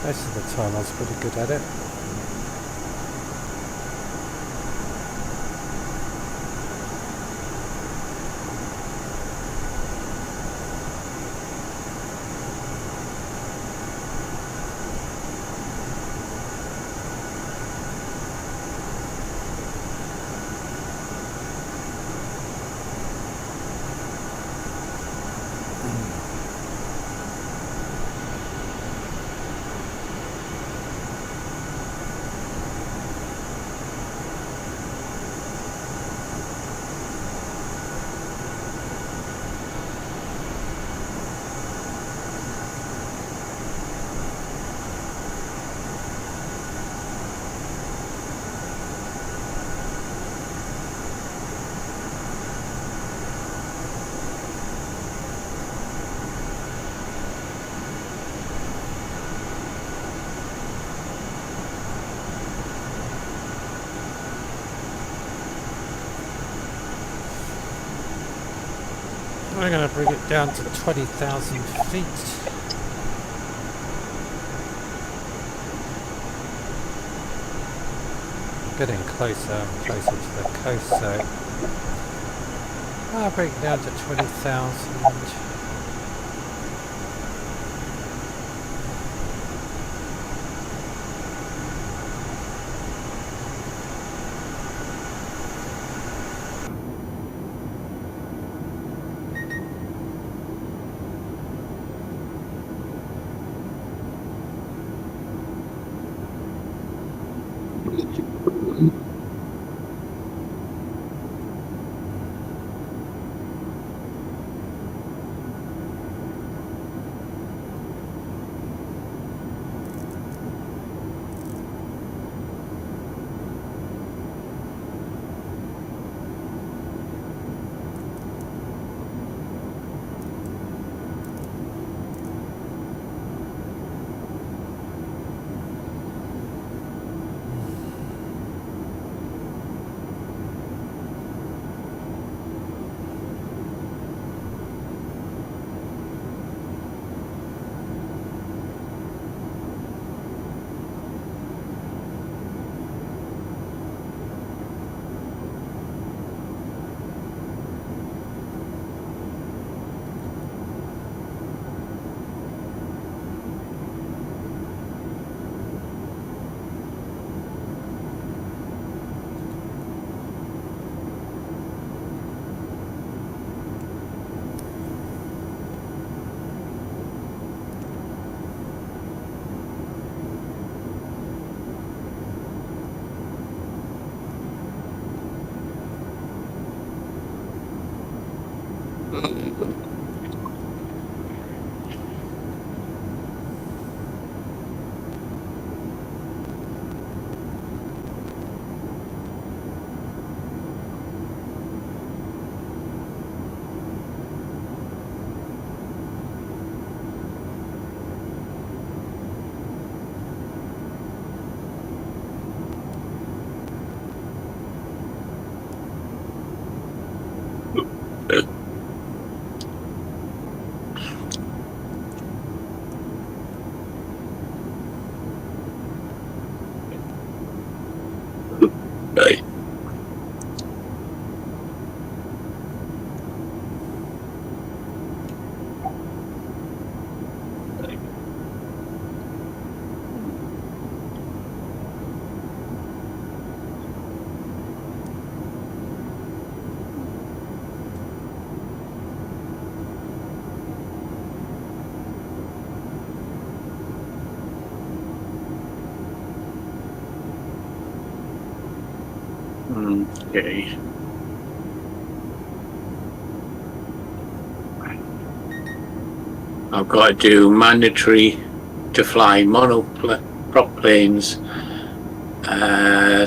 most of the time I was pretty good at it. I'm going to bring it down to 20,000 feet. Getting closer and closer to the coast, so I'll bring it down to 20,000. Right. Okay. I've got to do mandatory to fly prop planes.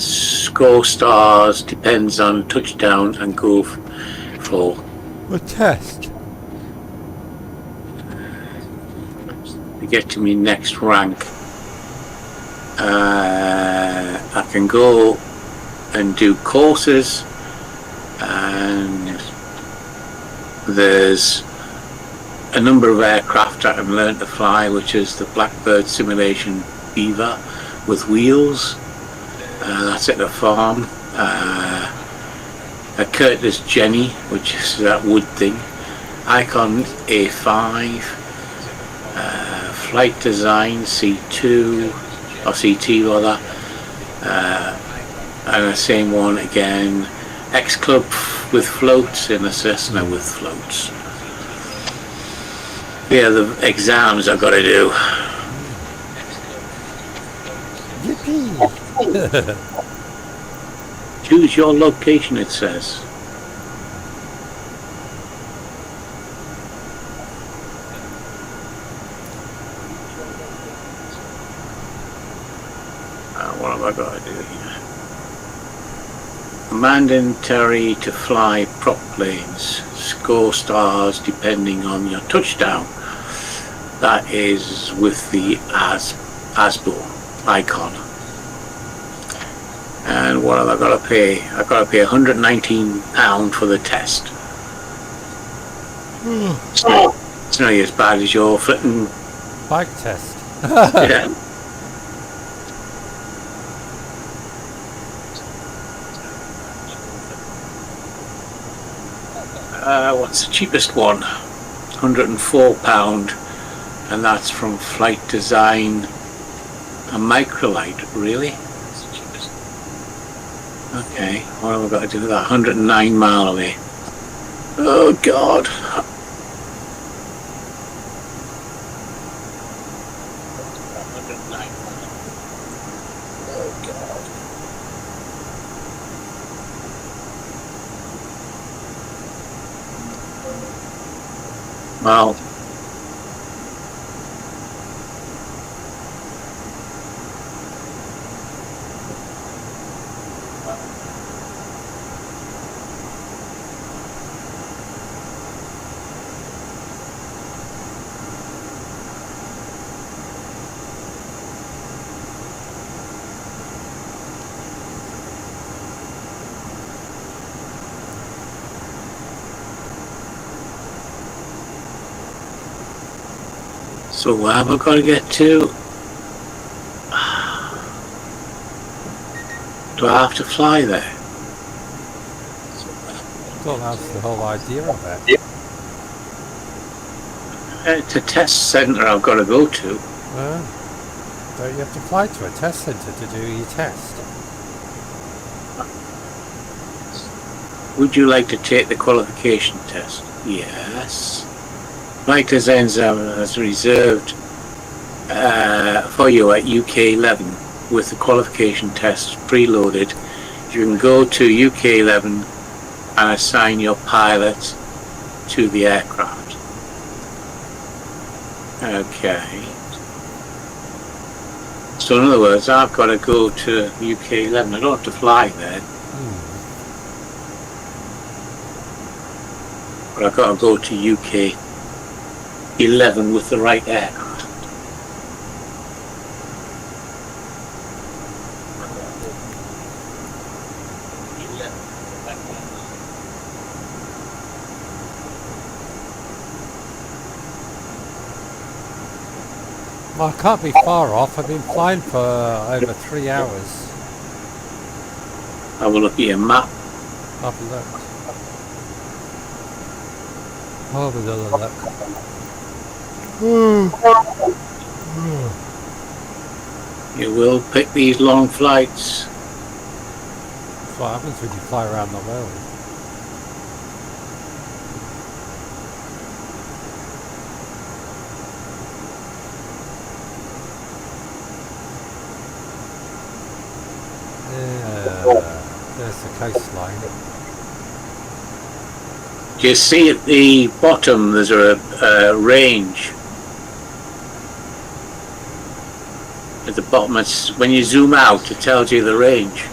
Score stars depends on touchdown and go for A test. to get to me next rank. I can go and do courses, and there's a number of aircraft I can learn to fly, which is the Blackbird Simulation Beaver with wheels. That's at a farm. A Curtis Jenny, which is that wood thing. Icon A5. Flight Design C2 or CT rather. And the same one again. X Club with floats and a Cessna with floats. Yeah, the exams I've got to do. Yippee! Choose your location, it says. What have I got to do here? Mandatory to fly prop planes. Score stars depending on your touchdown. That is with the ASBO icon. And what have I got to pay? I've got to pay £119 for the test. So it's not as bad as your flipping Bike test. yeah. What's the cheapest one? £104, and that's from Flight Design. A microlight, really? Okay, what have I got to do with that? 109 mile away. Oh God. Oh God. Well, so where have I got to get to? Do I have to fly there? Well, that's the whole idea of it. It's a test centre I've got to go to. So you have to fly to a test centre to do your test. Would you like to take the qualification test? Yes. Flight exam is reserved for you at UK 11 with the qualification test preloaded. You can go to UK 11 and assign your pilot to the aircraft. Okay. So in other words, I've got to go to UK 11. I don't have to fly there. But I've got to go to UK 11 with the right aircraft. Well, I can't be far off. I've been flying for over 3 hours. Have a look at your map. Have a look. Have another look. You will pick these long flights. That's what happens when you fly around the world. There's the coastline. Do you see at the bottom there's a range? At the bottom, it's, when you zoom out, it tells you the range.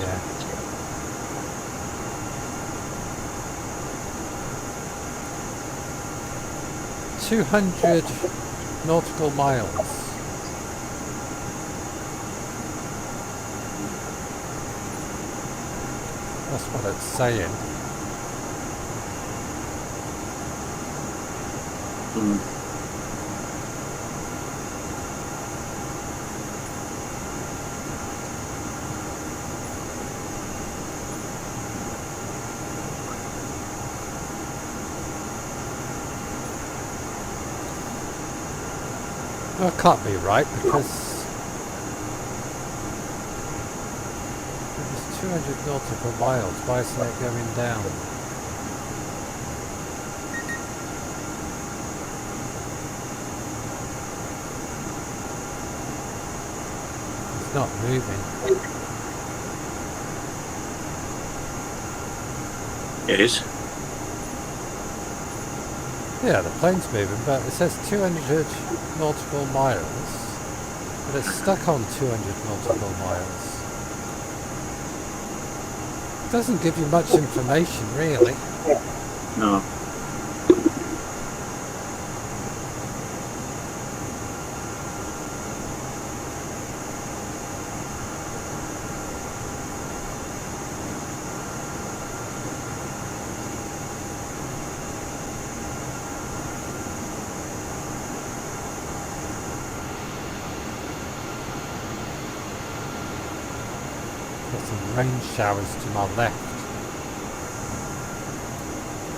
Yeah. "200 nautical miles. That's what it's saying. Well, it can't be right because it's 200 nautical miles. Why isn't it going down? It's not moving. It is. Yeah, the plane's moving, but it says 200 nautical miles, but it's stuck on 200 nautical miles. It doesn't give you much information, really. No. Got some rain showers to my left.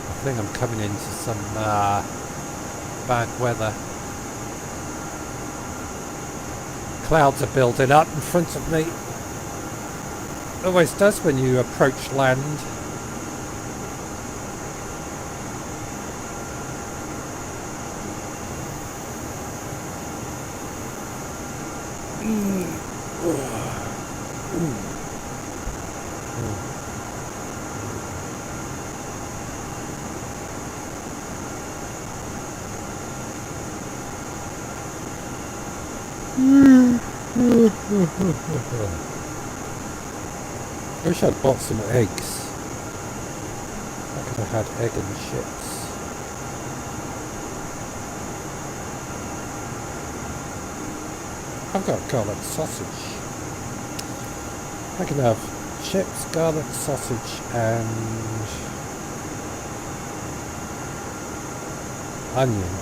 I think I'm coming into some bad weather. Clouds are building up in front of me. Always does when you approach land. Wish I'd bought some eggs. I could have had egg and chips. I've got garlic sausage. I can have chips, garlic sausage and onion.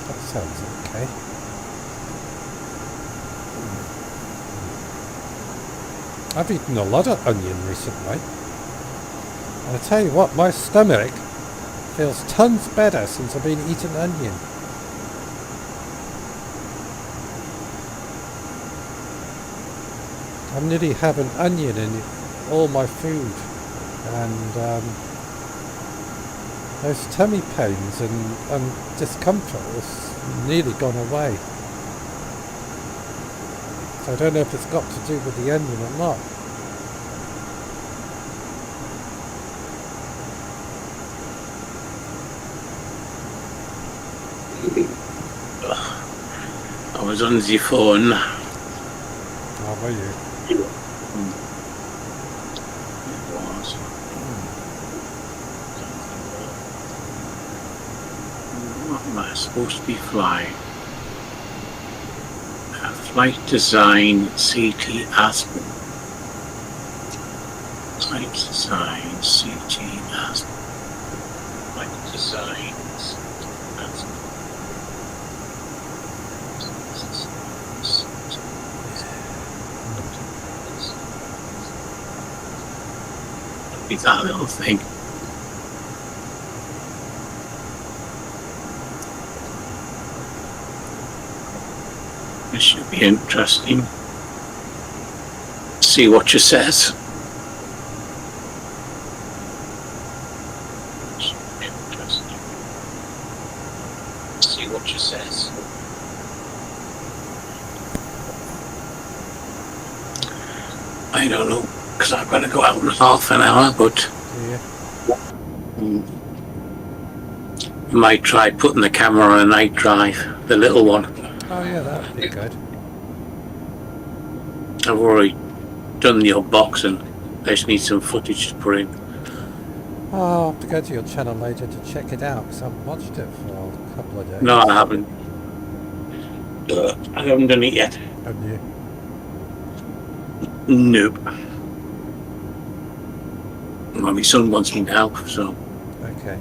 That sounds okay. I've eaten a lot of onion recently. And I tell you what, my stomach feels tons better since I've been eating onion. I'm nearly having onion in all my food, and those tummy pains and discomfort has nearly gone away. So I don't know if it's got to do with the onion or not. I was on the phone. How were you? It was. What am I supposed to be flying? Flight design CT Aspen. Flight design CT Aspen. Flight design CT Aspen. It's that little thing. It should be interesting. See what you says. Should be interesting. See what you says. I don't know, because I've got to go out in half an hour, but I might try putting the camera on a night drive, the little one. Oh yeah, that'd be good. I've already done the unboxing. I just need some footage to put in. Oh, I'll have to go to your channel later to check it out, because I haven't watched it for a couple of days. No, I haven't. I haven't done it yet. Haven't you? Nope. Well, my son wants me to help, so. Okay.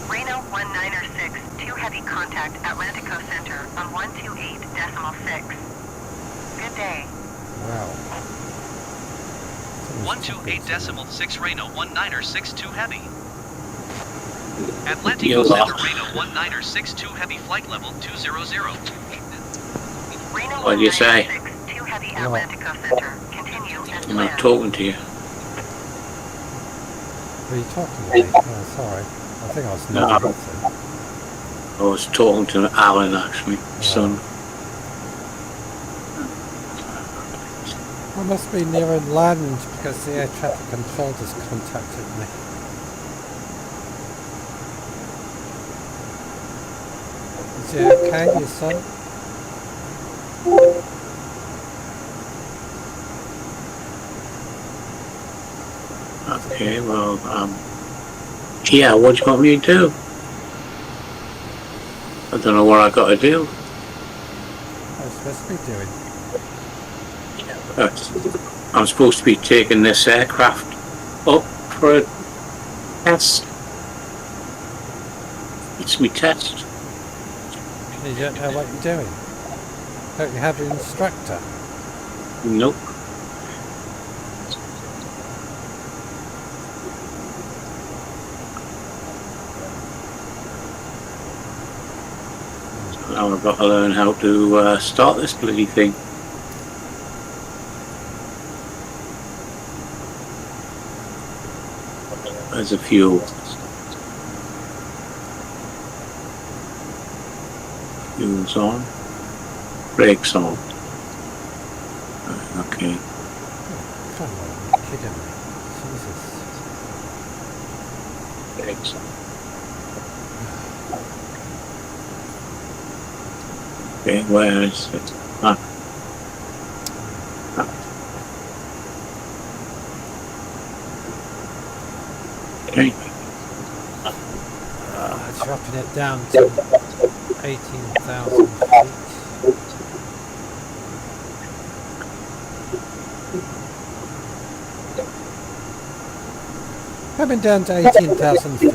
Reno 1906, 2 heavy contact Atlantico Center on 128.6. Good day. Wow. 128.6 Reno 1962 heavy. Atlantico You Center lost. Reno 1962 heavy flight level 200. Reno What do you say? 1906, 2 heavy Atlantico Center. Continue as I'm not planned. talking to you. Are you talking to me? Oh, sorry. I think I was No. nodding. I was talking to Alan, actually, my son. I must be near land because the air traffic control just contacted me. Is he okay, your son? Okay, well, yeah, what do you want me to do? I don't know what I got to do. What am I supposed to be doing? I'm supposed to be taking this aircraft up for a test. It's my test. You don't know what you're doing. Don't you have an instructor? Nope. Now I've got to learn how to start this bloody thing. There's a fuel. Fuel's on. Brakes on. Okay. Come on, you're kidding me. Jesus. Brakes on. Okay, where is it? Okay. Dropping it down to 18,000 feet. Coming down to 18,000 feet.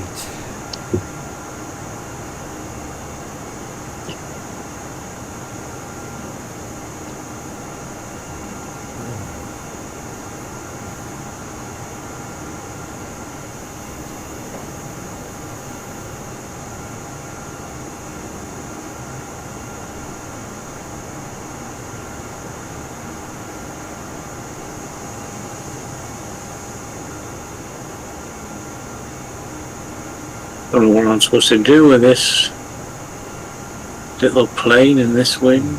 Don't know what I'm supposed to do with this little plane in this wind.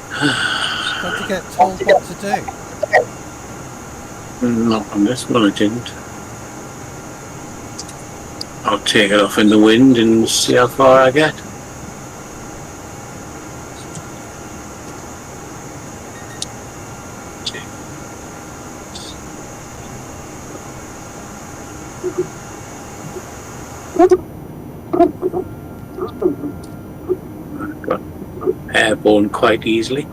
Got to get told what to do. Not on this one, I didn't. I'll take it off in the wind and see how far I get. Got airborne quite easily.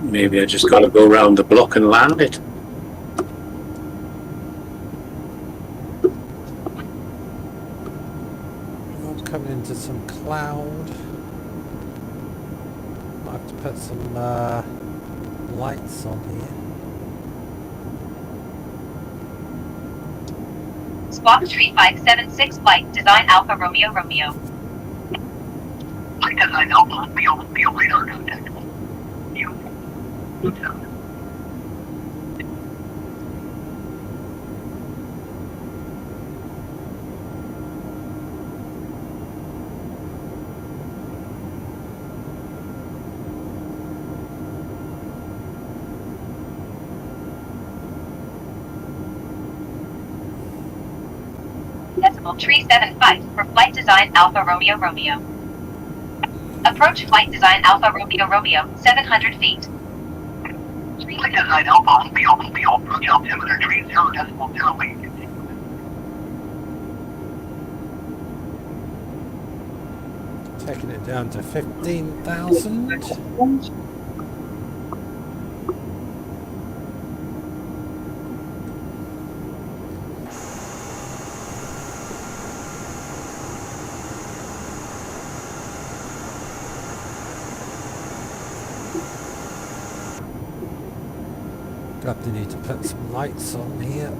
Maybe I just got to go around the block and land it. I'm coming into some cloud. Might have to put some lights on here. Squawk 3576 flight design Alpha Romeo Romeo. Flight design Alpha Romeo Romeo radar contact. You. Decimal 375 for flight design Alpha Romeo Romeo. Approach flight design Alpha Romeo Romeo 700 feet. Flight design Alpha Romeo Romeo approach altimeter 30.08. Taking it down to 15,000. Probably need to put some lights on here.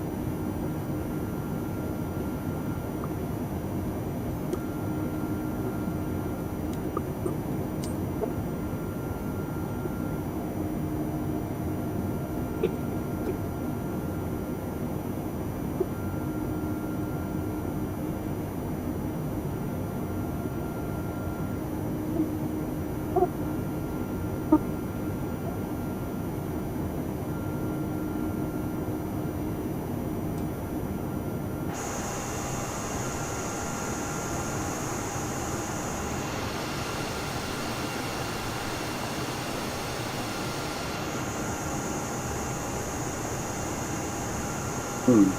Hmm.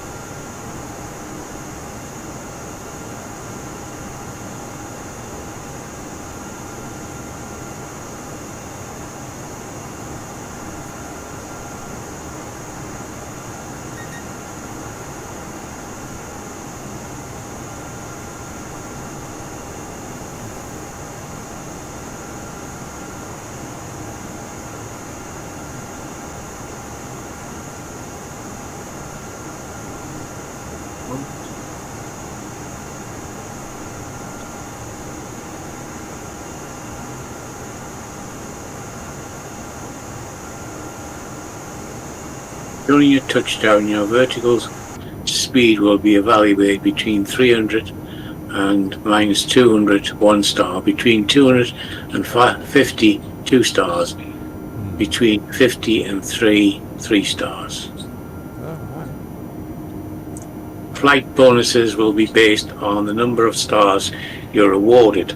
During your touchdown, your vertical speed will be evaluated between 300 and minus 200 1 star, between 200 and 50 2 stars, between 50 and 3 stars. Oh, right. Flight bonuses will be based on the number of stars you're awarded.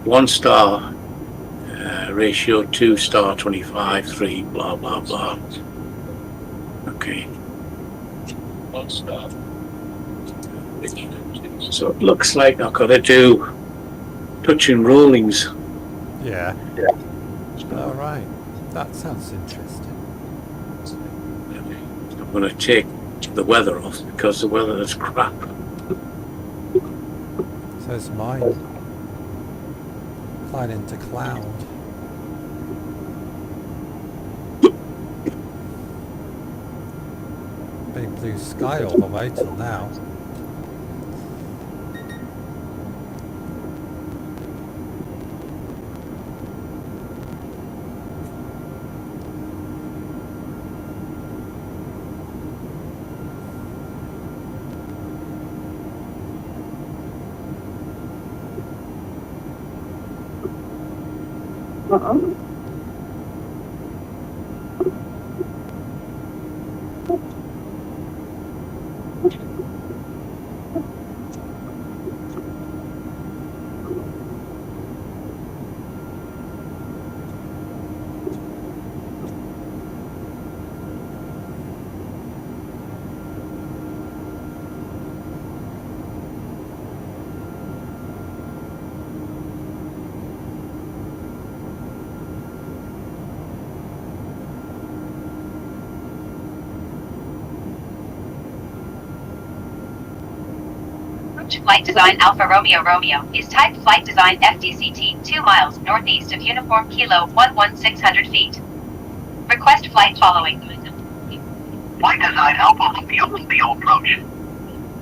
1 star ratio, 2 star 25, 3 blah blah blah. Okay. 1 star. So it looks like I've got to do touch and rollings. Yeah. All right. That sounds interesting. I'm going to take the weather off because the weather is crap. So it's mine. Flying into cloud. Been blue sky all the way till now. Flight Design Alpha Romeo Romeo is type Flight Design FDCT 2 miles northeast of Uniform Kilo 11600 feet. Request flight following. Flight design Alpha Romeo approach.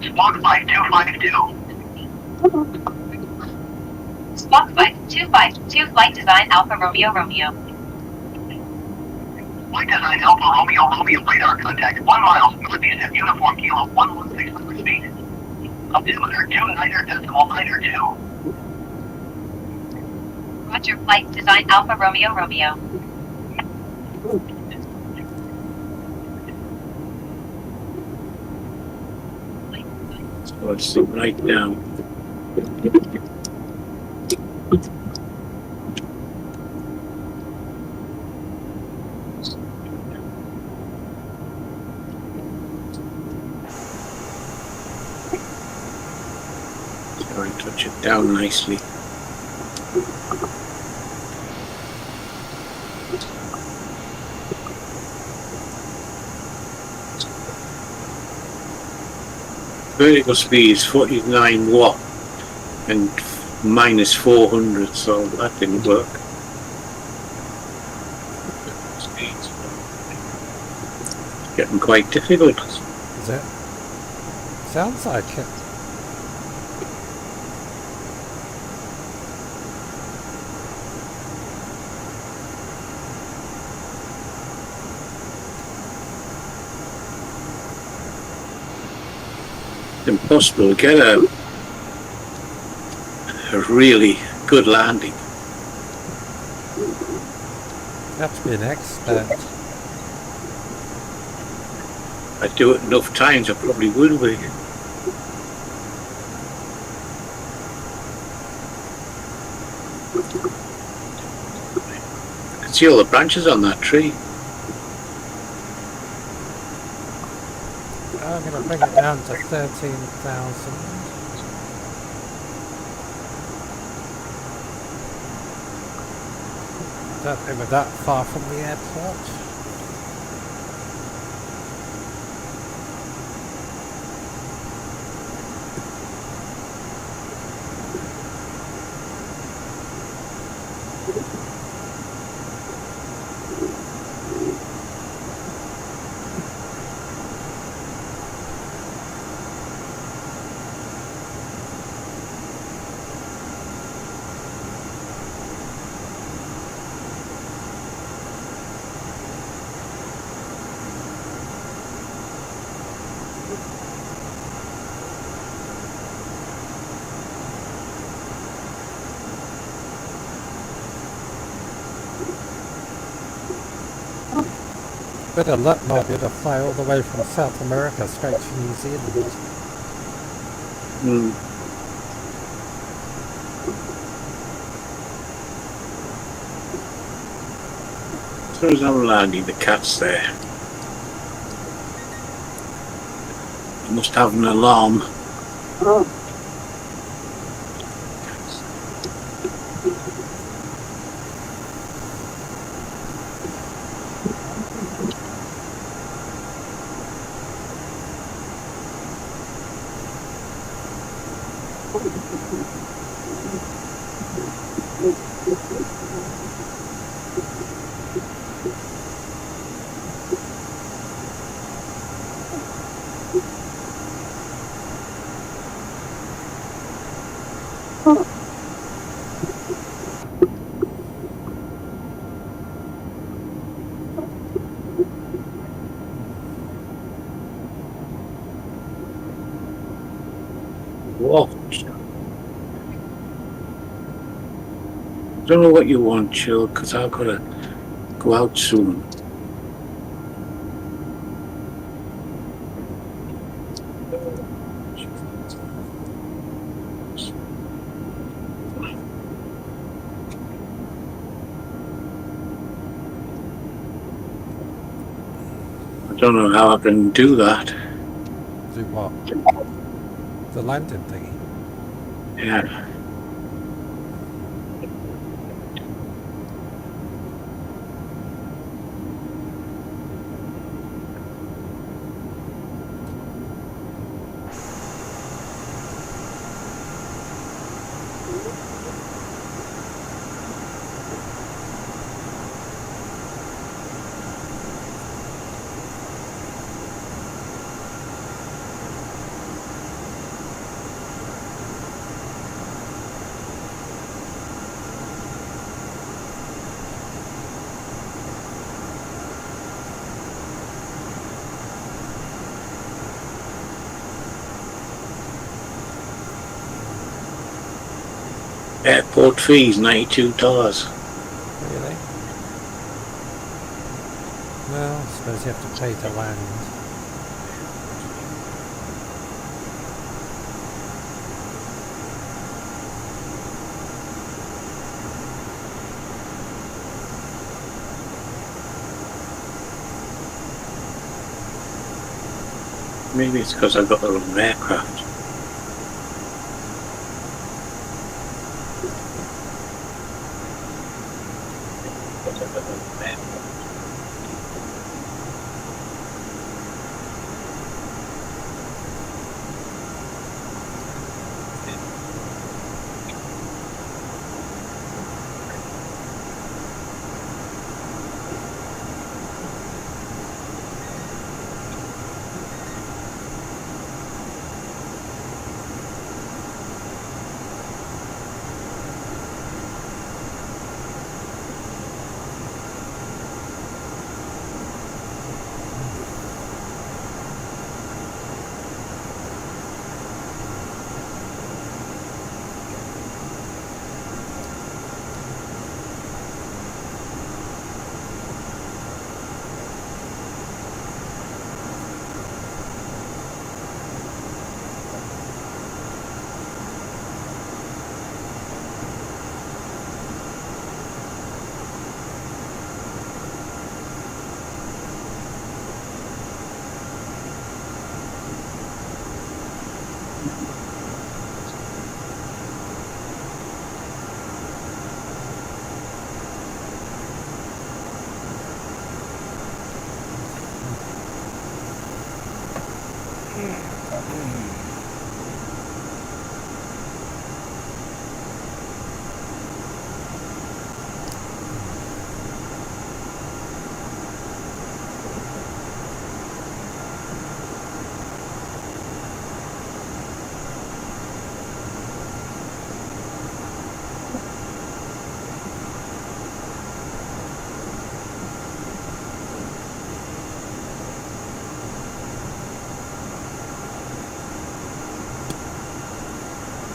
Squawk 5252. Squawk 5252 Flight Design Alpha Romeo Romeo. Flight design Alpha Romeo radar contact 1 mile northeast of Uniform Kilo 11600 feet. Altimeter 29.92. Roger, Flight Design Alpha Romeo Romeo. So let's sit right down. Try and touch it down nicely. Vertical speed is 49 watt and minus 400, so that didn't work. It's getting quite difficult. Is it? Sounds like it. It's impossible to get a really good landing. You have to be an expert. I'd do it enough times, I probably would be. I can see all the branches on that tree. I'm going to bring it down to 13,000. Don't think we're that far from the airport. Bit of luck might be to fly all the way from South America straight to New Zealand. Hmm. As soon as I'm landing, the cat's there. You must have an alarm. Whoa. I don't know what you want, Chill, because I've got to go out soon. I don't know how I can do that. Do what? The landing thingy. Yeah. Airport fees, $92. Really? Well, I suppose you have to pay to land. Maybe it's because I've got the wrong aircraft.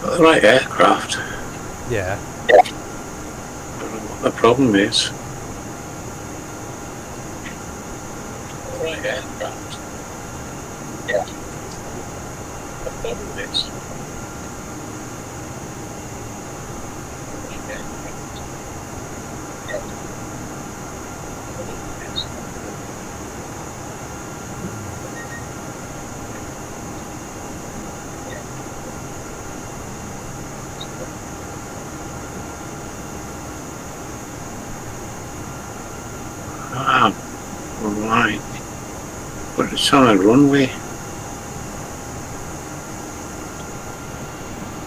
The right aircraft. Yeah. I don't know what the problem is. The right aircraft. Yeah. The problem is. Ah, right. But it's on a runway.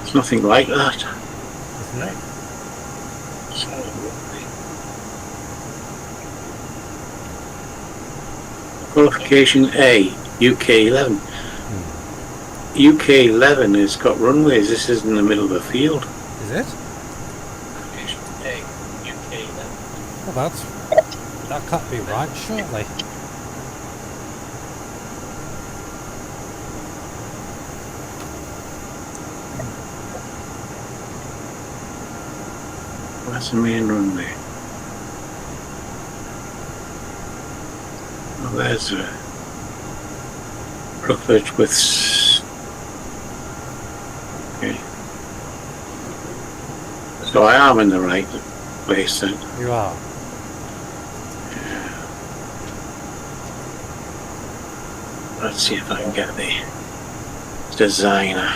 It's nothing like that. Isn't it? It's on a runway. Qualification A, UK 11. UK 11 has got runways. This is in the middle of a field. Is it? Qualification A, UK 11. Well, that can't be right, surely. Where's the main runway? Oh, there's a roughage with. Okay. So I am in the right place then. You are. Let's see if I can get the designer.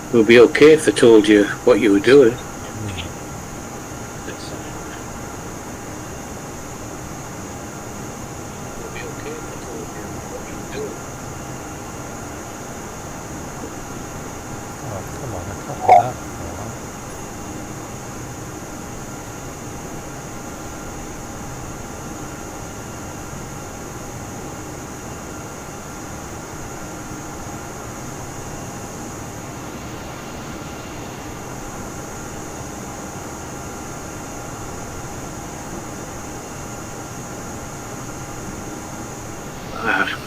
It would be okay if they told you what you were doing. Oh, come on, I can't do that.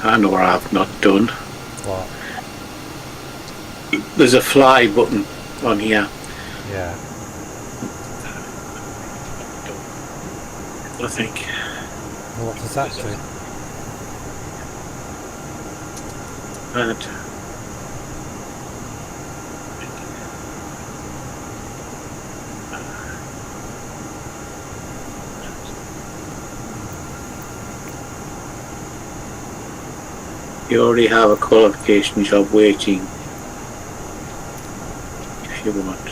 I know what I've not done. What? There's a fly button on here. Yeah. I think. Well, what does that do? And you already have a qualification job waiting if you want.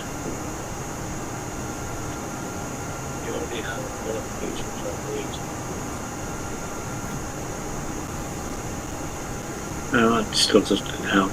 You already have a qualification job waiting. No, it still doesn't help.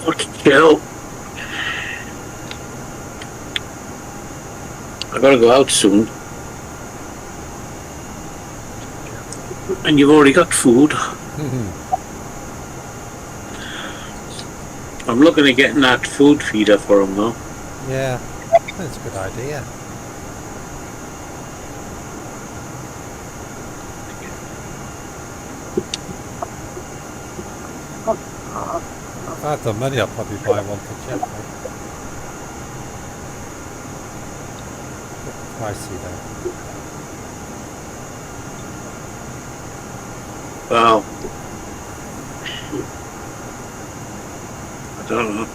What the hell? I gotta go out soon. And you've already got food. I'm looking at getting that food feeder for him though. Yeah, that's a good idea. If I had the money, I'd probably buy one for Jeff. Pricey though. Well, I don't know.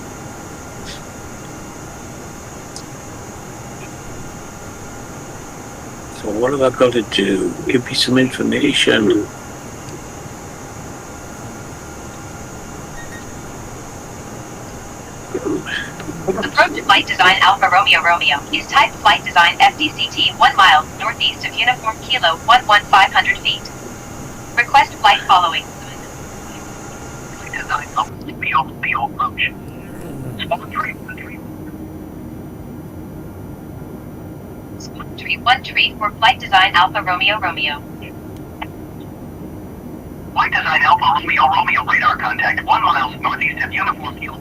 So what have I got to do? Give me some information. Approach Flight Design Alpha Romeo Romeo is type Flight Design FDCT 1 mile northeast of Uniform Kilo 11500 feet. Request flight following. Flight design up. Field approach. Squawk 313. Squawk 313 for Flight Design Alpha Romeo Romeo. Flight design Alpha Romeo Romeo radar contact 1 mile northeast of Uniform Kilo.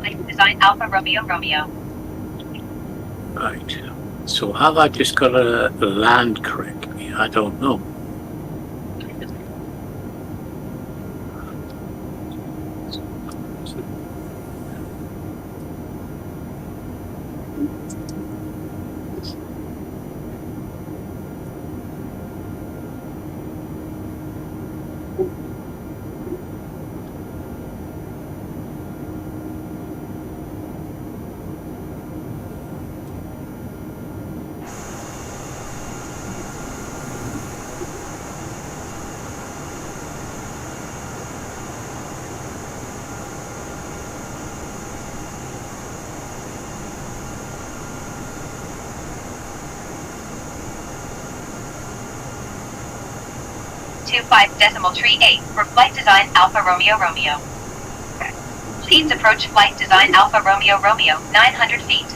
Flight Design Alpha Romeo Romeo. Right. So have I just got to land correctly? I don't know. Decimal tree 8 for Flight Design Alpha Romeo Romeo. Please approach Flight Design Alpha Romeo Romeo 900 feet.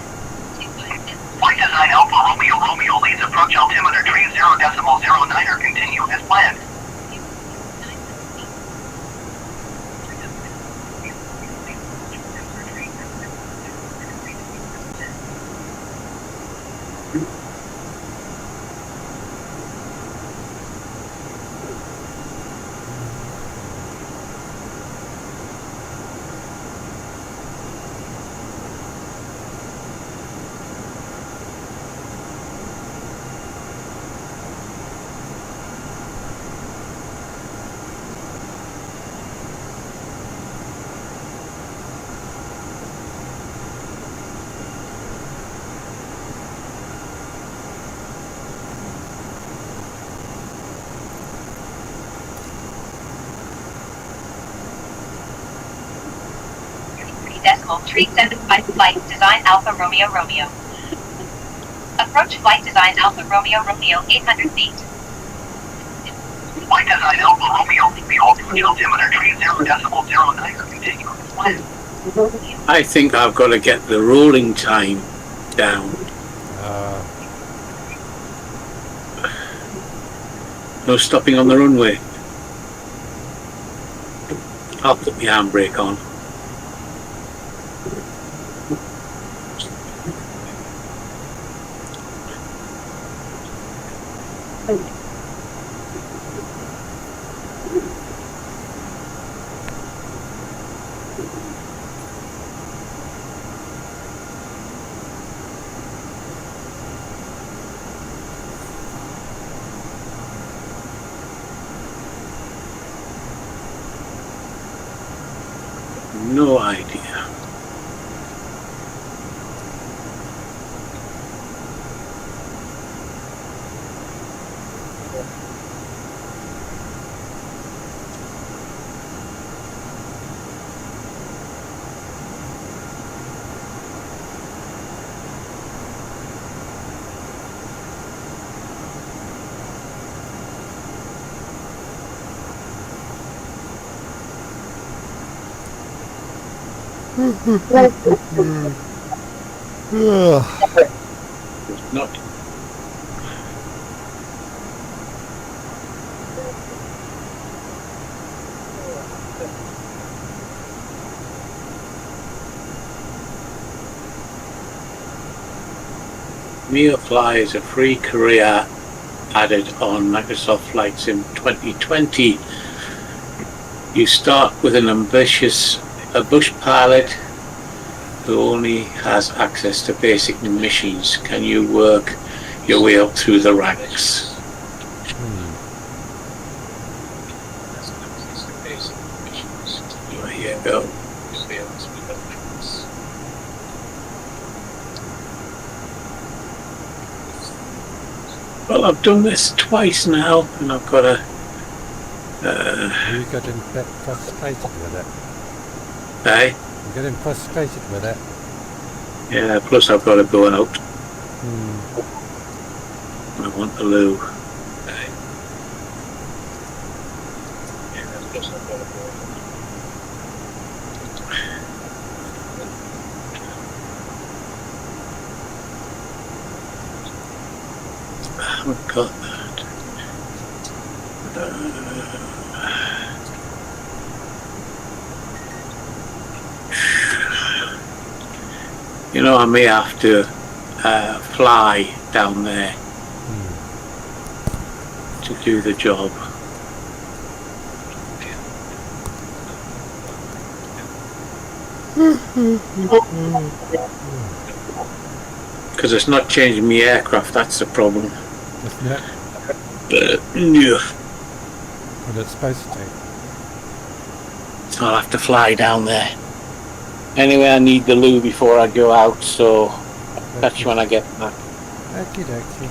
Flight design Alpha Romeo Romeo leads approach altimeter 30.09 or continue as planned. Decimal tree 75 Flight Design Alpha Romeo Romeo. Approach Flight Design Alpha Romeo Romeo 800 feet. Flight design Alpha Romeo Romeo approach altimeter 30.09 or continue as planned. I think I've got to get the rolling time down. No stopping on the runway. I'll put the handbrake on. No idea. Not. Mia Fly is a free career added on Microsoft Flight Sim 2020. You start with a bush pilot who only has access to basic missions. Can you work your way up through the ranks? Here you go. Well, I've done this twice now, and I've got a. You getting a bit frustrated with it? Hey? I'm getting frustrated with it. Yeah, plus I've got to go out. Hmm. I want the loo. I haven't got that. You know, I may have to fly down there to do the job. Because it's not changing my aircraft, that's the problem. Isn't it? Yeah. But it's supposed to. So I'll have to fly down there. Anyway, I need the loo before I go out, so I'll catch you when I get back. Okie dokie.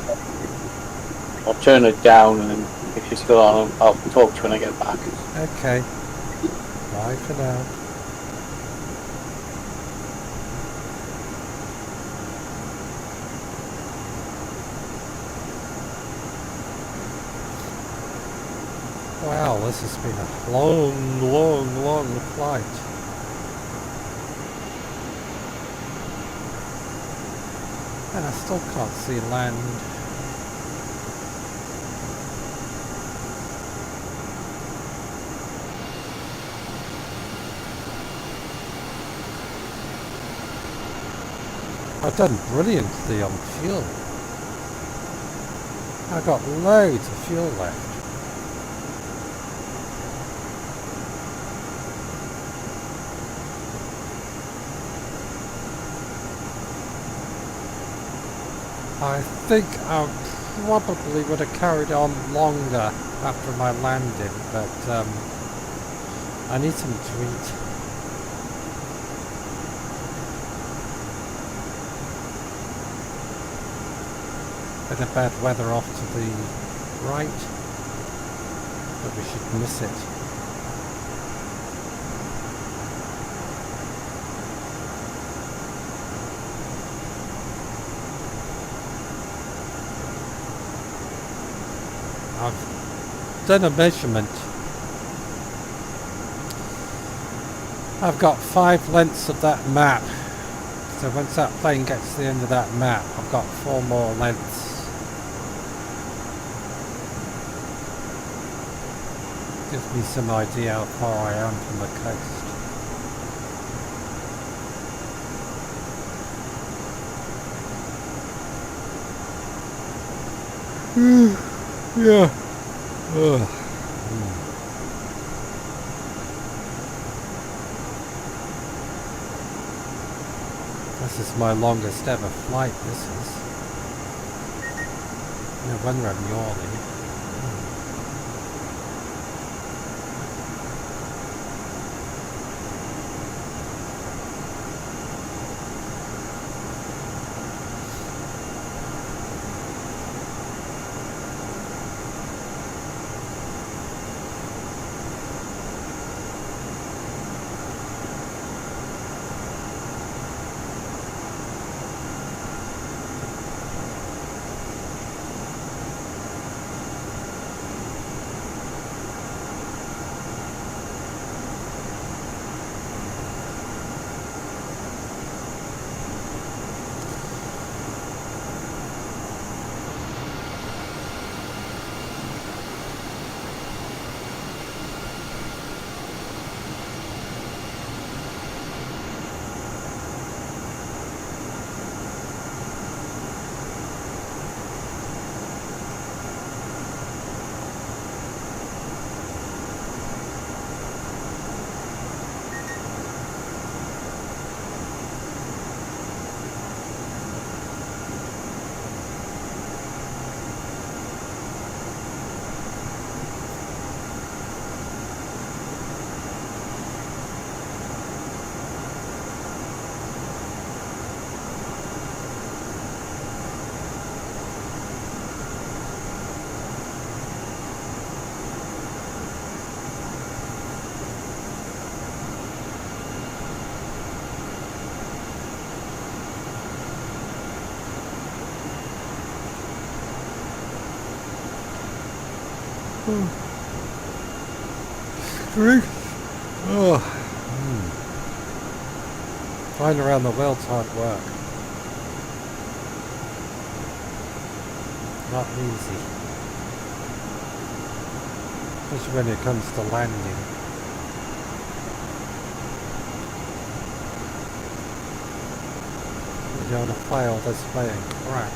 I'll turn it down, and then if you're still on, I'll talk to you when I get back. Okay. Bye for now. Wow, this has been a long flight. And I still can't see land. I've done brilliantly on fuel. I've got loads of fuel left. I think I probably would have carried on longer after my landing, but I need some to eat. Bit of bad weather off to the right, but we should miss it. I've done a measurement. I've got 5 lengths of that map. So once that plane gets to the end of that map, I've got 4 more lengths. Gives me some idea how far I am from the coast. Yeah. This is my longest ever flight, this is. No wonder I'm yawning. Oh. Flying around the world's hard work. Not easy. Especially when it comes to landing. You want to fail this way and crash.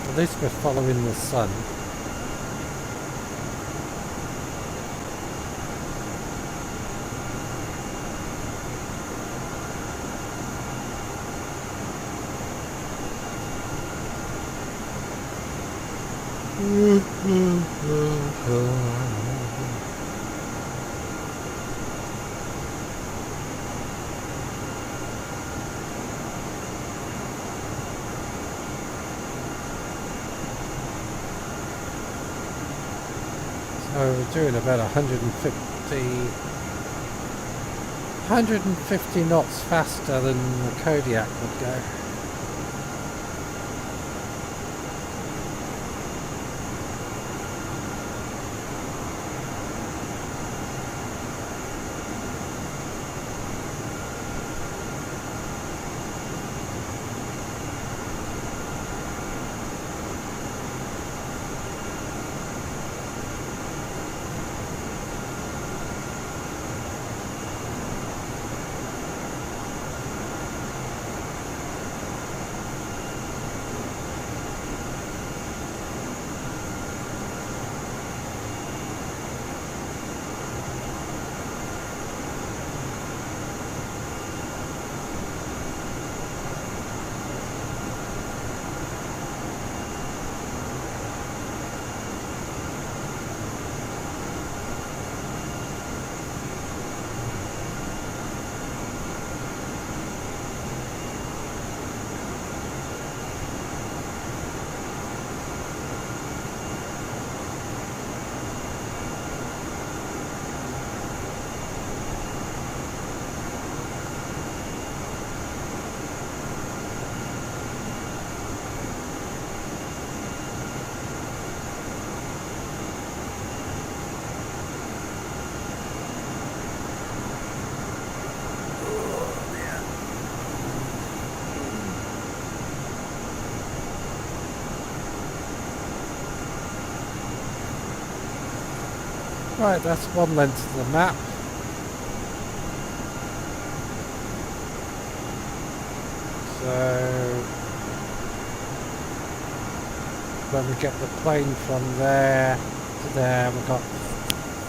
At least we're following the sun. So we're doing about 150 knots faster than the Kodiak would go. Right, that's one length of the map. So when we get the plane from there to there, we've got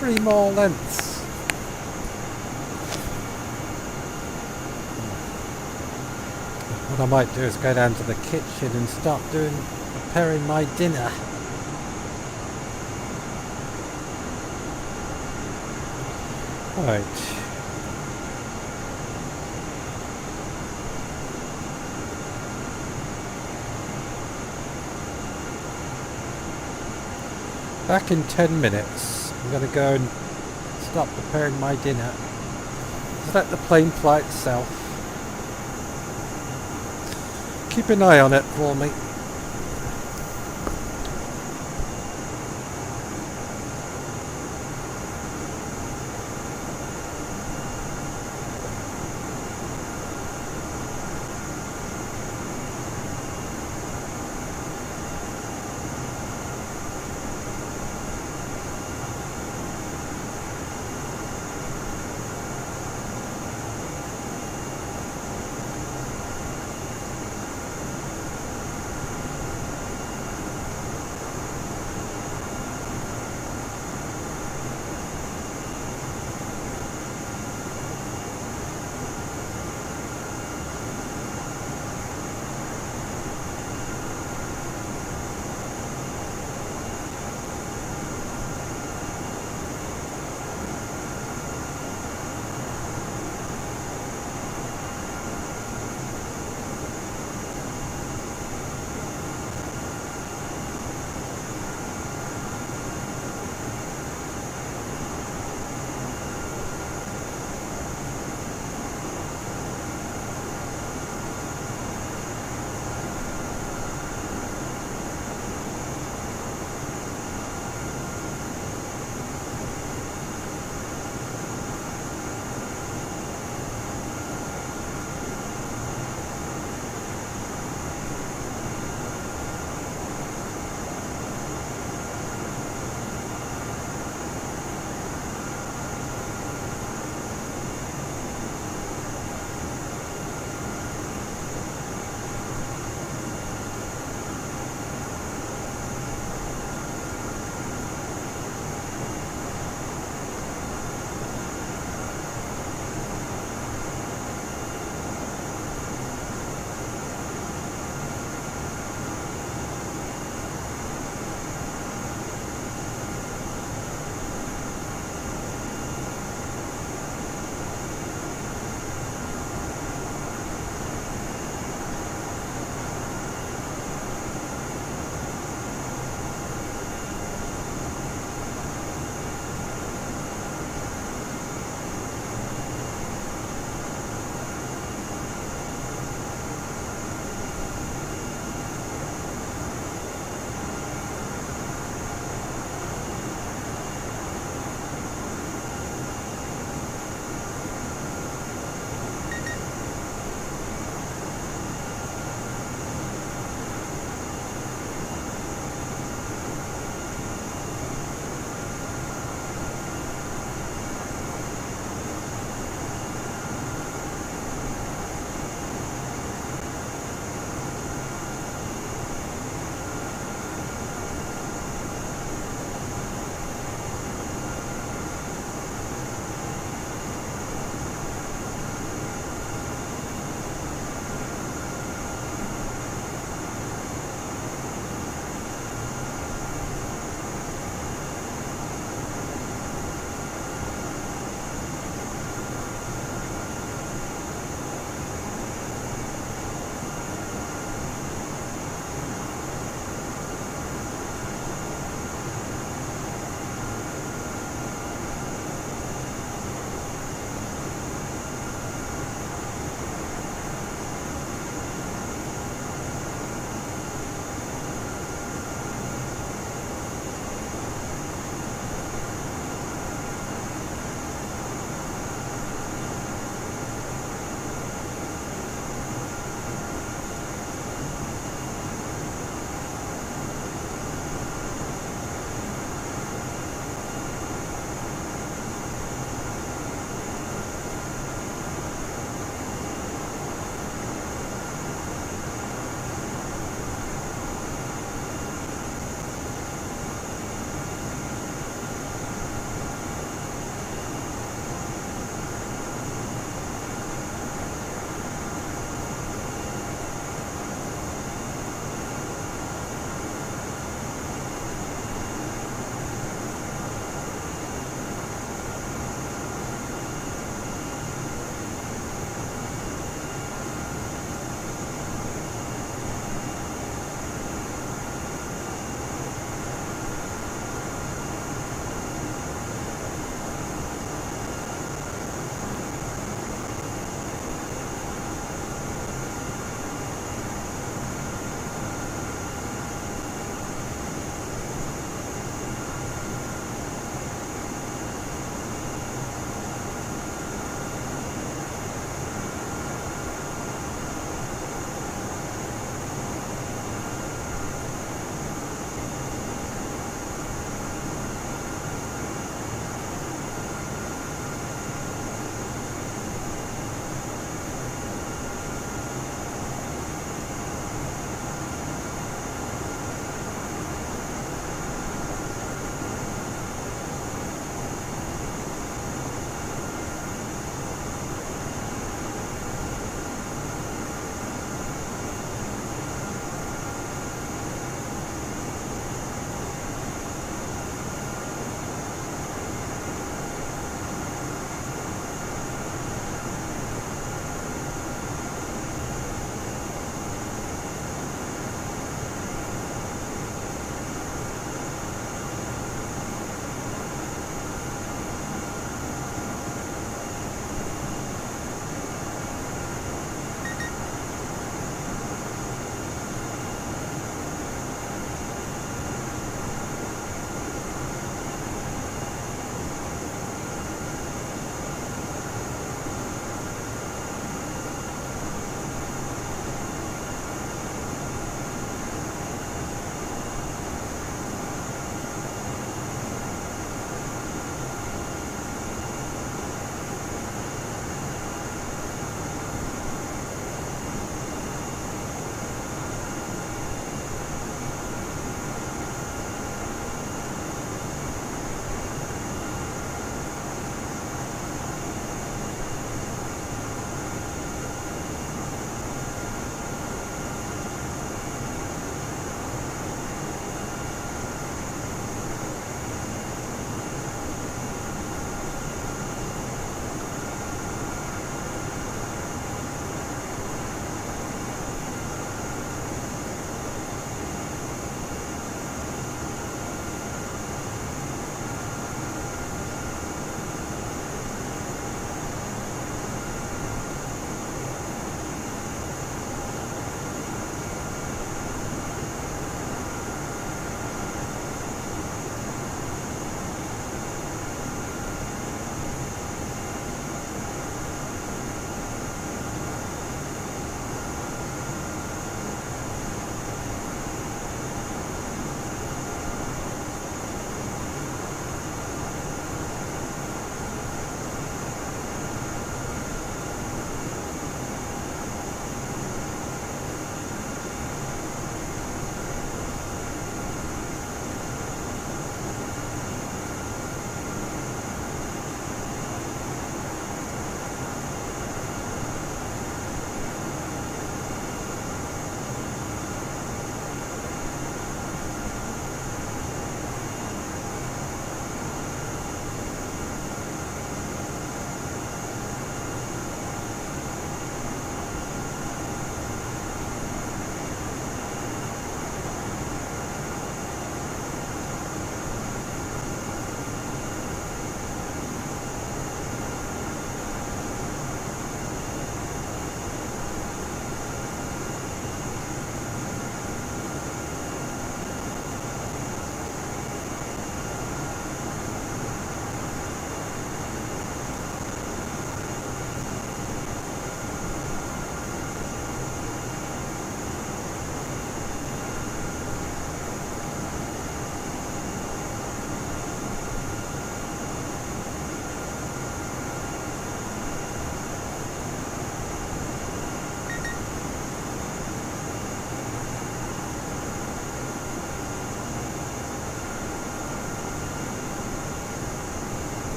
3 more lengths. What I might do is go down to the kitchen and start preparing my dinner. Right. Back in 10 minutes. I'm going to go and start preparing my dinner. Just let the plane fly itself. Keep an eye on it for me.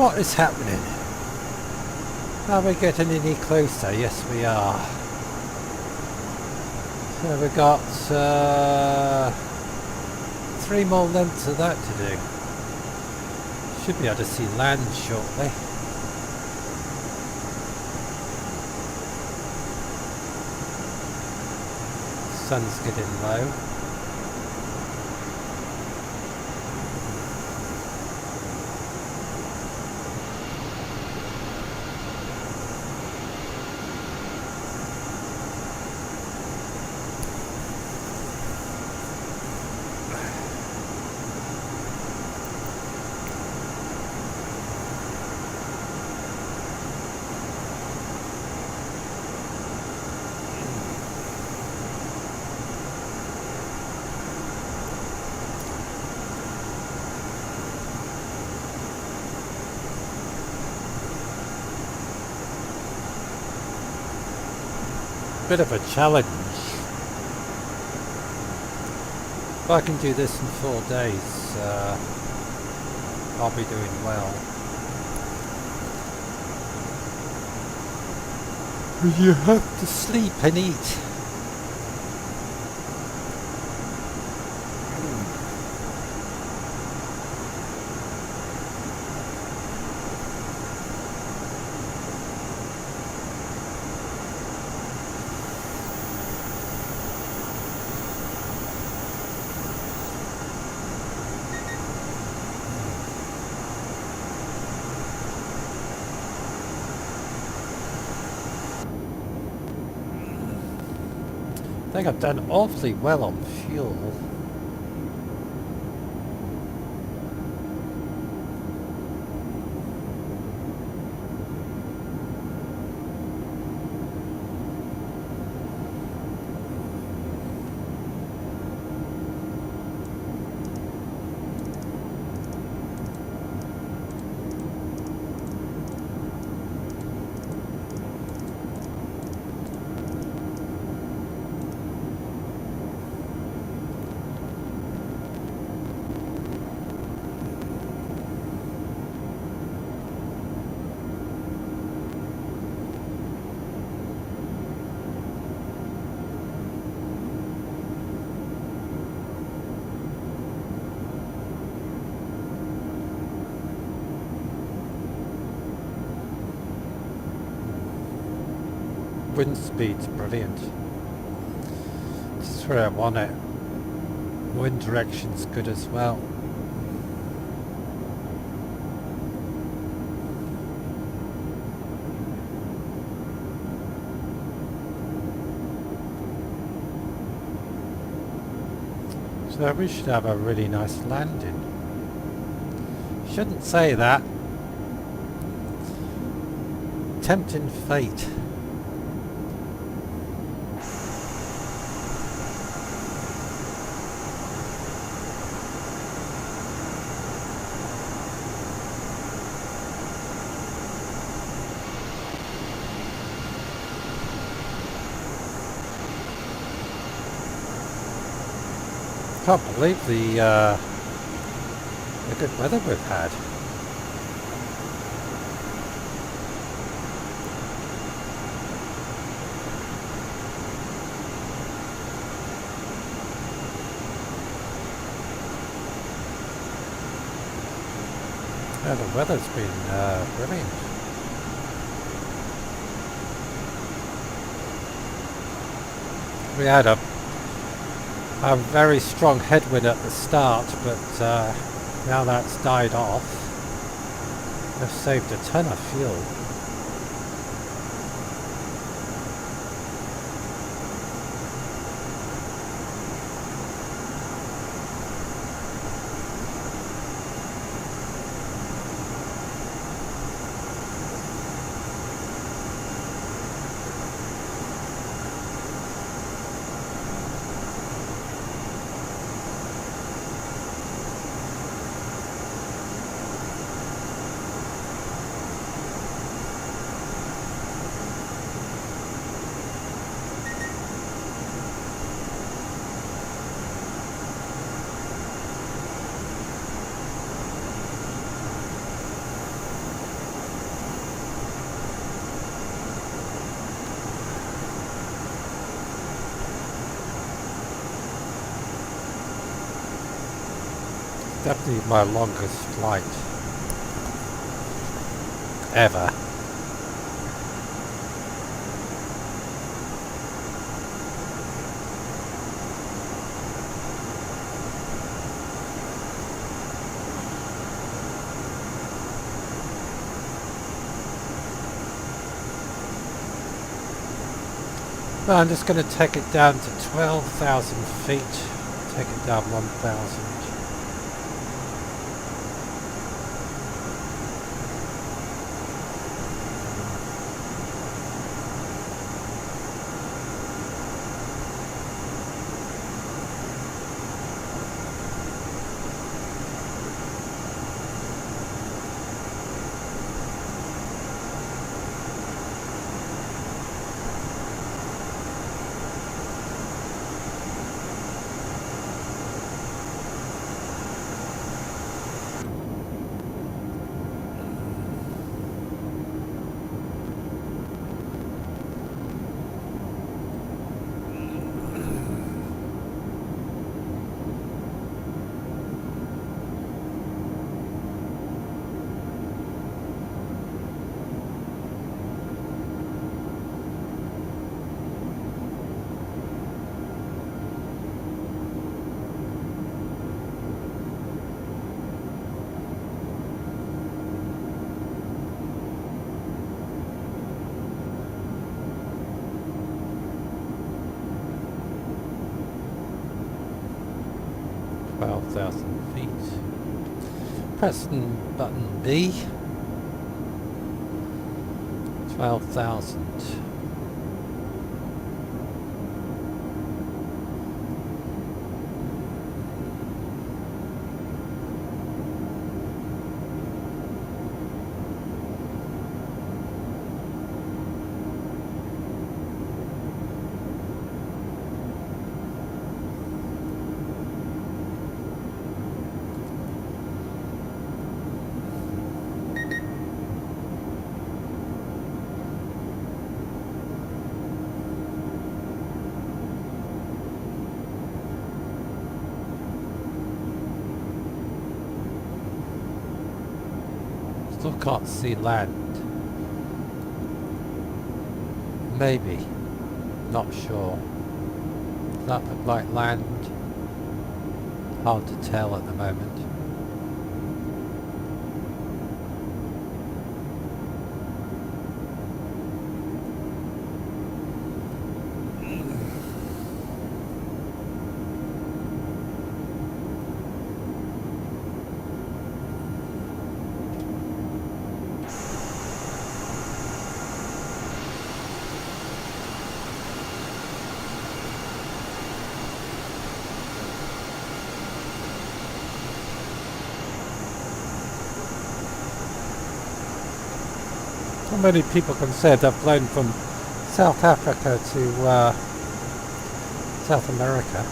What is happening? Are we getting any closer? Yes, we are. So we've got 3 more lengths of that to do. Should be able to see land shortly. Sun's getting low. Bit of a challenge. If I can do this in 4 days, I'll be doing well. You have to sleep and eat. I think I've done awfully well on fuel. Wind speed's brilliant. This is where I want it. Wind direction's good as well. So we should have a really nice landing. Shouldn't say that. Tempting fate. Can't believe the good weather we've had. Yeah, the weather's been brilliant. We had a very strong headwind at the start, but now that's died off. We've saved a ton of fuel. Definitely my longest flight ever. Well, I'm just going to take it down to 12,000 feet. Take it down 1,000. Feet. Press button B. 12,000. Still can't see land. Maybe. Not sure. Does that look like land? Hard to tell at the moment. Not many people can say they've flown from South Africa to South America.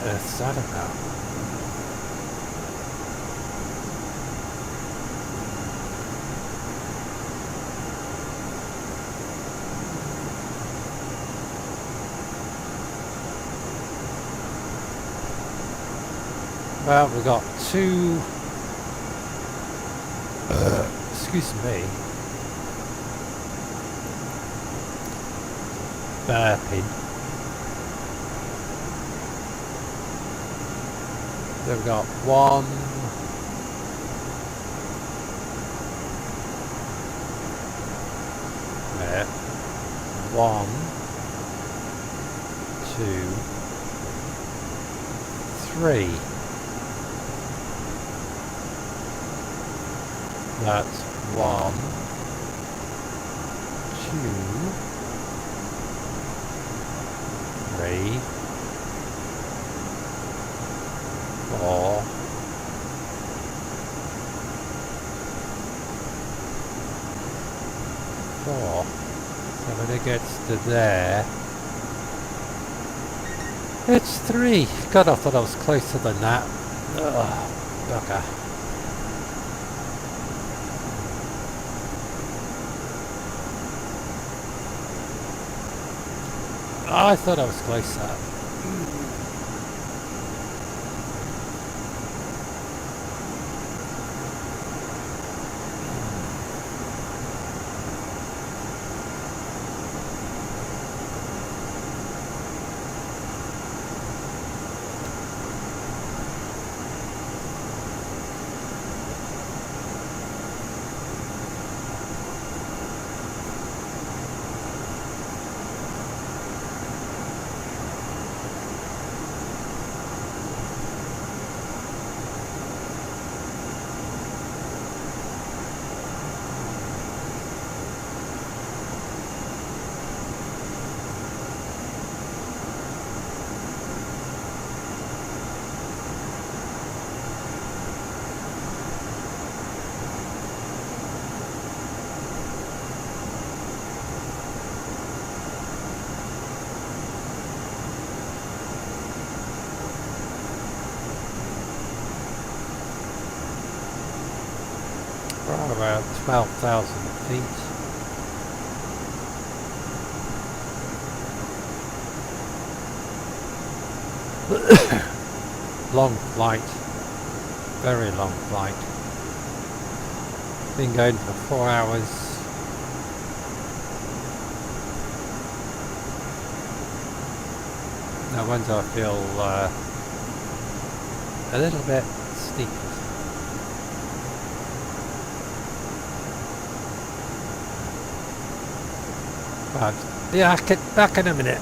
What's that about? Well, we've got two, excuse me, burping. Then we've got one, there, 1, 2, 3. that's 1, 2, 3, 4, 4. So when it gets to there, it's 3. God, I thought I was closer than that. Ugh, bugger. Oh, I thought I was closer. Around 12,000 feet. Long flight, very long flight. Been going for 4 hours. No wonder I feel a little bit sleepy. But yeah, back in a minute.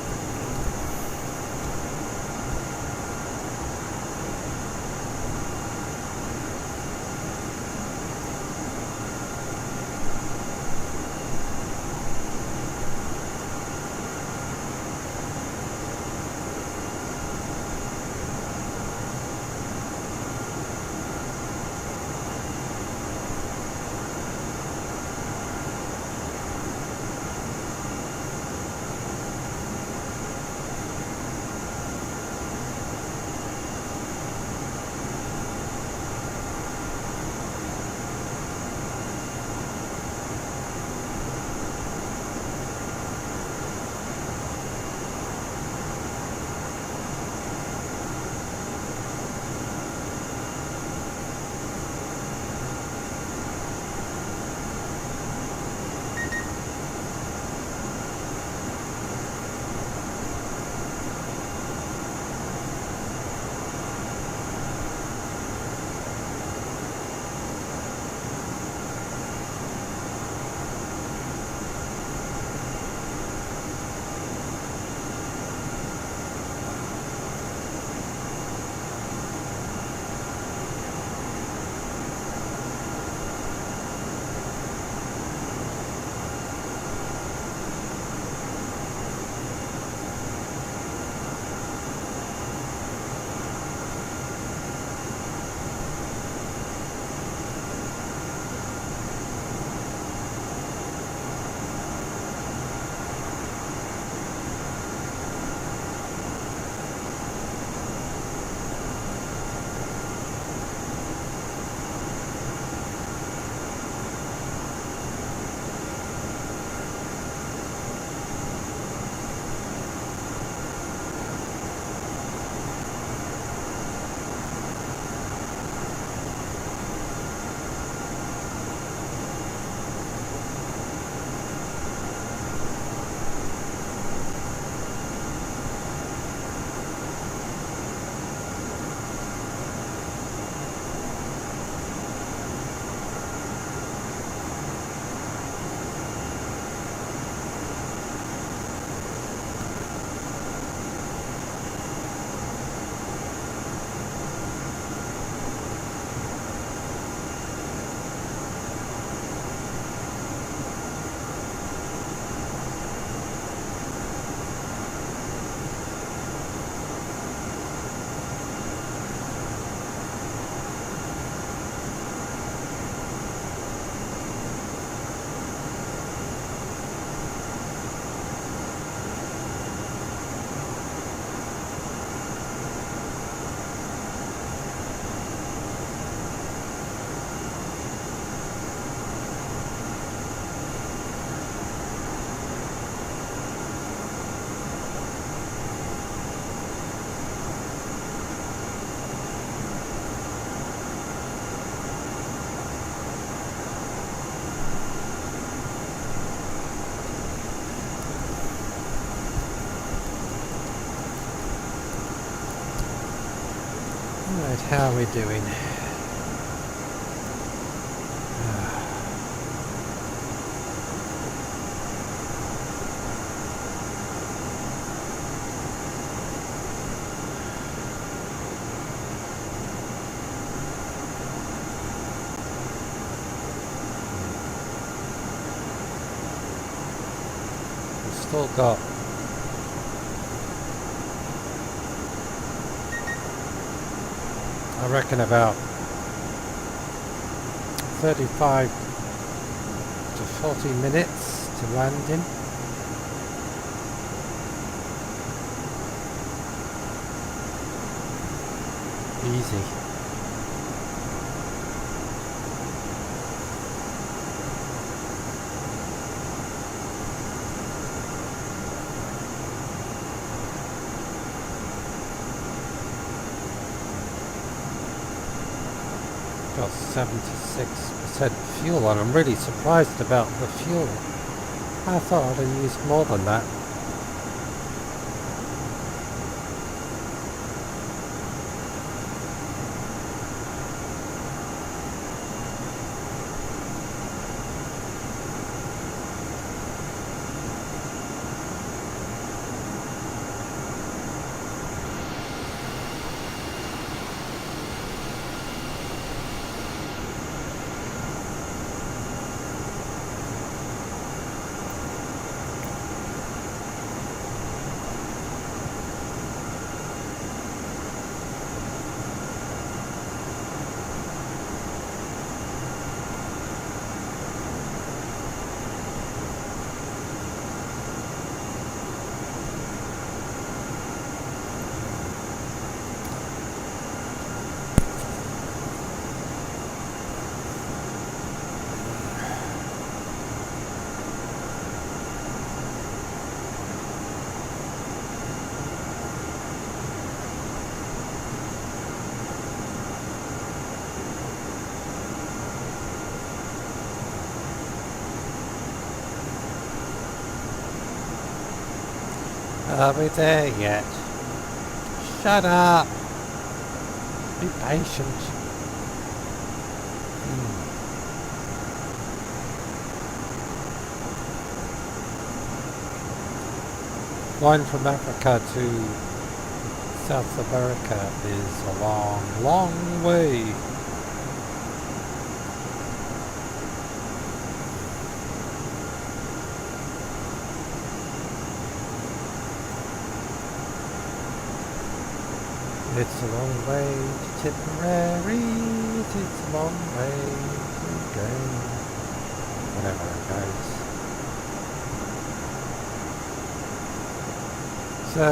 Right, how are we doing? We've still got I reckon about 35 to 40 minutes to landing. Easy. Got 76% fuel and I'm really surprised about the fuel. I thought I'd have used more than that. Are we there yet? Shut up! Be patient. Flying from Africa to South America is a long, long way. It's a long way to Tipperary, it's a long way to go. Whatever it goes. So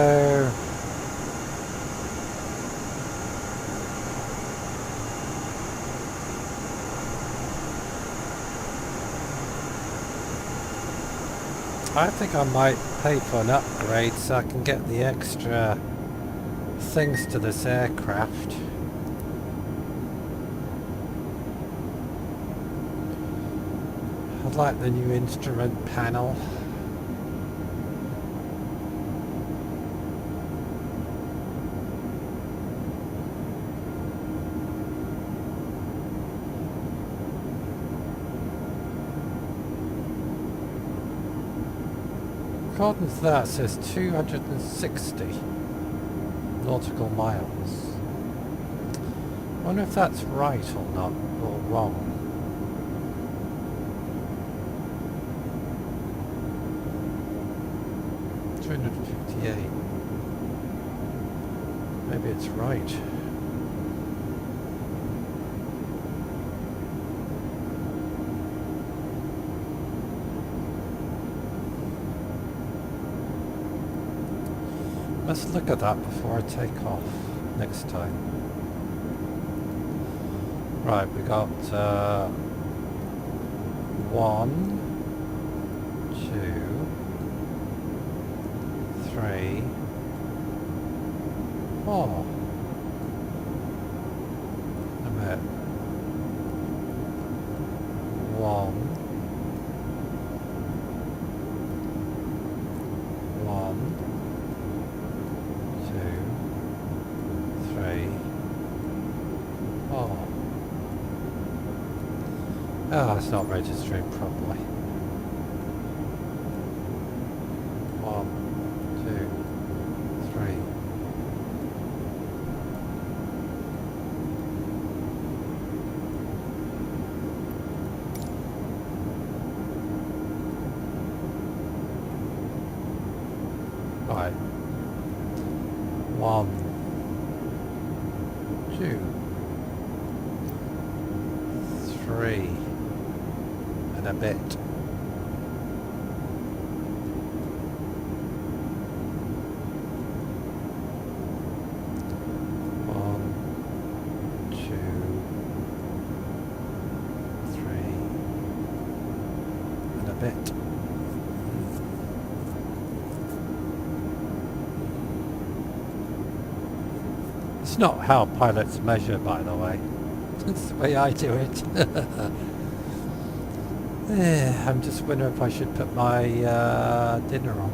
I think I might pay for an upgrade so I can get the extra things to this aircraft. I'd like the new instrument panel. According to that, it says 260 nautical miles. I wonder if that's right or not, or wrong. $258. Maybe it's right. Let's look at that before I take off next time. Right, we got 1, 2, 3, 4. A minute. 1, 1, 2, 3, Oh, it's not registering properly. 1, 2, 3. Right. 1, 2, 3, and a bit. One, 2, 3, and a bit. It's not how pilots measure, by the way. It's the way I do it. I'm just wondering if I should put my dinner on.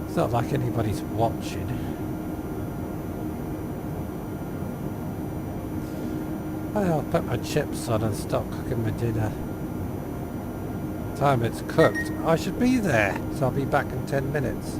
It's not like anybody's watching. I'll put my chips on and start cooking my dinner. Time it's cooked, I should be there. So I'll be back in 10 minutes.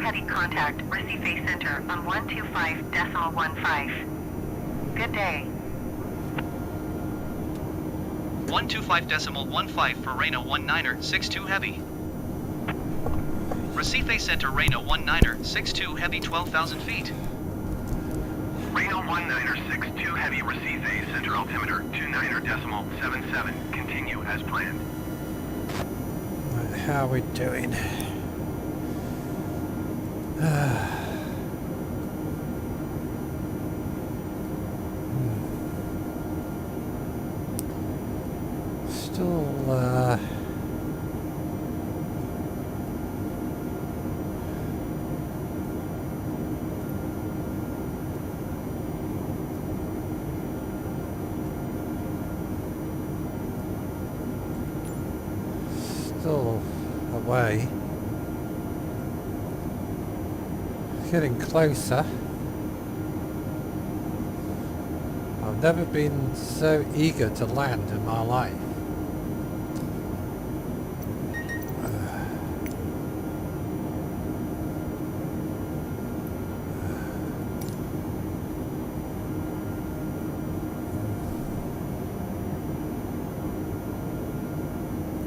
heavy contact. Receive base center on 125.15. Good day. 125.15 for Reno 19er 62 heavy. Recife Center Reno 19er 62 heavy 12,000 feet. Reno 19er 62 heavy Recife center altimeter 29.77. Continue as planned. Right, how are we doing? Still, still away. Getting closer. I've never been so eager to land in my life.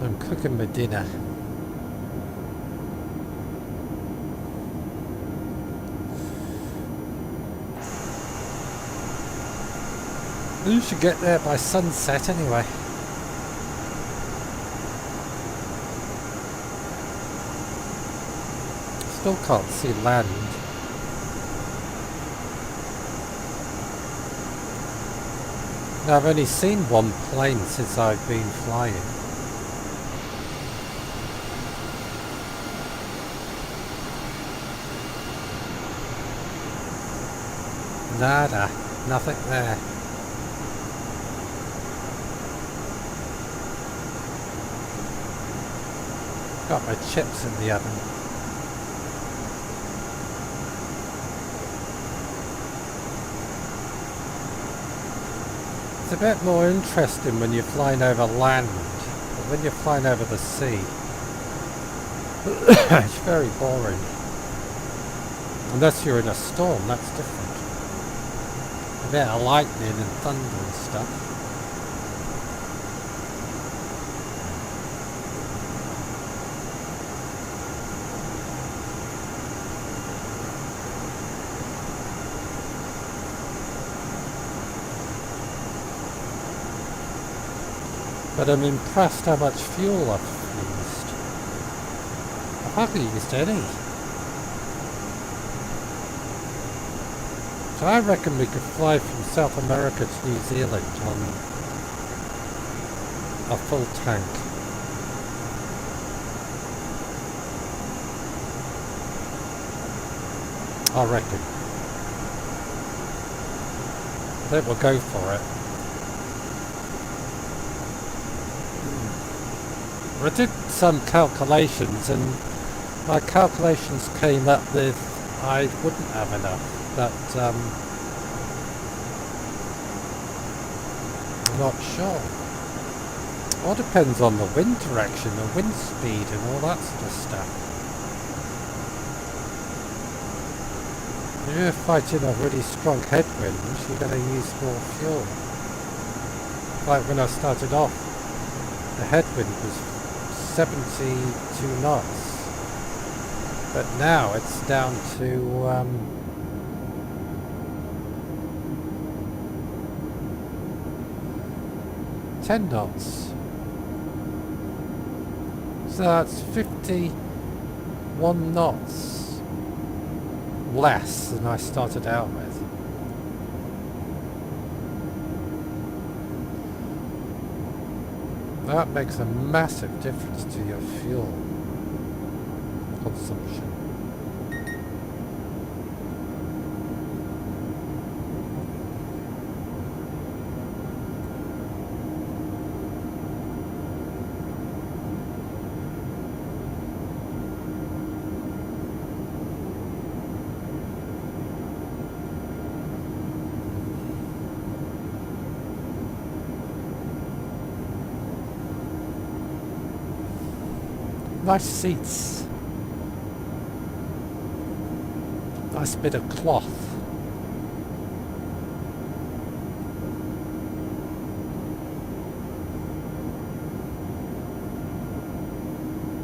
I'm cooking my dinner. You should get there by sunset anyway. Still can't see land. Now, I've only seen one plane since I've been flying. Nada, nothing there. Got my chips in the oven. It's a bit more interesting when you're flying over land, but when you're flying over the sea, it's very boring. Unless you're in a storm, that's different. A bit of lightning and thunder and stuff. But I'm impressed how much fuel I've used. I've hardly used any. So I reckon we could fly from South America to New Zealand on a full tank. I reckon. I think we'll go for it. I did some calculations and my calculations came up with I wouldn't have enough, but I'm not sure. All depends on the wind direction, the wind speed and all that sort of stuff. If you're fighting a really strong headwind, you're going to use more fuel. Like when I started off, the headwind was 72 knots, but now it's down to 10 knots. So that's 51 knots less than I started out with. That makes a massive difference to your fuel consumption. Nice seats. nice bit of cloth.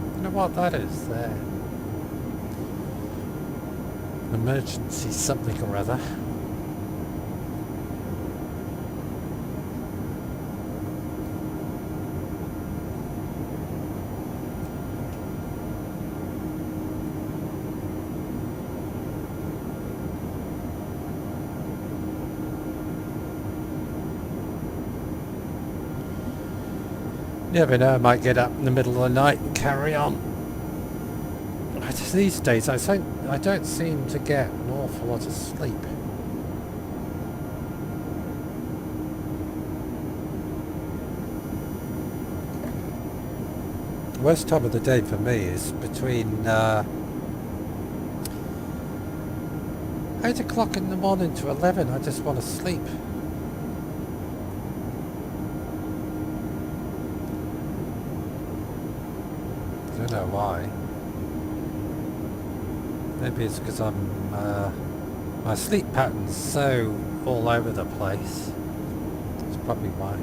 I wonder what that is there. Emergency something or other. Never know, I might get up in the middle of the night and carry on. These days I don't seem to get an awful lot of sleep. The worst time of the day for me is between 8 o'clock in the morning to 11. I just want to sleep. I don't know why. Maybe it's because my sleep pattern's so all over the place. That's probably why.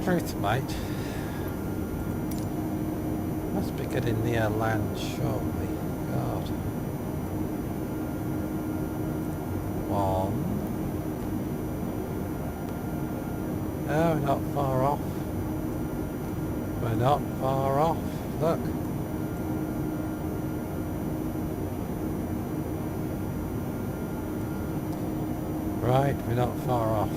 Truth, mate. Must be getting near land shortly. God. One. Oh, we're not far off. We're not far off. Look. Right, we're not far off.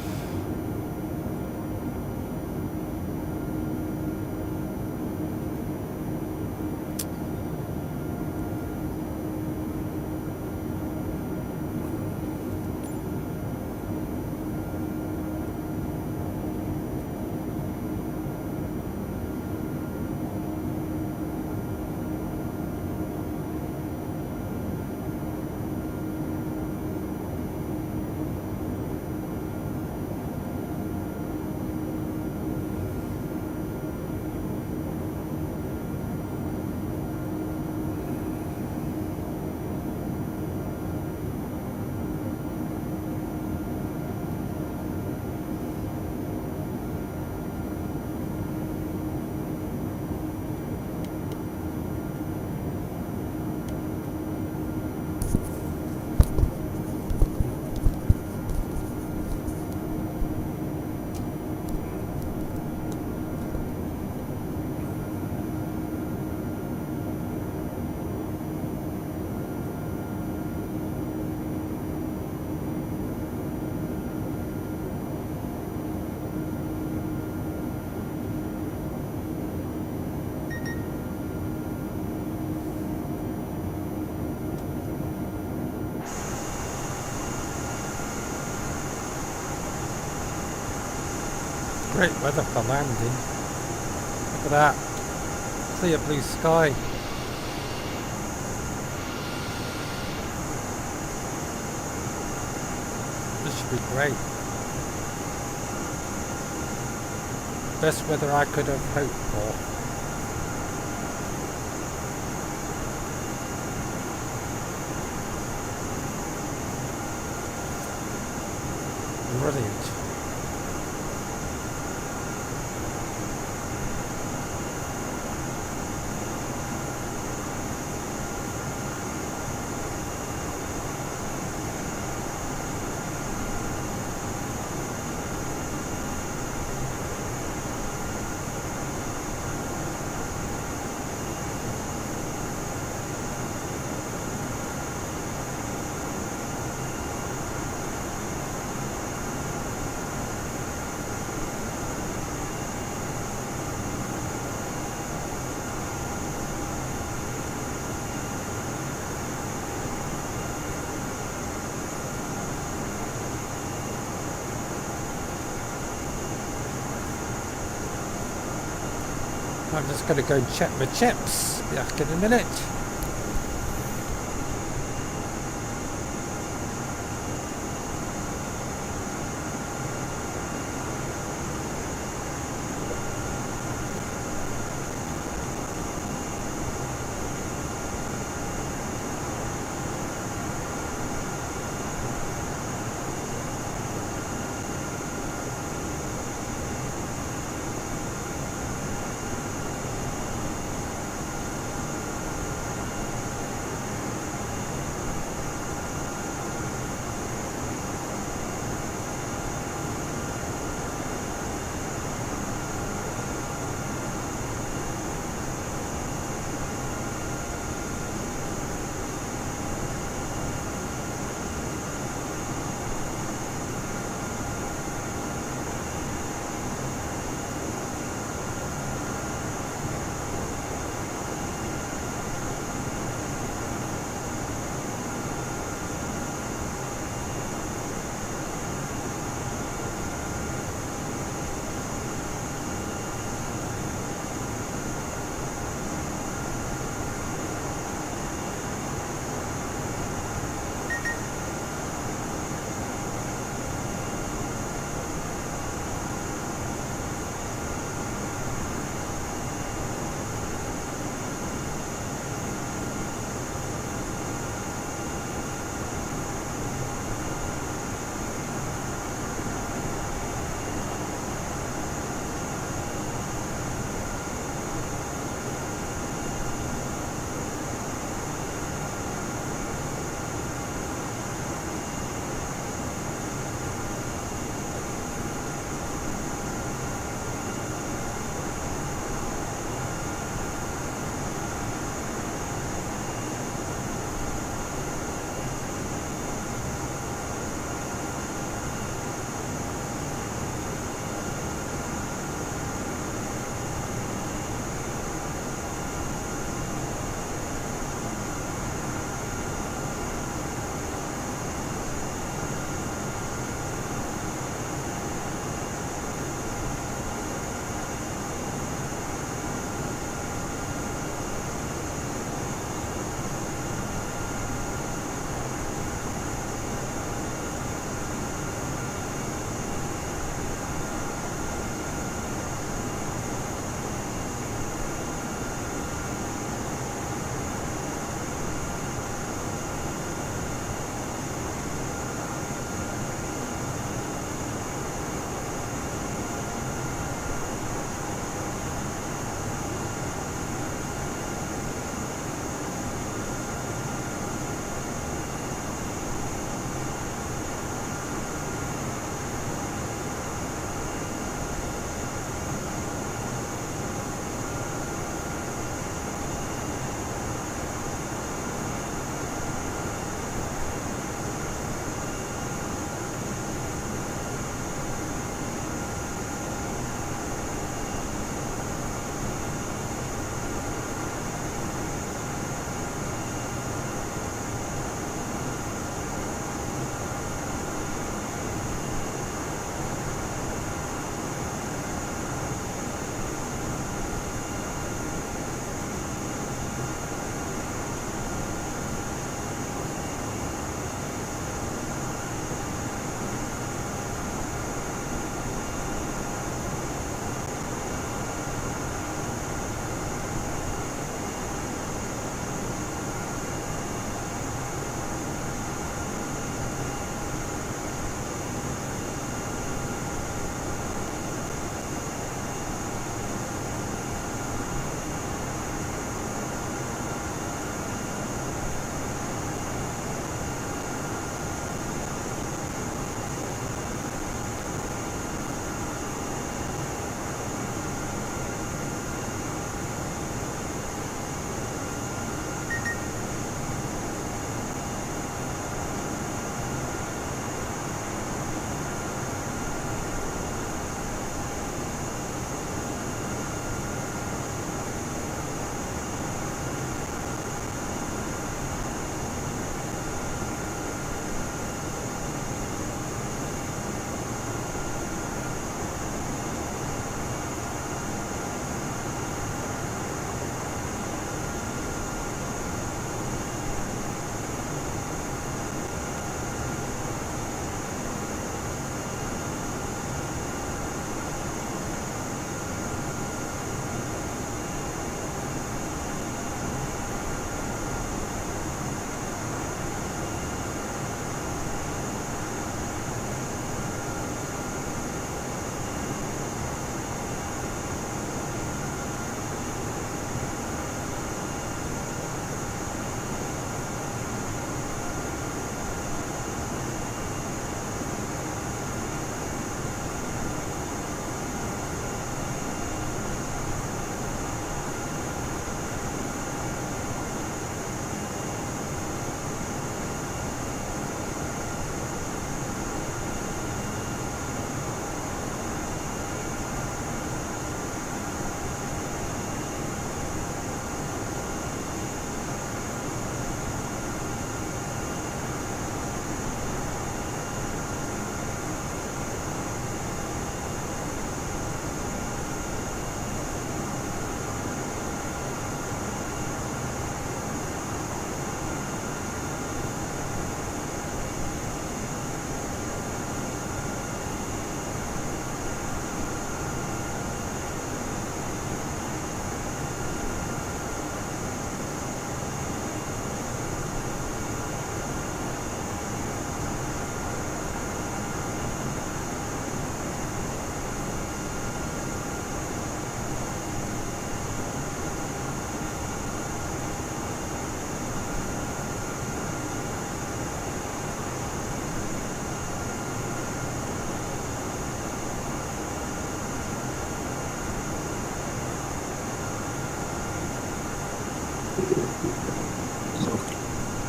Great weather for landing. Look at that. Clear blue sky. This should be great. Best weather I could have hoped for. Brilliant. I'm just going to go and check my chips. Back in a minute.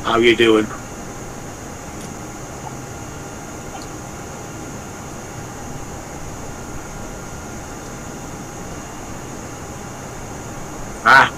How you doing? Ah.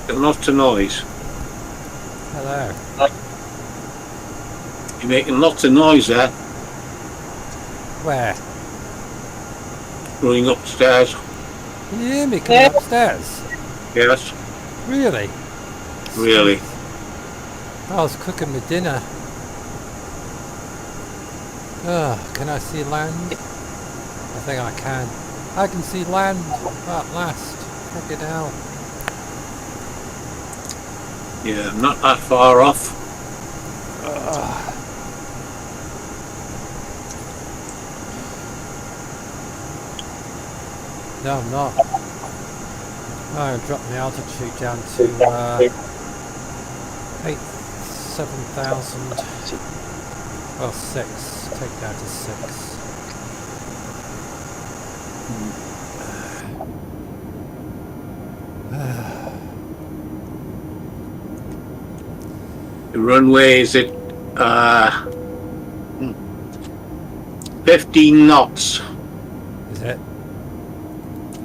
Lots of noise. Hello. You're making lots of noise there, Where? running upstairs. Can you hear me coming upstairs? Yes, Really? really. I was cooking my dinner. Can I see land? I think I can. I can see land at last. Fucking hell. Yeah, not that far off. No, I'm not. I dropped my altitude down to 7,000. Well, 6. Take it down to 6. The runway is at 15 knots, Is it?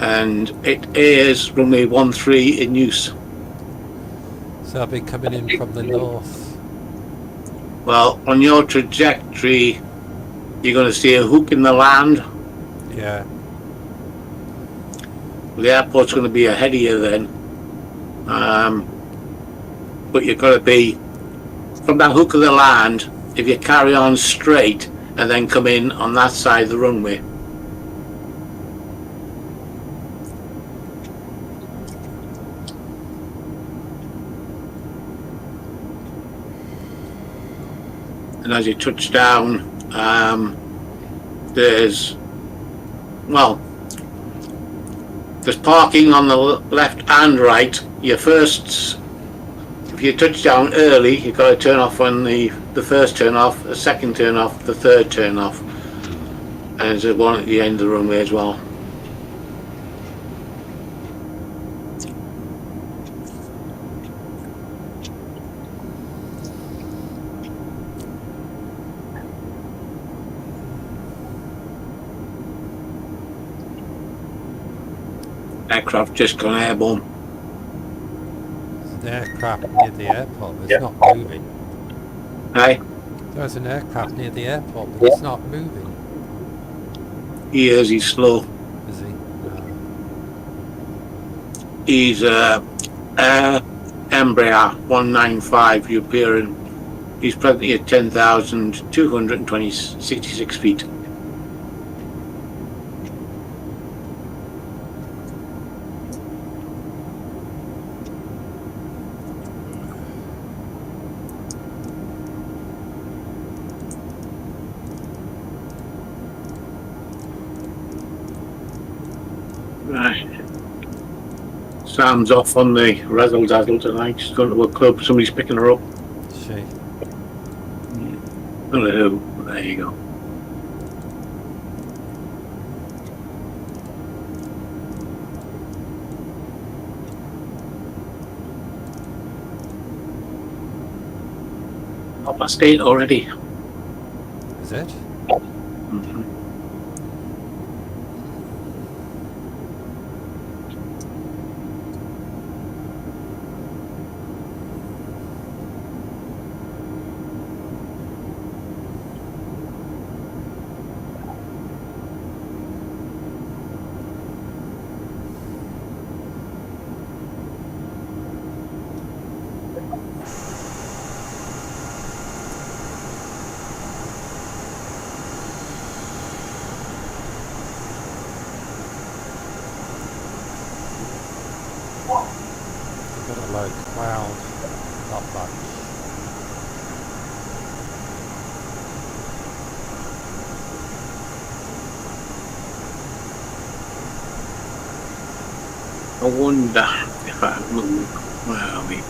and it is runway 13 in use. So I'll be coming in from the north. Well, on your trajectory, you're going to see a hook in the land. Yeah. The airport's going to be ahead of you then. But you've got to be from that hook of the land. If you carry on straight and then come in on that side of the runway. And as you touch down, there's parking on the left and right. If you touch down early, you've got to turn off on the first turn off, the second turn off, the third turn off, and there's one at the end of the runway as well. Aircraft just gone airborne. There's an aircraft near the airport, but it's not moving. Hey, There's an aircraft near the airport, but it's not moving. he is. He's slow. Is he? No. He's Embraer 195 European. He's presently at 10,266 feet. Right. Sam's off on the razzle dazzle tonight. She's going to a club. Somebody's picking her up. Is she? I don't know who. There you go. Half past 8 already. Is it? Mhm. low cloud. Not much. I wonder if I move. Where are we?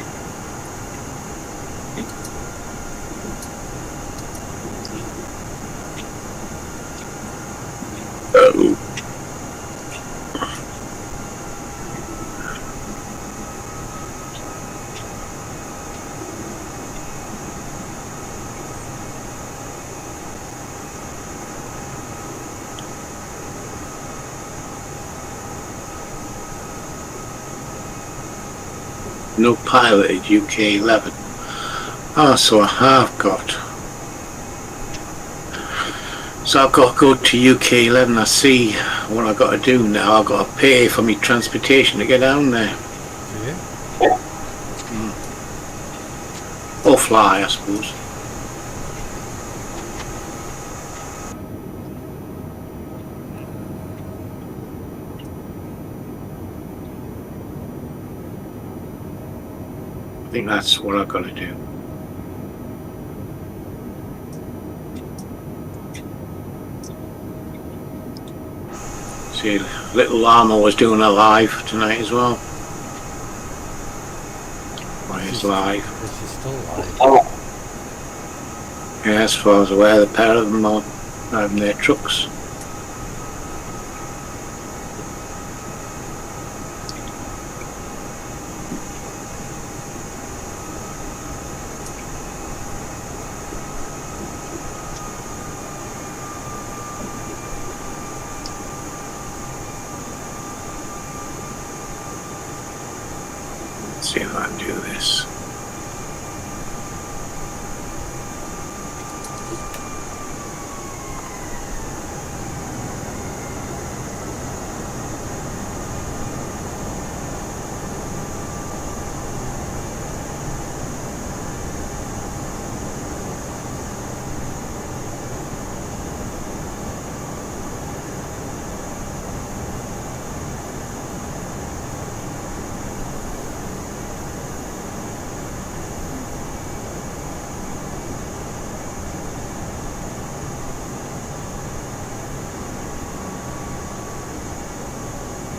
Oh. No piloted UK 11. Oh, so I have got. So I've got to go to UK 11. I see what I've got to do now. I've got to pay for me transportation to get down there. Yeah. Or fly, I suppose. I think that's what I've got to do. See, Little Llama was doing a live tonight as well. Well, it's live. This is still live. Yeah, as far as aware, the pair of them are driving their trucks. See if I can do this.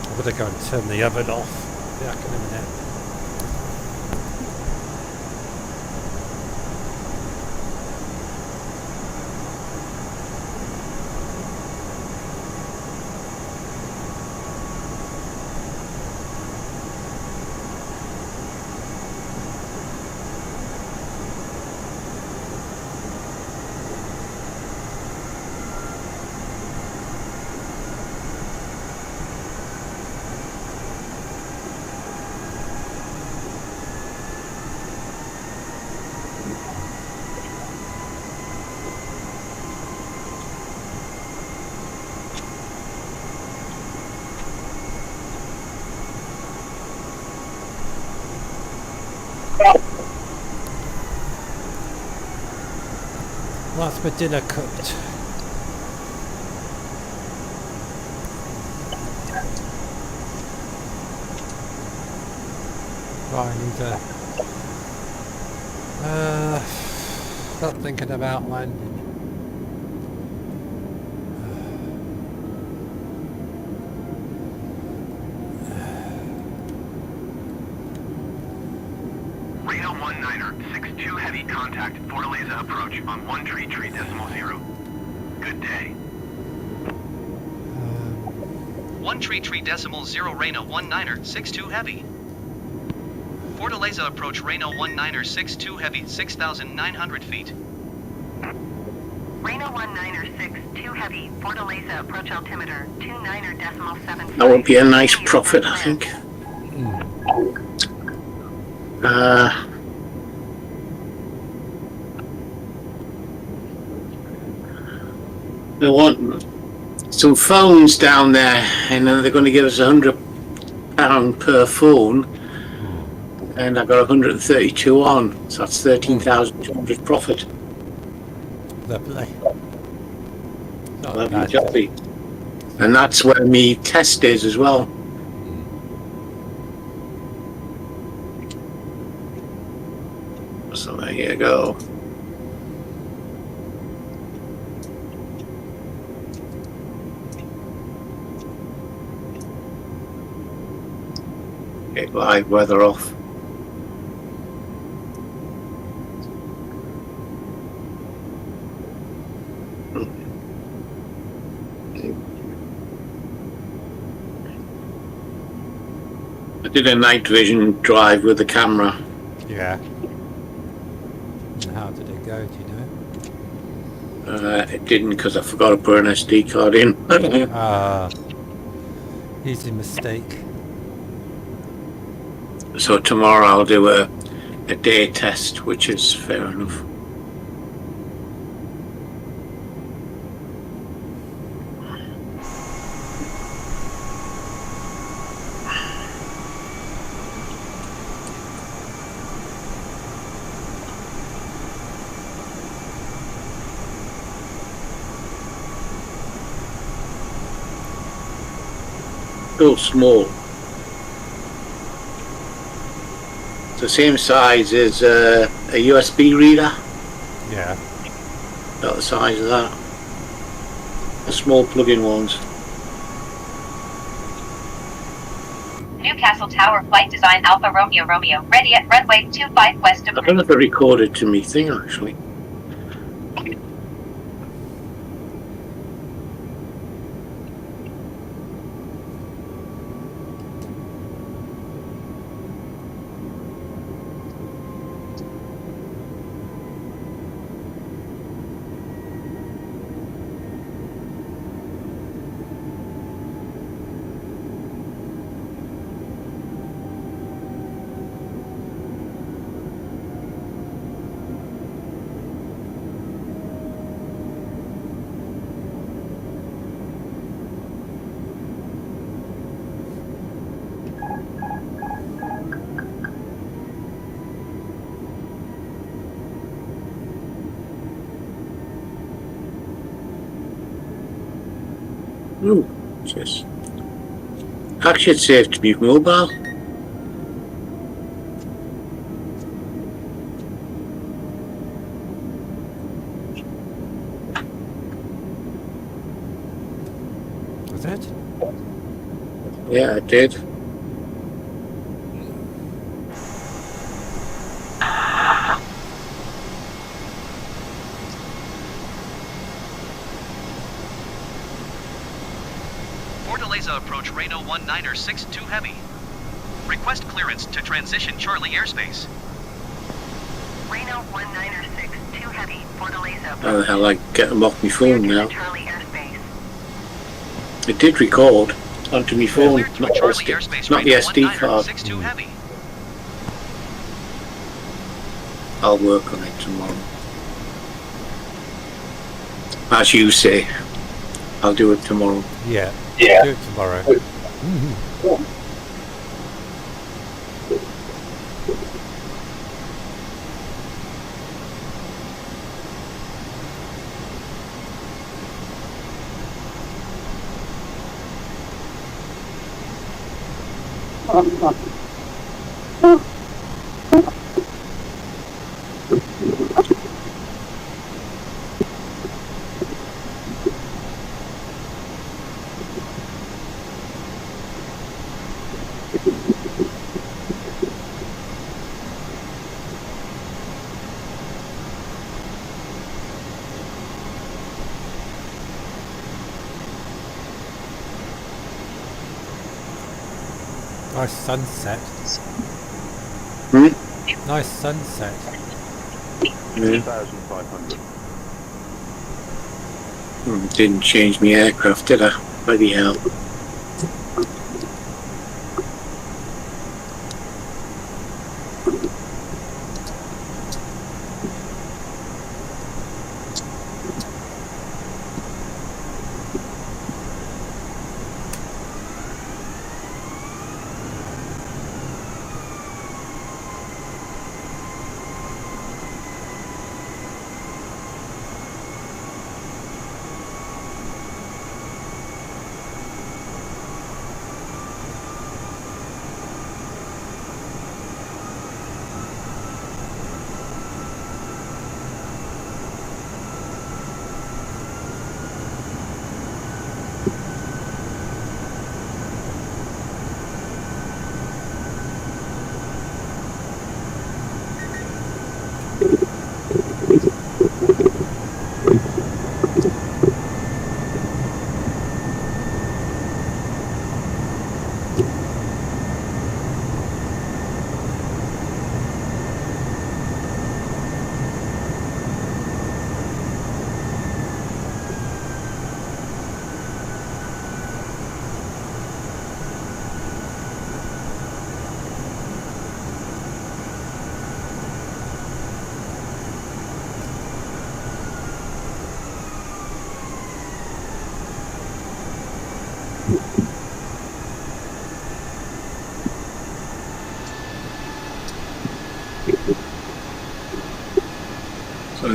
I'm going to go and turn the oven off. Be back in a minute. That's my dinner cooked. Right, I need to start thinking about landing. Reno 19er, 6-2 heavy contact, Fortaleza approach on 133.0. Good day. 133.0 Reno 19er 62 heavy. Fortaleza approach Reno 19er 62 heavy 6,900 feet. Reno 19er 62 heavy, Fortaleza approach altimeter 29.75. That would be a nice profit, I think. They want some phones down there, and then they're going to give us £100 per phone, and I've got 132 on, so that's 13,200 profit. Lovely. Not Lovely bad. jolly. And that's where me test is as well. There you go. Get live weather off. I did a night vision drive with the camera. Yeah. And how did it go, do you know? It didn't because I forgot to put an SD card in. Easy mistake. So tomorrow I'll do a day test, which is fair enough. Still small. It's the same size as a USB reader. Yeah. About the size of that. The small plug-in ones. Newcastle Tower Flight Design Alpha Romeo Romeo. Ready at runway 25 west of I don't know if it recorded to me thing actually. Ooh, yes. Actually, it's safe to be mobile. Was it? Yeah, it did. FORTALEZA approach Reno 1962 Heavy. Request clearance to transition Charlie airspace. Reno 1962 Heavy, FORTALEZA. How the hell I get them off my phone now? Charlie airspace. It did record onto my phone, Cleared to not the Charlie SD, airspace not the Reno SD card. 1962 Heavy. I'll work on it tomorrow. As you say, I'll do it tomorrow. Yeah. Yeah. Do it tomorrow. Nice sunset. Hmm? Nice sunset. Yeah. 2,500. Didn't change my aircraft, did I? Bloody hell.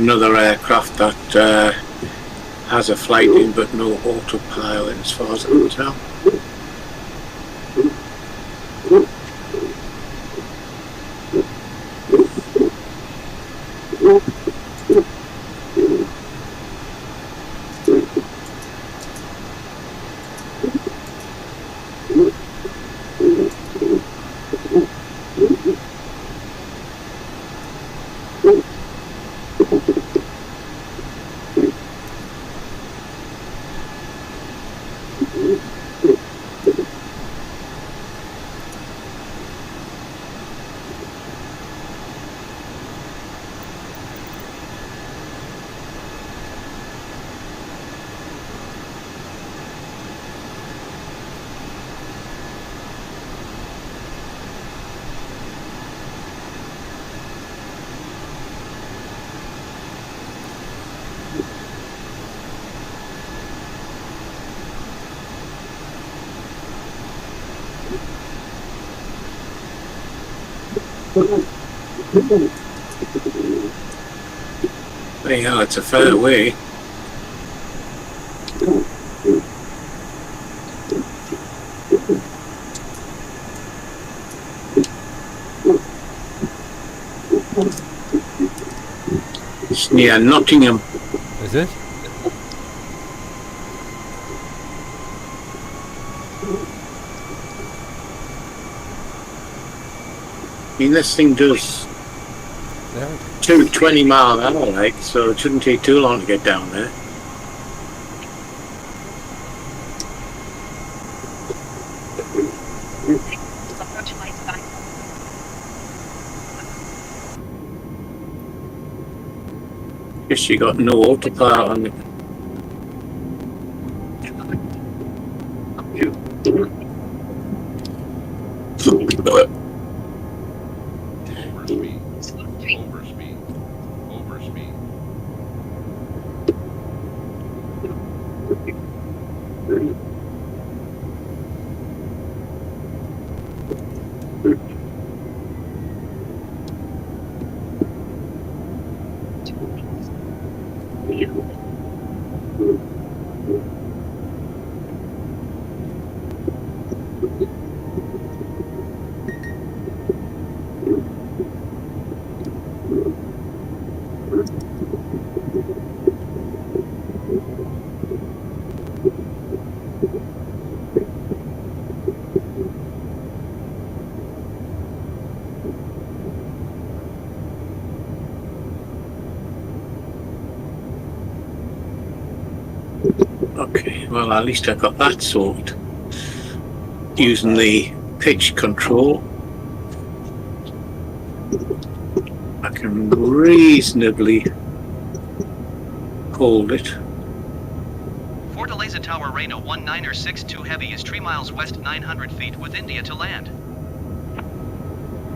another aircraft that has a flight in but no autopilot as far as I can tell. Yeah, it's a fair way. It's near Nottingham. Is it? I mean, this thing does There we go. 220 mile an hour, like, so it shouldn't take too long to get down there. Approach flight design. Guess you got no autopilot on it. Overspeed. Overspeed. Okay, well, at least I got that sorted. Using the pitch control, I can reasonably hold it. Fortaleza Tower Reno 1962 Heavy is 3 miles west 900 feet with India to land.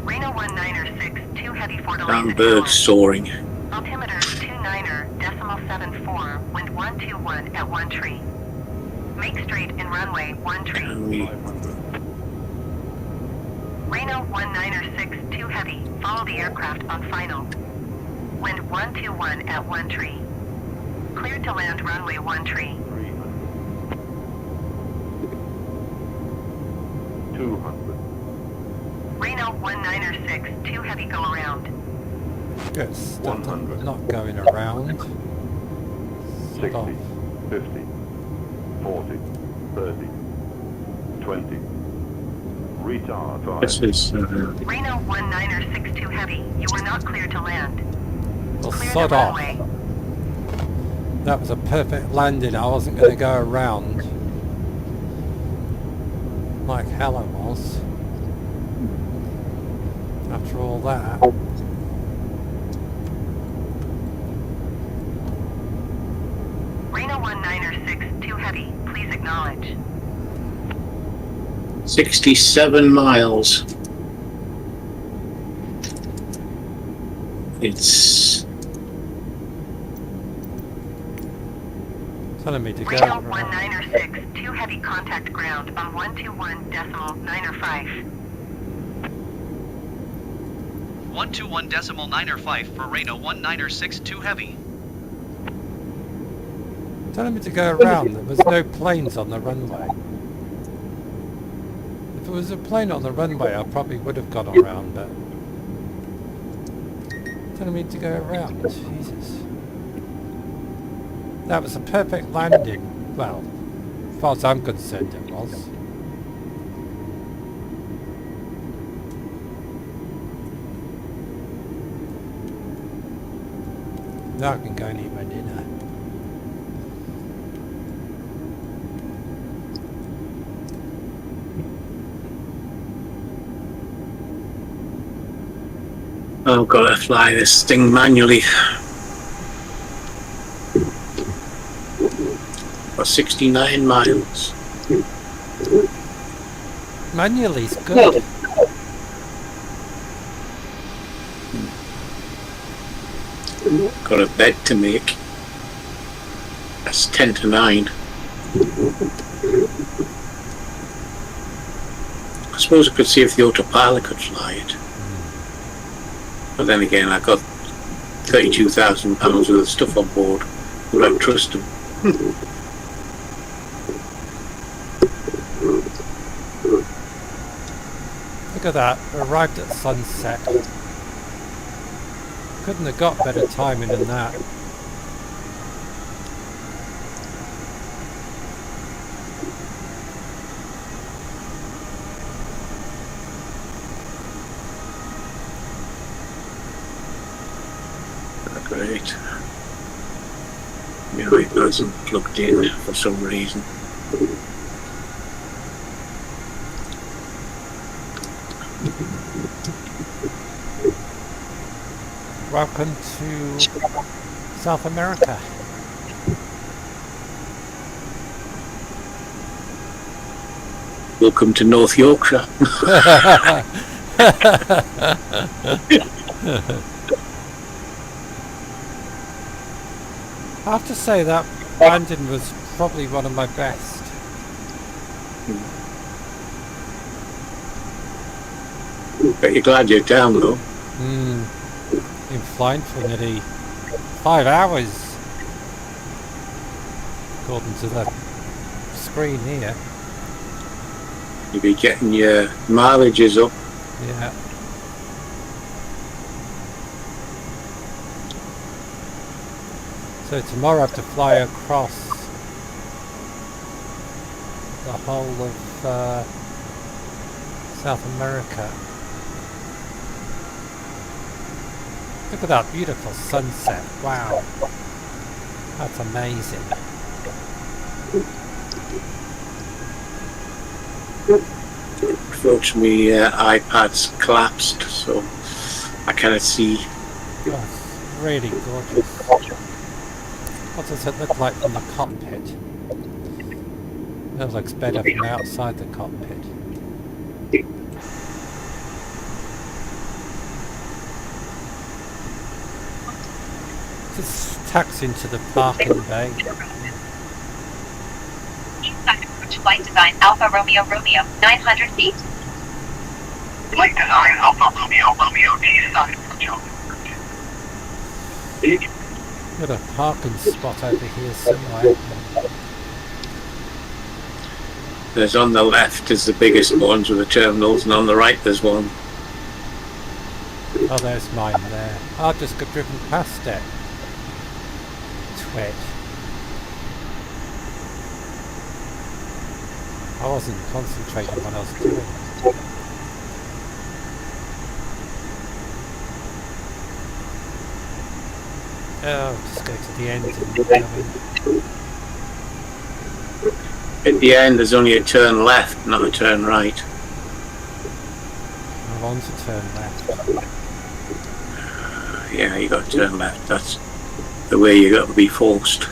Reno 1906, 2 Heavy Fortaleza Damn Tower. birds soaring. Altimeter 29.74, wind 121 at 1 tree. Make straight in runway 1 tree. Can we? Reno 1906, 2 Heavy, follow the aircraft on final. Wind 121 at 1 tree. Cleared to land runway 1 tree. 200. Reno 1906, 2 Heavy, go around. Good stuff. 100. Not going around. 60, Stop. 50, 40, 30, 20. Retard 5. This is Reno 1906, 2 Heavy, you are not cleared to land. Well, Clear the sod off. runway. That was a perfect landing. I wasn't going to go around. Like hell I was. After all that. Reno 1906, 2 Heavy, please acknowledge. 67 miles. It's Telling me to go Reno around. 1906, 2 Heavy, contact ground on 121.905. 121.95 for radar 1962 heavy. Telling me to go around. There was no planes on the runway. If it was a plane on the runway, I probably would have gone around, but telling me to go around. Jesus. That was a perfect landing. Well, as far as I'm concerned, it was. Now I can go and eat my dinner. I've got to fly this thing manually. For 69 miles. Manually's good. Got a bed to make. That's 10 to 9. I suppose I could see if the autopilot could fly it. But then again, I got £32,000 worth of stuff on board. Would I trust them? Look at that. Arrived at sunset. Couldn't have got better timing than that. Great. Yeah, it wasn't plugged in for some reason. Welcome to South America. Welcome to North Yorkshire. I have to say that landing was probably one of my best. But you're glad you're down though. Been flying for nearly 5 hours, according to the screen here. You'll be getting your mileages up. Yeah. So tomorrow I have to fly across the whole of South America. Look at that beautiful sunset. Wow. That's amazing. Unfortunately, iPad's collapsed, so I cannot see. Oh, it's really gorgeous. What does it look like from the cockpit? It looks better from outside the cockpit. Just taxi into the parking bay. Inside approach flight design Alpha Romeo Romeo, 900 feet. Flight design Alpha Romeo Romeo T side approach. Got a parking spot over here somewhere. There's on the left is the biggest ones with the terminals, and on the right there's one. Oh, there's mine there. I've just got driven past it. Twit. I wasn't concentrating on what I was doing. Oh, just go to the end and At the end there's only a turn left, not a turn right. I want to turn left. Yeah, you got to turn left. That's the way you got to be forced.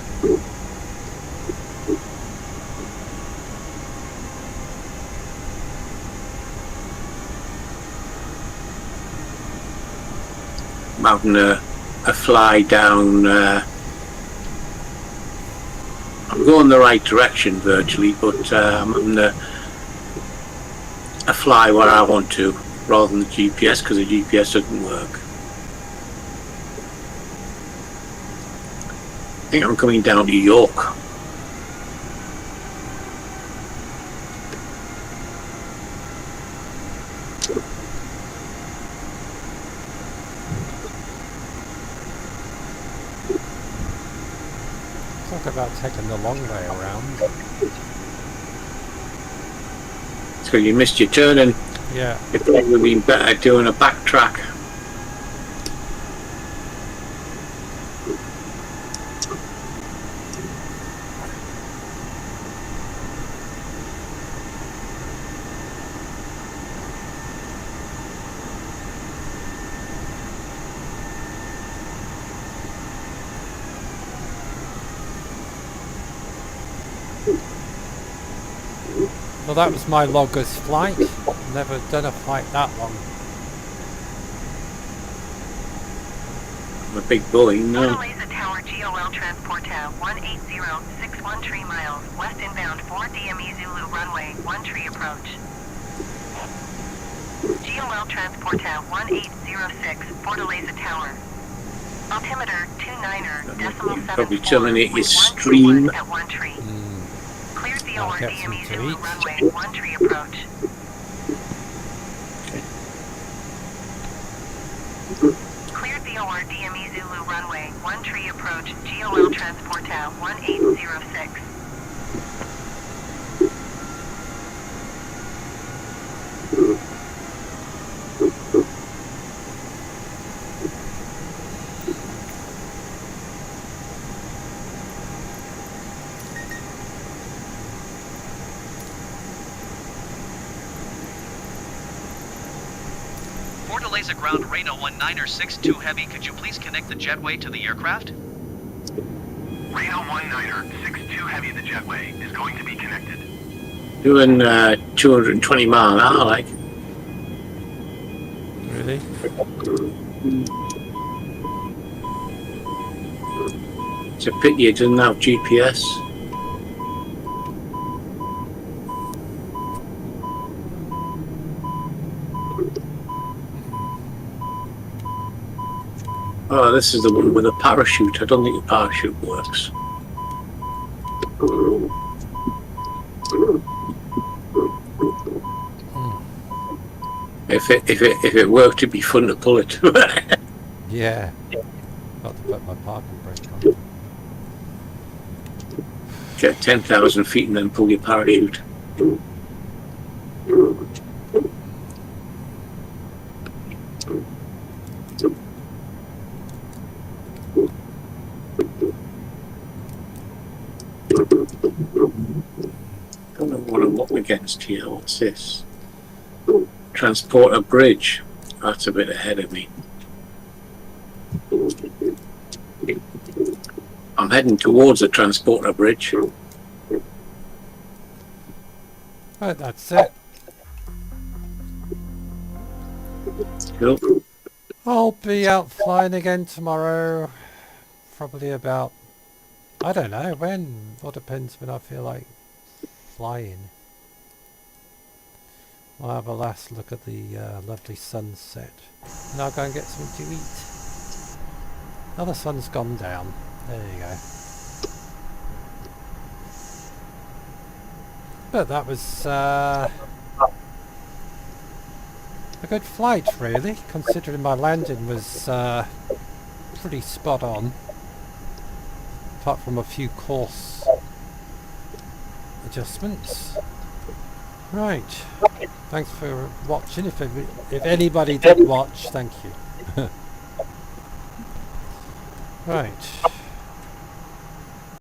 I'm having a fly down. I'm going the right direction virtually, but I'm having a fly where I want to. rather than the GPS, because the GPS doesn't work. I think I'm coming down to York. Talk about taking the long way around. So you missed your turning. Yeah. It would have been better doing a backtrack. Well, that was my longest flight. Never done a flight that long. A big Boeing, no. FORTALEZA Tower GOL Transporta 18061 miles, west inbound 4 DME Zulu runway, 1 tree approach. GOL Transporta 1806, FORTALEZA Tower. Altimeter 29er, decimal 7. Probably terminate your stream. At 1 tree. Cleared the I'll OR get DME some to Zulu eat. runway, 1 tree approach. Cleared the OR DME Zulu runway, 1 tree approach, GOL Transporta 1806. FORTALEZA ground radar 19er62 heavy, could you please connect the jetway to the aircraft? Radar 19er 62 heavy, the jetway is going to be connected. Doing 220 mile an hour, like. Really? It's a pity it doesn't have GPS. Oh, this is the one with a parachute. I don't think the parachute works. If it worked, it'd be fun to pull it. Yeah. Got to put my parking brake on. Get 10,000 feet and then pull your parachute. Don't know what I'm up against here. What's this? Transporter bridge. That's a bit ahead of me. I'm heading towards the transporter bridge. Right, that's it. Cool. I'll be out flying again tomorrow. Probably about, I don't know when. All depends when I feel like flying. I'll have a last look at the lovely sunset. And I'll go and get something to eat. Now the sun's gone down. There you go. But that was a good flight, really, considering my landing was pretty spot on. Apart from a few course adjustments. Right. Thanks for watching. If anybody did watch, thank you. Right.